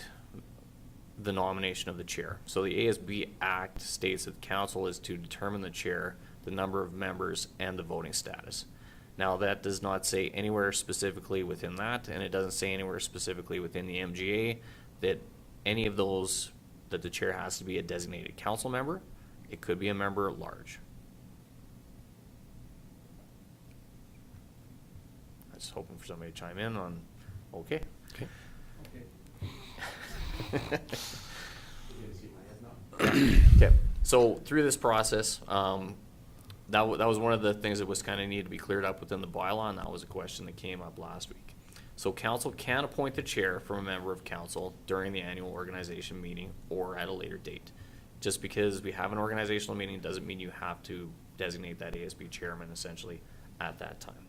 the nomination of the chair. So the ASB Act states that the council is to determine the chair, the number of members, and the voting status. Now, that does not say anywhere specifically within that, and it doesn't say anywhere specifically within the MGA that any of those, that the chair has to be a designated council member. It could be a member at large. I was hoping for somebody to chime in on, okay. Okay. Okay, so through this process, that was one of the things that was kind of needed to be cleared up within the bylaw, and that was a question that came up last week. So council can appoint the chair from a member of council during the annual organization meeting or at a later date. Just because we have an organizational meeting doesn't mean you have to designate that ASB chairman essentially at that time.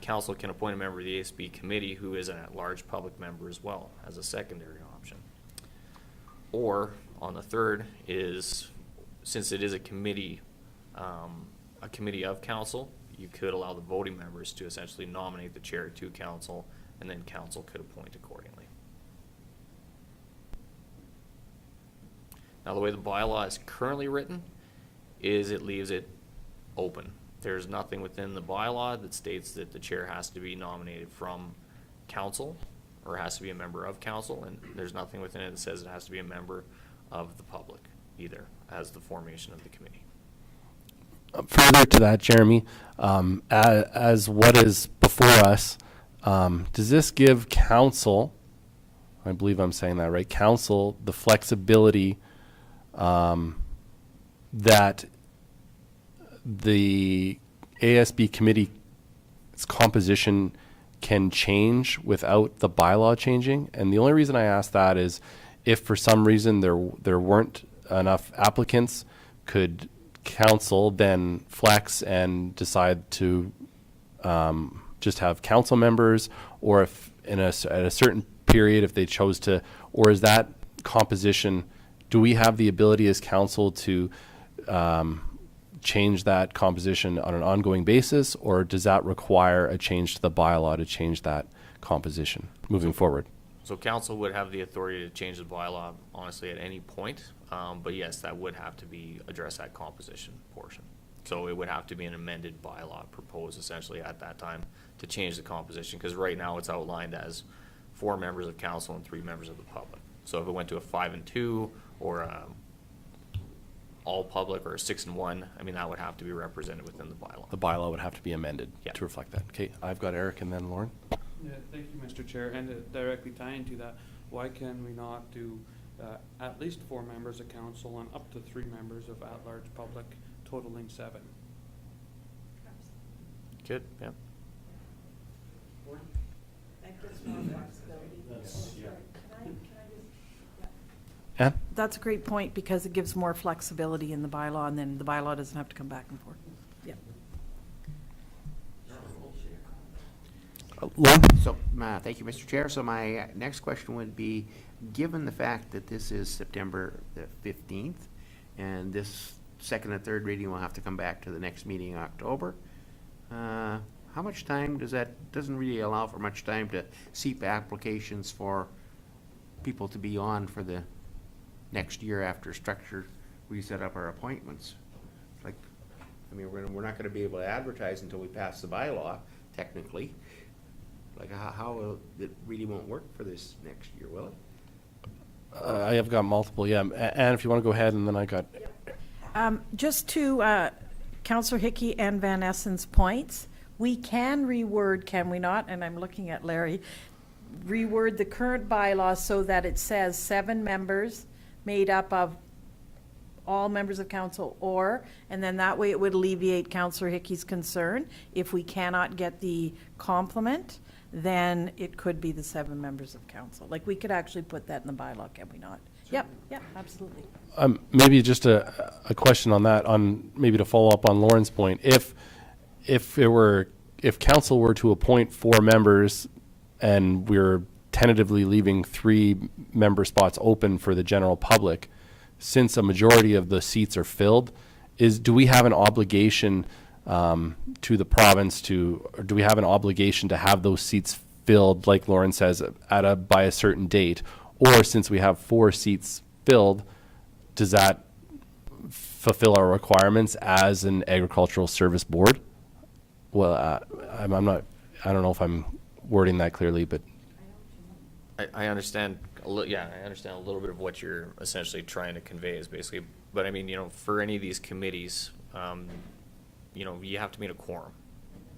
Council can appoint a member of the ASB committee who is an at-large public member as well as a secondary option. Or on the third is, since it is a committee of council, you could allow the voting members to essentially nominate the chair to council, and then council could appoint accordingly. Now, the way the bylaw is currently written is it leaves it open. There's nothing within the bylaw that states that the chair has to be nominated from council or has to be a member of council, and there's nothing within it that says it has to be a member of the public either as the formation of the committee. Further to that, Jeremy, as what is before us, does this give council, I believe I'm saying that right, council the flexibility that the ASB committee's composition can change without the bylaw changing? And the only reason I ask that is if for some reason there weren't enough applicants, could council then flex and decide to just have council members, or if at a certain period if they chose to, or is that composition, do we have the ability as council to change that composition on an ongoing basis, or does that require a change to the bylaw to change that composition moving forward? So council would have the authority to change the bylaw, honestly, at any point. But yes, that would have to be address that composition portion. So it would have to be an amended bylaw proposed essentially at that time to change the composition, because right now it's outlined as 4 members of council and 3 members of the public. So if it went to a 5 and 2 or all public or a 6 and 1, I mean, that would have to be represented within the bylaw. The bylaw would have to be amended Yeah. to reflect that. Okay, I've got Eric and then Lauren. Yeah, thank you, Mr. Chair. And directly tying to that, why can we not do at least 4 members of council and up to 3 members of at-large public, totaling 7? Good, yeah. Ann? That's a great point, because it gives more flexibility in the bylaw, and then the bylaw doesn't have to come back and forth. Yeah. Lauren? So, thank you, Mr. Chair. So my next question would be, given the fact that this is September the 15th, and this second and third reading will have to come back to the next meeting in October, how much time does that, doesn't really allow for much time to seep applications for people to be on for the next year after structure, we set up our appointments? Like, I mean, we're not gonna be able to advertise until we pass the bylaw, technically. Like, how it really won't work for this next year, will it? I have got multiple, yeah. Ann, if you want to go ahead, and then I got... Just to Councillor Hickey and Van Essen's points, we can reword, can we not? And I'm looking at Larry. Reword the current bylaw so that it says 7 members made up of all members of council, or, and then that way it would alleviate Councillor Hickey's concern. If we cannot get the complement, then it could be the 7 members of council. Like, we could actually put that in the bylaw, can we not? Yep, yep, absolutely. Maybe just a question on that, on maybe to follow up on Lauren's point. If council were to appoint 4 members and we're tentatively leaving 3 member spots open for the general public, since a majority of the seats are filled, do we have an obligation to the province or do we have an obligation to have those seats filled, like Lauren says, by a certain date? Or since we have 4 seats filled, does that fulfill our requirements as an agricultural service board? Well, I don't know if I'm wording that clearly, but I understand, I understand a little bit of what you're essentially trying to convey is basically, but I mean, for any of these committees, you have to meet a quorum.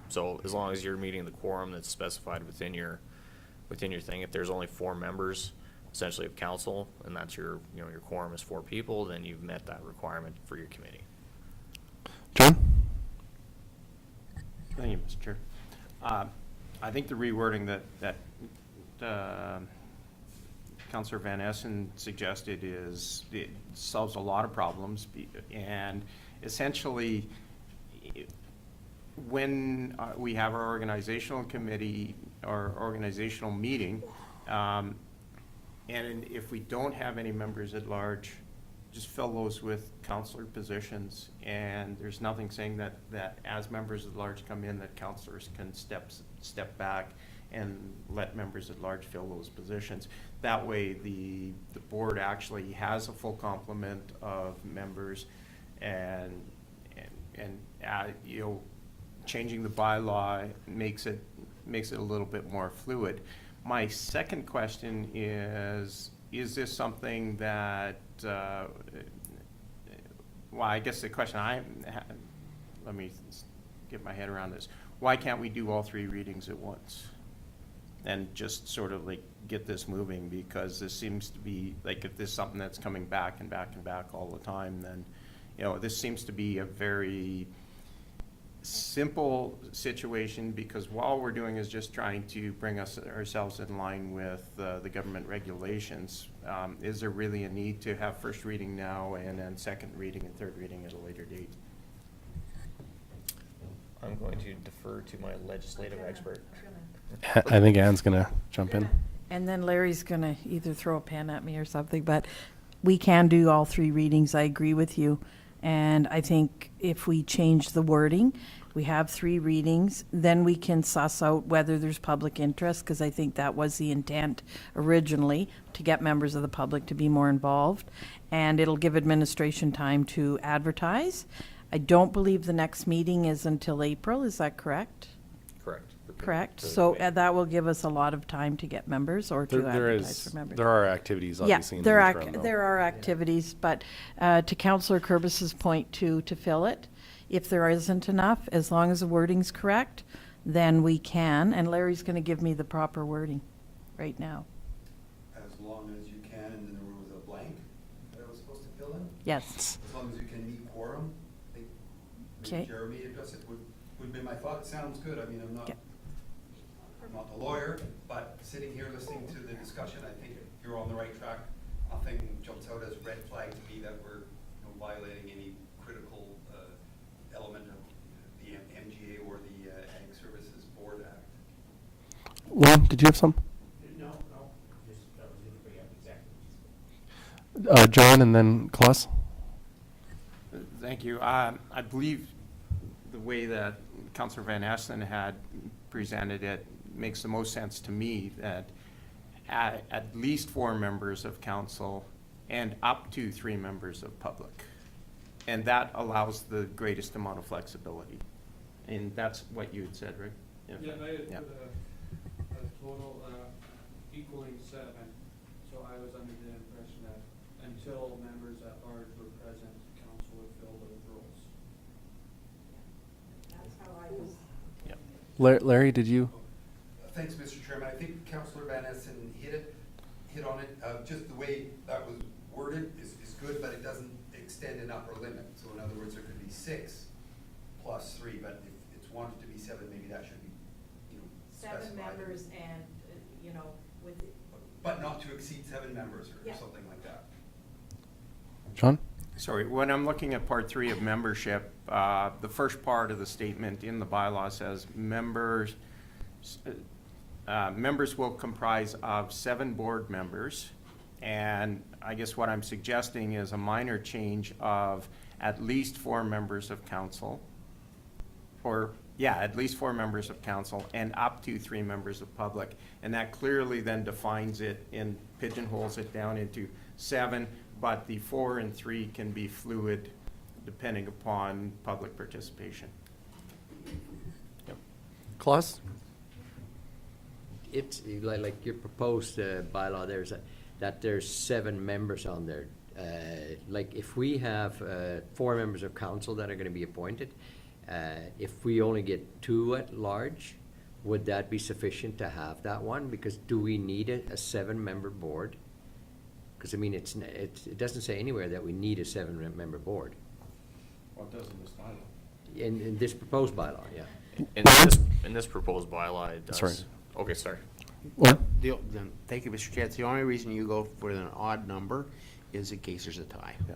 So as long as you're meeting the quorum that's specified within your thing, if there's only 4 members, essentially of council, and that's your quorum is 4 people, then you've met that requirement for your committee. John? Thank you, Mr. Chair. I think the rewording that Councillor Van Essen suggested it solves a lot of problems, and essentially when we have our organizational committee or organizational meeting, and if we don't have any members at large, just fill those with councillor positions, and there's nothing saying that as members at large come in, that councillors can step back and let members at large fill those positions. That way the board actually has a full complement of members, and changing the bylaw makes it a little bit more fluid. My second question is this something that, I guess the question let me get my head around this. Why can't we do all 3 readings at once? And just sort of like get this moving, because this seems to be, like, if this is something that's coming back and back and back all the time, then, this seems to be a very simple situation, because all we're doing is just trying to bring ourselves in line with the government regulations. Is there really a need to have first reading now and then second reading and third reading at a later date? I'm going to defer to my legislative expert. I think Anne's going to jump in. And then Larry's going to either throw a pen at me or something, but we can do all 3 readings. I agree with you. And I think if we change the wording, we have 3 readings, then we can suss out whether there's public interest, because I think that was the intent originally, to get members of the public to be more involved. And it'll give administration time to advertise. I don't believe the next meeting is until April. Is that correct? Correct. Correct. So that will give us a lot of time to get members or to advertise for members. There are activities, obviously. Yeah, there are activities, but to Councillor Kerbis's point to fill it, if there isn't enough, as long as the wording's correct, then we can. And Larry's going to give me the proper wording right now. As long as you can, and then there was a blank that I was supposed to fill in? Yes. As long as you can meet quorum. I think Okay. Jeremy addressed it, would be my thought. It sounds good. I mean, I'm not a lawyer, but sitting here listening to the discussion, I think you're on the right track. Nothing jumps out as red flag to me that we're violating any critical element of the MGA or the Ag Services Board Act. Lauren, did you have some? No, just that was going to bring up exactly. John and then Klaus? Thank you. I believe the way that Councillor Van Essen had presented it makes the most sense to me, that at least 4 members of council and up to 3 members of public. And that allows the greatest amount of flexibility. And that's what you had said, right? Yeah, I had put a total equaling 7, so I was under the impression that until members at large were present, council would fill those roles. That's how I was. Yep. Larry, did you? Thanks, Mr. Chairman. I think Councillor Van Essen hit on it. Just the way that was worded is good, but it doesn't extend an upper limit. So in other words, there could be 6 plus 3, but if it's wanted to be 7, maybe that should be, 7 specified. members and, with. But not to exceed 7 members or something like that. John? Sorry, when I'm looking at part 3 of membership, the first part of the statement in the bylaw says members will comprise of 7 board members. And I guess what I'm suggesting is a minor change of at least 4 members of council. Or, yeah, at least 4 members of council and up to 3 members of public. And that clearly then defines it and pigeonholes it down into 7. But the 4 and 3 can be fluid depending upon public participation. Claus? It's like your proposed bylaw, that there's 7 members on there. Like if we have 4 members of council that are gonna be appointed, if we only get 2 at large, would that be sufficient to have that one? Because do we need a 7-member board? Because I mean, it doesn't say anywhere that we need a 7-member board. Well, it does in this bylaw. In this proposed bylaw, yeah. In this proposed bylaw, it does. Sorry. Okay, sorry. Thank you, Mr. Chair. The only reason you go for an odd number is in case there's a tie. Yeah.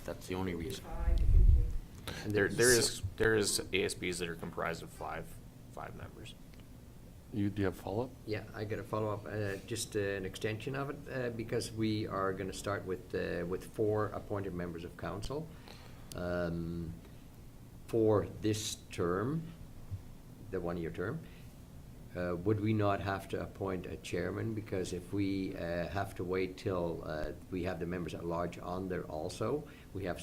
That's the only reason. And There is ASBs that are comprised of five members. Do you have follow-up? Yeah, I got a follow-up, just an extension of it, because we are gonna start with 4 appointed members of council for this term, the 1-year term. Would we not have to appoint a chairman? Because if we have to wait till we have the members at large on there also, we have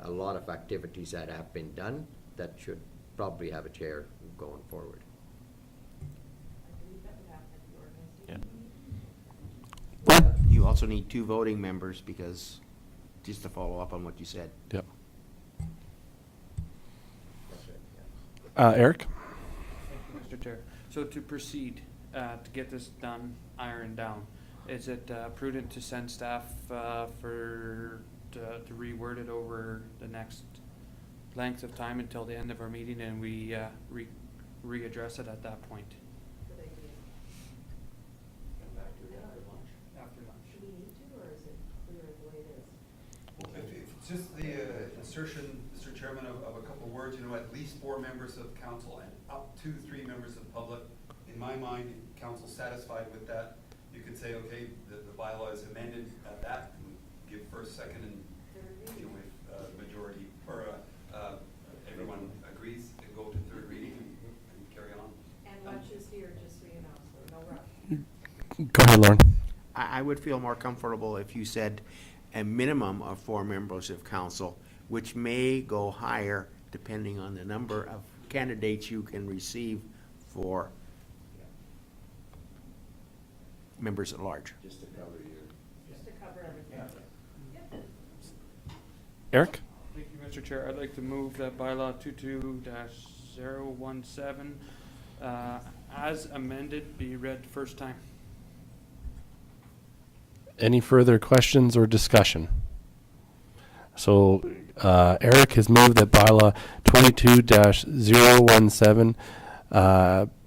a lot of activities that have been done that should probably have a chair going forward. Yeah. You also need 2 voting members because, just to follow up on what you said. Yep. Eric? Thank you, Mr. Chair. So to proceed, to get this done, ironed down, is it prudent to send staff to reword it over the next length of time until the end of our meeting and we readdress it at that point? After lunch. If it's just the insertion, Mr. Chairman, of a couple words, at least 4 members of council and up to 3 members of the public, in my mind, council's satisfied with that. You could say, okay, the bylaw is amended at that, and give first, second, and if majority, or everyone agrees, and go to 3rd reading and carry on. And lunch is here, just so you know, so no rush. Go ahead, Lauren. I would feel more comfortable if you said a minimum of 4 members of council, which may go higher depending on the number of candidates you can receive for members at large. Just to cover everything. Eric? Thank you, Mr. Chair. I'd like to move that bylaw 22-017 as amended be read first time. Any further questions or discussion? So Eric has moved that bylaw 22-017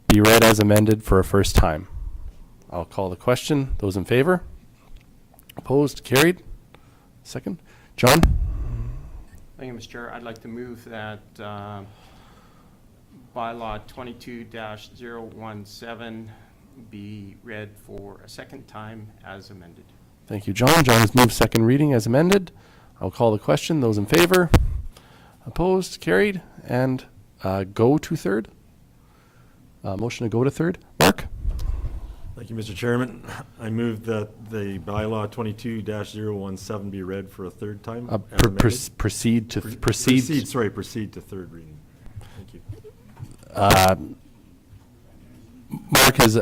be read as amended for a first time. I'll call the question. Those in favor? Opposed? Carried? Second. John? Thank you, Mr. Chair. I'd like to move that bylaw 22-017 be read for a second time as amended. Thank you, John. John has moved second reading as amended. I'll call the question. Those in favor? Opposed? Carried? And go to 3rd? Motion to go to 3rd. Mark? Thank you, Mr. Chairman. I move that the bylaw 22-017 be read for a 3rd time. Proceed to proceed to 3rd reading. Thank you. Mark has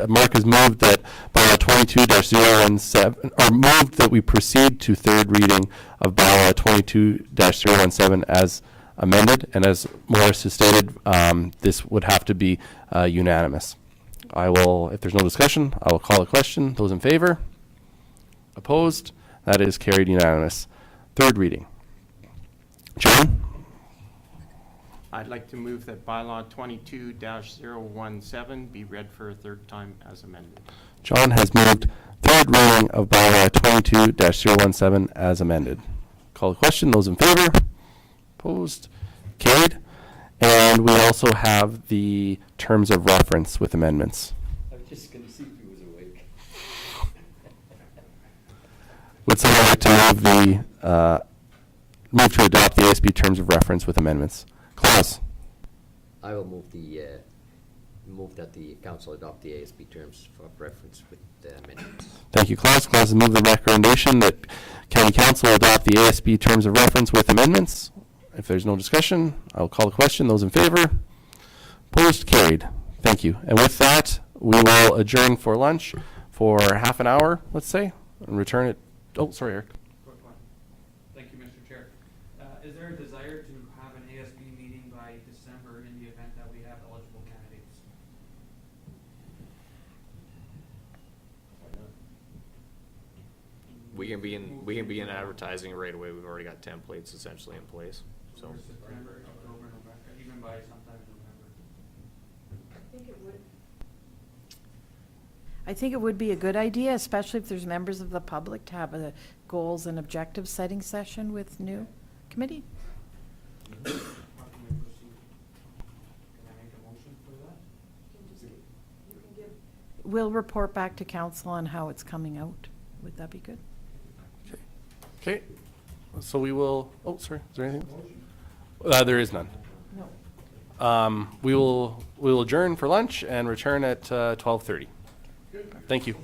moved that bylaw 22-017, or moved that we proceed to 3rd reading of bylaw 22-017 as amended, and as Morris has stated, this would have to be unanimous. I will, if there's no discussion, I will call a question. Those in favor? Opposed? That is carried unanimous. 3rd reading. John? I'd like to move that bylaw 22-017 be read for a 3rd time as amended. John has moved 3rd third reading of bylaw 22-017 as amended. Call the question. Those in favor? Opposed? Carried. And we also have the terms of reference with amendments. I was just gonna see if he was awake. Would someone like to move to adopt the ASB terms of reference with amendments? Claus? I will move that the council adopt the ASB terms of reference with amendments. Thank you, Claus. Claus has moved the recommendation that County Council adopt the ASB terms of reference with amendments. If there's no discussion, I'll call the question. Those in favor? Opposed? Carried. Thank you. And with that, we will adjourn for lunch for half an hour, let's say, and return it. Oh, sorry, Eric. Quick one. Thank you, Mr. Chair. Is there a desire to have an ASB meeting by December in the event that we have eligible candidates? We can be in advertising right away. We've already got templates essentially in place, so. Or September, October, November, even by sometime in November? I think it would be a good idea, especially if there's members of the public, to have a goals and objectives setting session with new committee. How can we proceed? Can I make a motion for that? We'll report back to council on how it's coming out. Would that be good? Okay. So we will, oh, sorry, is there anything? There is none. No. We will adjourn for lunch and return at 12:30. Thank you.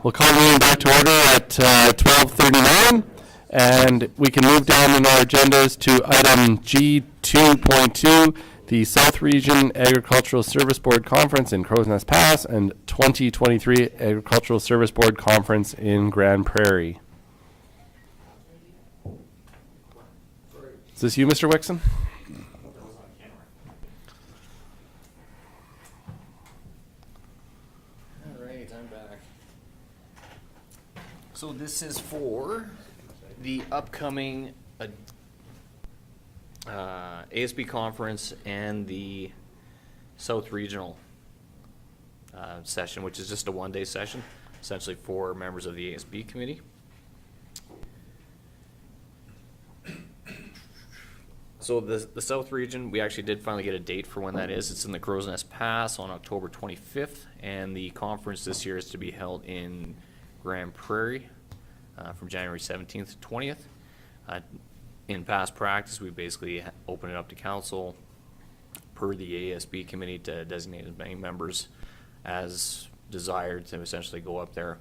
we'll call the meeting back to order at 12:39, and we can move down in our agendas to item G2.2, the South Region Agricultural Service Board Conference in Crowsnest Pass and 2023 Agricultural Service Board Conference in Grand Prairie. Is this you, Mr. Wixon? All right, I'm back. So this is for the upcoming ASB conference and the South Regional session, which is just a one-day session, essentially for members of the ASB committee. So the South Region, we actually did finally get a date for when that is. It's in the Crowsnest Pass on October 25th, and the conference this year is to be held in Grand Prairie from January 17th to 20th. In past practice, we basically open it up to council per the ASB committee to designate as many members as desired to essentially go up there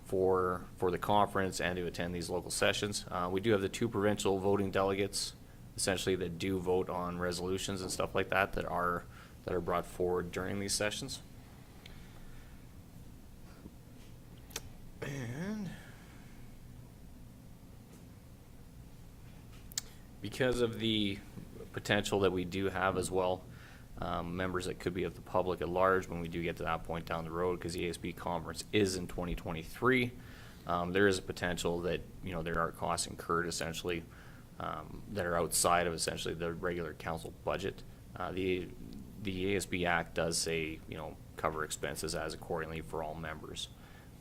for the conference and to attend these local sessions. We do have the 2 provincial voting delegates, essentially, that do vote on resolutions and stuff like that that are brought forward during these sessions. And because of the potential that we do have as well, members that could be of the public at large when we do get to that point down the road, because the ASB conference is in 2023, there is a potential that, there are costs incurred essentially that are outside of essentially the regular council budget. The ASB Act does say, cover expenses as accordingly for all members,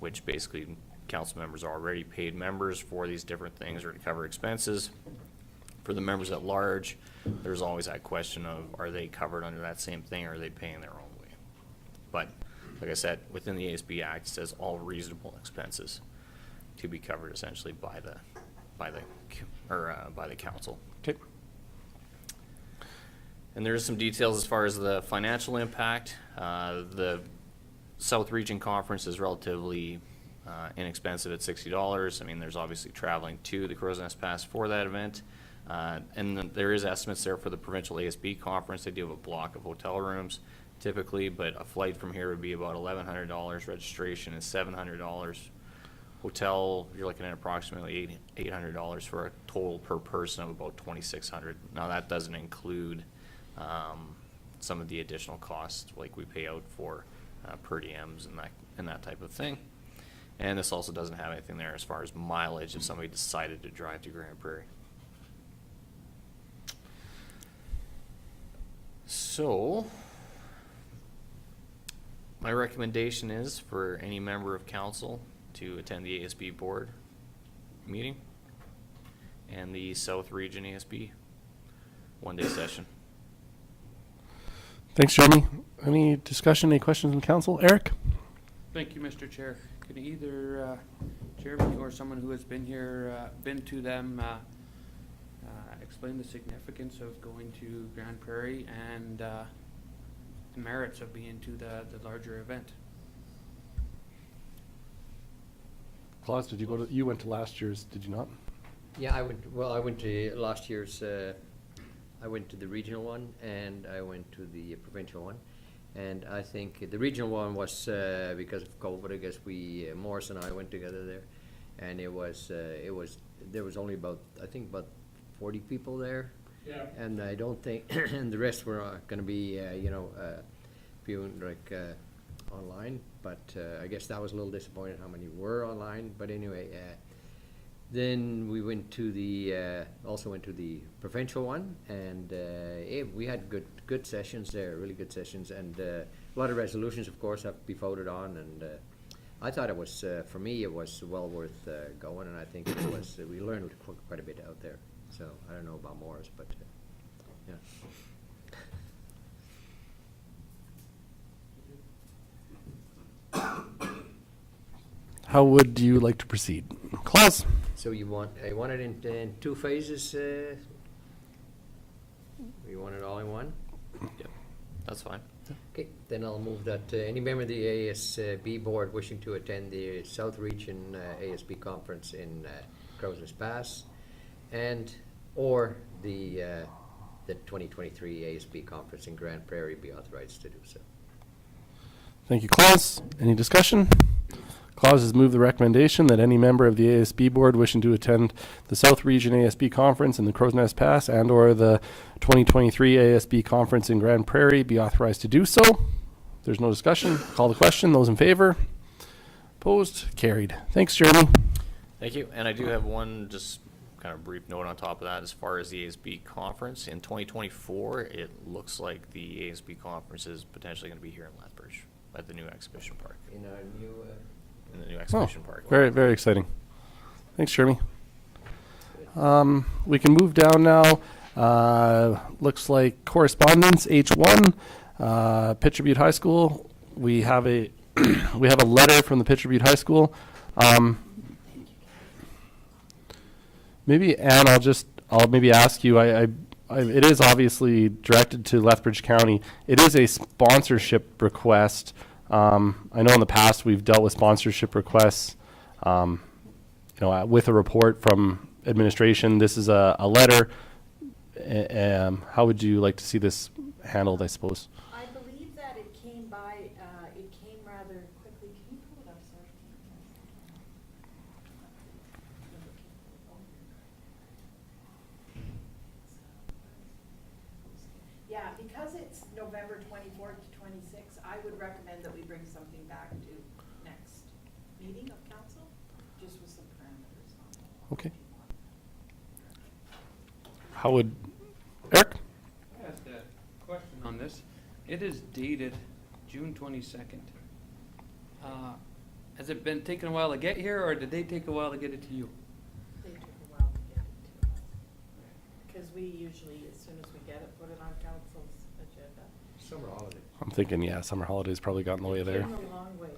which basically council members are already paid members for these different things or to cover expenses. For the members at large, there's always that question of, are they covered under that same thing, or are they paying their own way? But like I said, within the ASB Act, it says all reasonable expenses to be covered essentially by the council. Okay. And there's some details as far as the financial impact. The South Region Conference is relatively inexpensive at $60. I mean, there's obviously traveling to the Crowsnest Pass for that event. And then there is estimates there for the provincial ASB conference. They do have a block of hotel rooms typically, but a flight from here would be about $1,100. Registration is $700. Hotel, you're looking at approximately $800 for a total per person of about $2,600. Now that doesn't include some of the additional costs like we pay out for per diems and that type of thing. And this also doesn't have anything there as far as mileage if somebody decided to drive to Grand Prairie. So, my recommendation is for any member of council to attend the ASB board meeting and the South Region ASB one-day session. Thanks, Jeremy. Any discussion, any questions from council? Eric? Thank you, Mr. Chair. Can either Jeremy or someone who has been here, been to them, explain the significance of going to Grand Prairie and the merits of being to the larger event? Claus, did you go to? You went to last year's, did you not? Yeah, I went to last year's. I went to the regional one and I went to the provincial one, and I think the regional one was because of COVID. I guess Morris and I went together there, and there was only about 40 people there. Yeah. And I don't think, and the rest were going to be viewing online. But I guess that was a little disappointed how many were online. But anyway, then we went to also went to the provincial one, and we had good sessions there, really good sessions, and a lot of resolutions, of course, have to be voted on. And I thought it was, for me, it was well worth going, and I think it was. We learned quite a bit out there. So I don't know about Morris, but yeah. How would you like to proceed? Claus? So I want it in 2 phases? You want it all in one? Yep, that's fine. Okay, then I'll move that any member of the ASB board wishing to attend the South Region ASB conference in Crowsnest Pass and or the 2023 ASB conference in Grand Prairie be authorized to do so. Thank you, Claus. Any discussion? Claus has moved the recommendation that any member of the ASB board wishing to attend the South Region ASB conference in the Crowsnest Pass and or the 2023 ASB conference in Grand Prairie be authorized to do so. There's no discussion. Call the question. Those in favor? Opposed? Carried. Thanks, Jeremy. Thank you. And I do have one just kind of brief note on top of that as far as the ASB conference. In 2024, it looks like the ASB conference is potentially going to be here in Lethbridge at the new exhibition park. In our new... in the new exhibition park. Very, very exciting. Thanks, Jeremy. We can move down now. Looks like correspondence H1, Pitcher Butte High School. We have a we have a letter from the Pitcher Butte High School. Maybe Anne, I'll maybe ask you. It is obviously directed to Lethbridge County. It is a sponsorship request. I know in the past we've dealt with sponsorship requests, with a report from administration. This is a letter. How would you like to see this handled, I suppose? I believe that it came rather quickly. Can you pull it up, sir? Yeah, because it's November 24th to 26th, I would recommend that we bring something back to next meeting of council, just with some parameters on it. Okay. How would Eric? I asked a question on this. It is dated June 22nd. Has it been taking a while to get here, or did they take a while to get it to you? They took a while to get it to us. Because we usually, as soon as we get it, put it on council's agenda. Summer holiday. I'm thinking, summer holidays probably got in the way there. Came a long way.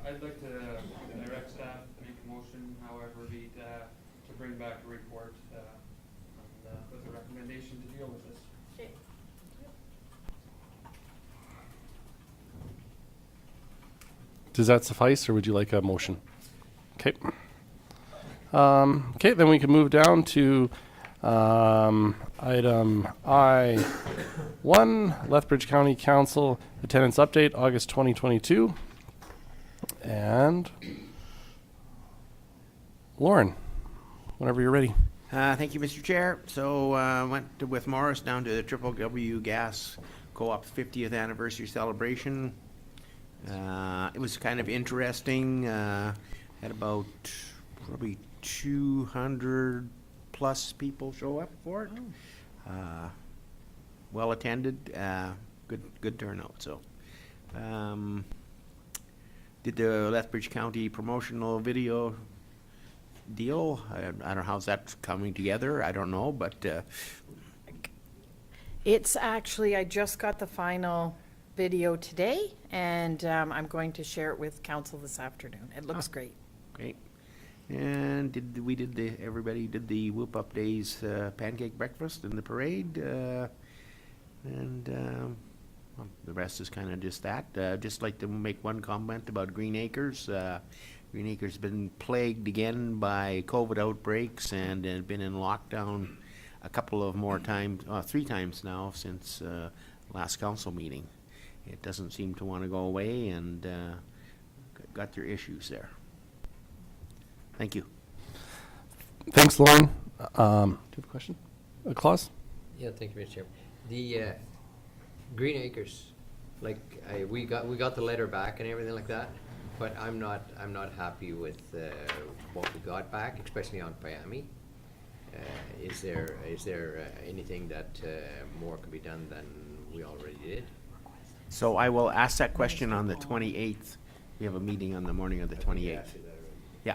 I'd like to direct staff to make a motion, however, to bring back a report with a recommendation to deal with this. Okay. Does that suffice, or would you like a motion? Okay. Okay, then we can move down to item I-1, Lethbridge County Council attendance update, August 2022. And Lauren, whenever you're ready. Thank you, Mr. Chair. So went with Morris down to the Triple W Gas Co-op's 50th anniversary celebration. It was kind of interesting. Had about probably 200 plus people show up for it. Well attended. Good turnout. So did the Lethbridge County promotional video deal. I don't know how's that coming together. I don't know, but It's actually, I just got the final video today, and I'm going to share it with council this afternoon. It looks great. great. And everybody did the Whoop Up Days pancake breakfast and the parade, well, the rest is kind of just that. Just like to make one comment about Green Acres. Green Acres has been plagued again by COVID outbreaks and been in lockdown a couple of more times, 3 times now since last council meeting. It doesn't seem to want to go away, and got their issues there. Thank you. Thanks, Lauren. Do you have a question? Claus? Yeah, thank you, Mr. Chairman. The Green Acres, like we got the letter back and everything like that, but I'm not happy with what we got back, especially on Miami. Is there anything that more can be done than we already did? So I will ask that question on the 28th. We have a meeting on the morning of the 28th. Yeah.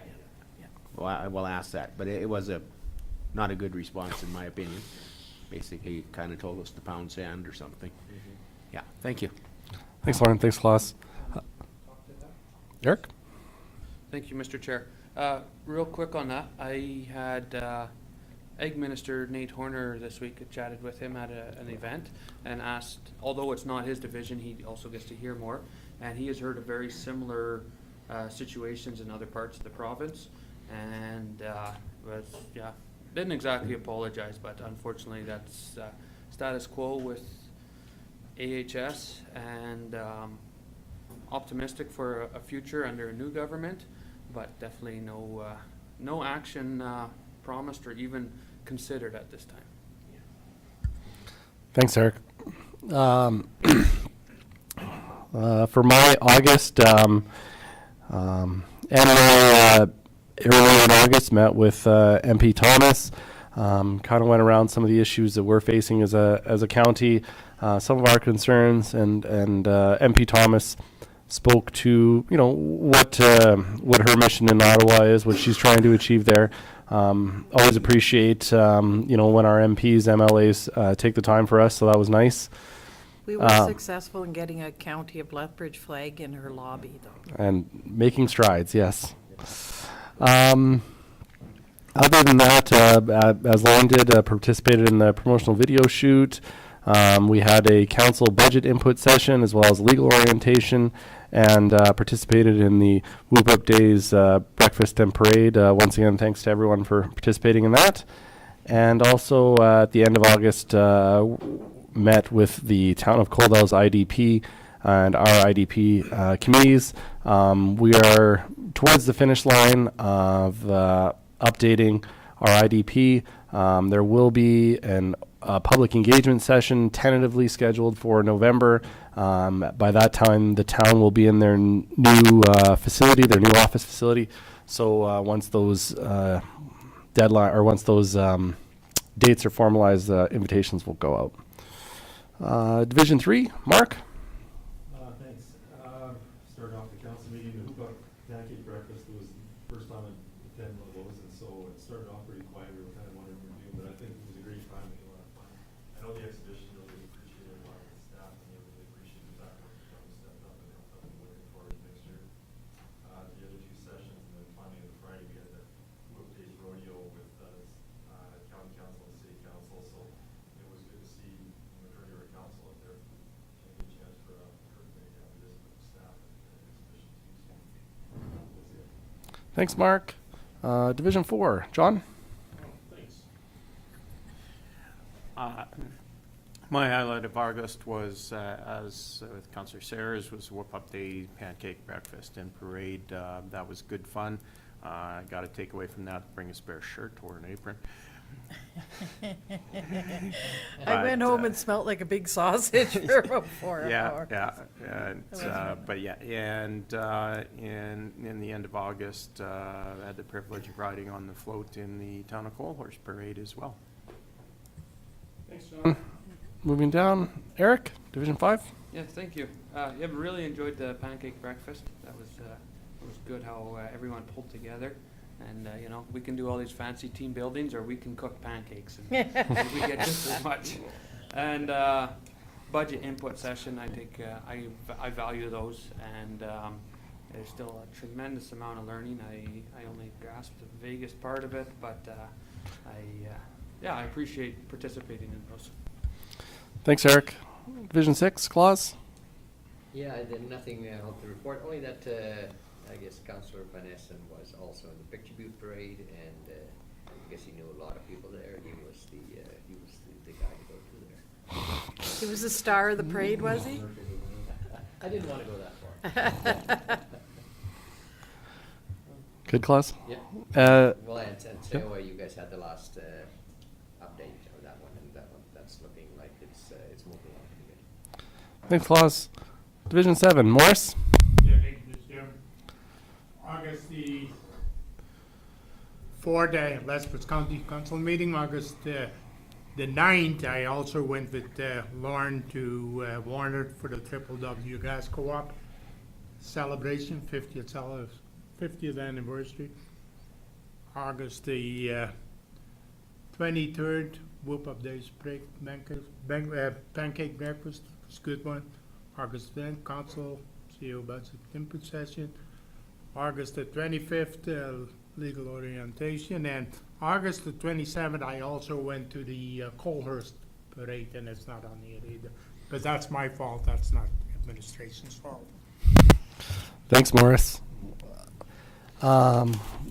Well, I will ask that, but it was not a good response in my opinion. Basically, kind of told us to pound sand or something. Mm-hmm. Yeah, thank you. Thanks, Lauren. Thanks, Claus. Eric? Thank you, Mr. Chair. Real quick on that, I had Egg Minister Nate Horner this week. I chatted with him at an event and asked, although it's not his division, he also gets to hear more. And he has heard of very similar situations in other parts of the province. And didn't exactly apologize, but unfortunately that's status quo with AHS, and optimistic for a future under a new government, but definitely no action promised or even considered at this time. Thanks, Eric. For my August, earlier in August, met with MP Thomas. Kind of went around some of the issues that we're facing as a county, some of our concerns, and MP Thomas spoke to what her mission in Ottawa is, what she's trying to achieve there. Always appreciate when our MPs, MLAs take the time for us, so that was nice. We were successful in getting a County of Lethbridge flag in her lobby, though. And making strides, yes. Other than that, as Lauren did, participated in the promotional video shoot. We had a council budget input session as well as legal orientation, and participated in the Whoop Up Days breakfast and parade. Once again, thanks to everyone for participating in that. And also at the end of August, met with the Town of Coldell's IDP and our IDP committees. We are towards the finish line of updating our IDP. There will be a public engagement session tentatively scheduled for November. By that time, the town will be in their new facility, their new office facility. So once those once those dates are formalized, invitations will go out. Division 3, Mark. Thanks. Started off the council meeting, the Hoop Up Pancake Breakfast. It was the first time I attended one of those, and so it started off pretty quiet. We were kind of wondering what we were doing, but I think it was a great time. We had a lot of fun. I know the exhibition really appreciated a lot of the staff, and they really appreciated the fact that we stepped up and helped out and looking forward to next year. The other two sessions, and then finally on the Friday we had the Hoop Days Rodeo with county council and city council, so it was good to see the majority of our council up there. And a chance for me to have this with the staff and exhibition too. So that's it. Thanks, Mark. Division 4, John. Thanks. My highlight of August was, as with Councillor Sayers, was Whoop Up Day Pancake Breakfast and Parade. That was good fun. I got to take away from that, bring a spare shirt or an apron. I went home and smelled like a big sausage for about 4 hours. In the end of August, I had the privilege of riding on the float in the Town of Coal Horse Parade as well. Thanks, John. Moving down, Eric, Division 5. Yeah, thank you. Really enjoyed the pancake breakfast. That was good how everyone pulled together. And, we can do all these fancy team buildings, or we can cook pancakes, and we get just as much. And budget input session, I think I value those, and there's still a tremendous amount of learning. I only grasped the vaguest part of it, but I appreciate participating in those. Thanks, Eric. Division 6, Claus. Yeah, I did nothing else to report, only that I guess Councillor Van Essen was also in the Picture Butte Parade, and I guess he knew a lot of people there. He was the guy to go to there. He was the star of the parade, was he? I didn't want to go that far. Good, Claus. Yeah. Well, and say you guys had the last update on that one, and that's looking like it's moving on pretty good. Thanks, Claus. Division 7, Morris. Yeah, thank you, Mr. Chairman. August the 4th, Lethbridge County Council meeting. August the 9th, I also went with Lauren to Warner for the Triple W Gas Co-op celebration, 50th anniversary. August the 23rd, Whoop Up Days Pancake Breakfast. It's a good one. August 10th, Council CEO Budget Input Session. August the 25th, legal orientation. And August the 27th, I also went to the Colehurst parade, and it's not on here either. But that's my fault, that's not administration's fault. Thanks, Morris.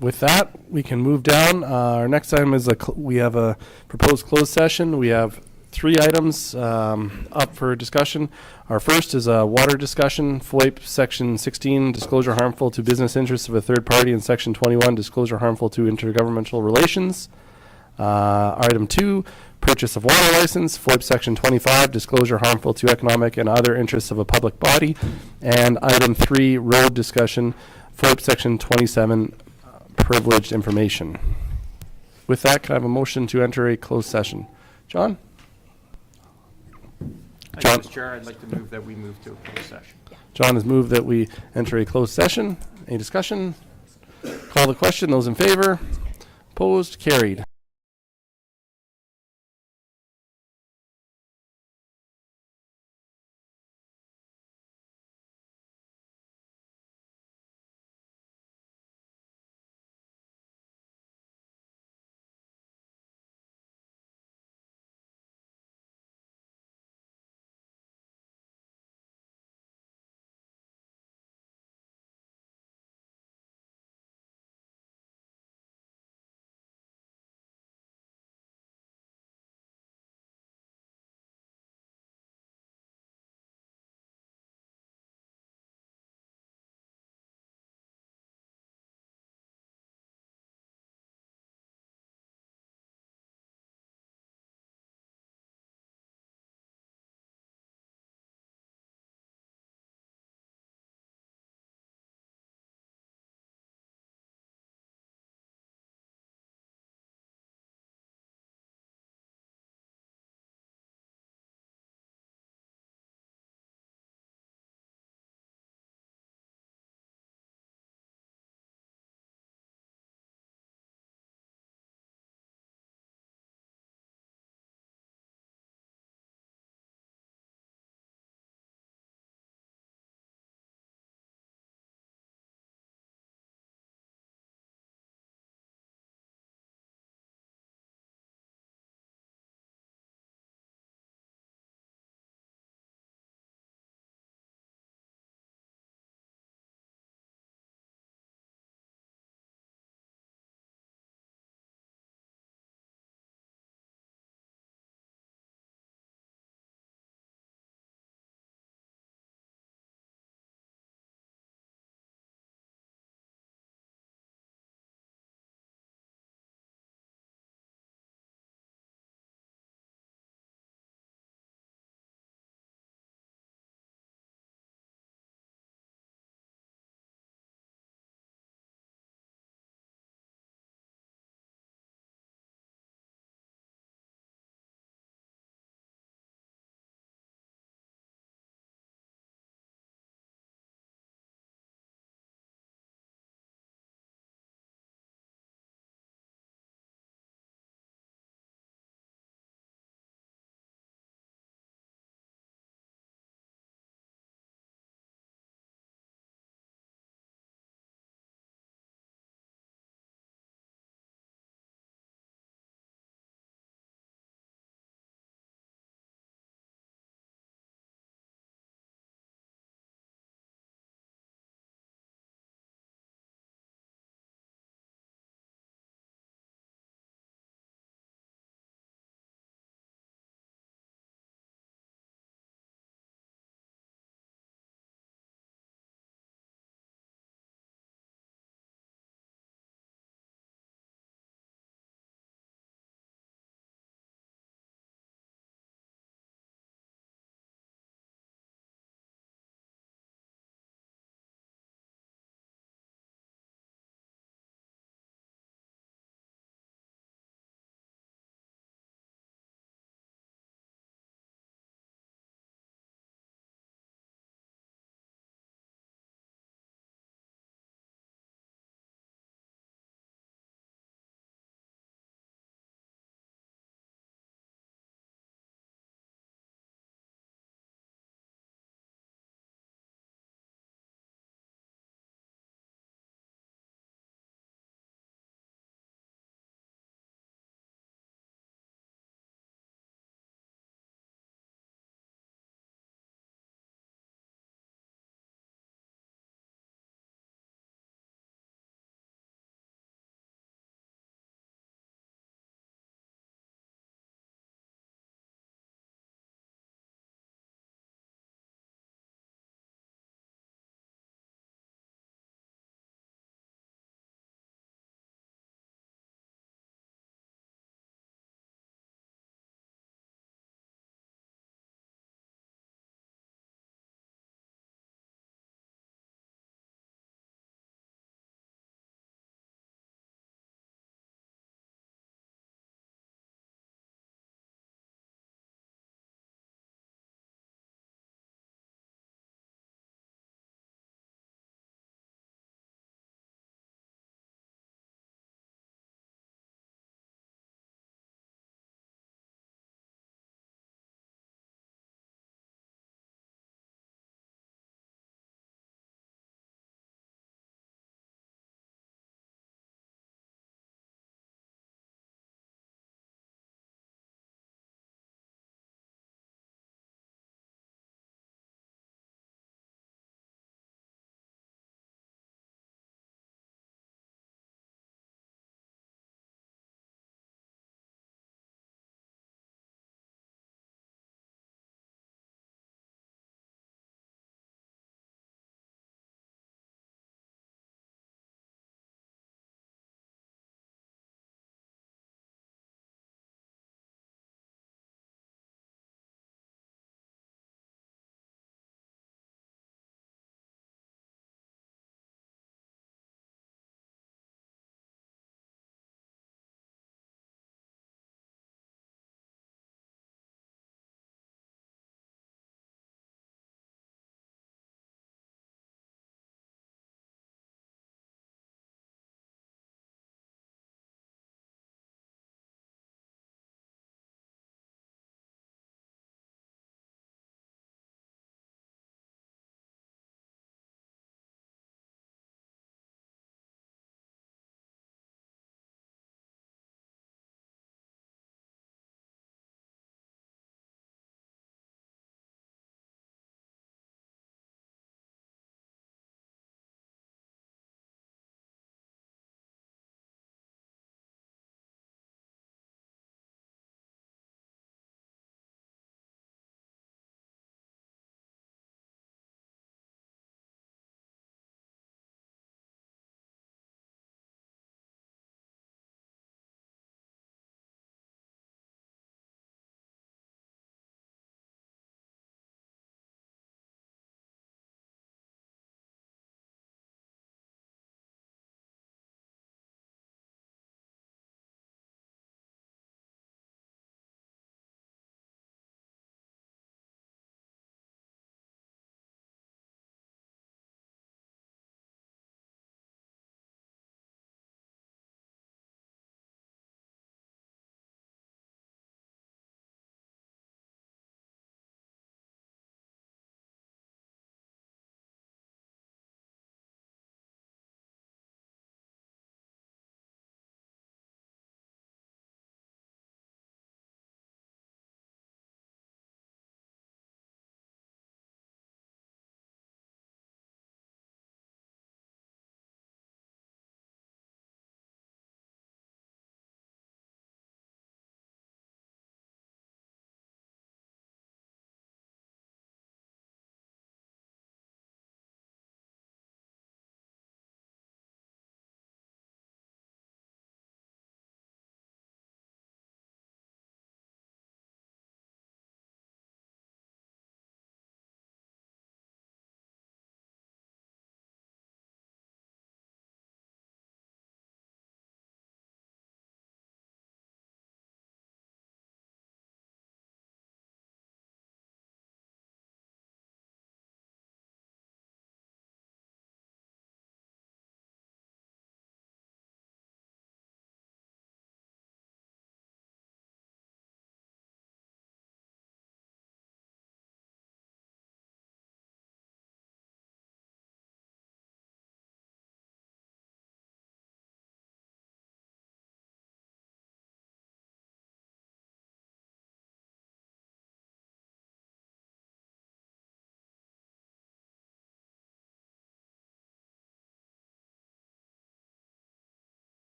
With that, we can move down. Our next item is we have a proposed closed session. We have 3 items up for discussion. Our first is a water discussion, FOIP Section 16, disclosure harmful to business interests of a third party, and Section 21, disclosure harmful to intergovernmental relations. Item 2, purchase of water license, FOIP Section 25, disclosure harmful to economic and other interests of a public body. And item 3, road discussion, FOIP Section 27, privileged information. With that, can I have a motion to enter a closed session? John? John? Mr. Chair, I'd like to move that we move to a closed session. John has moved that we enter a closed session. Any discussion? Call the question. Those in favor? Opposed? Carried.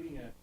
meeting at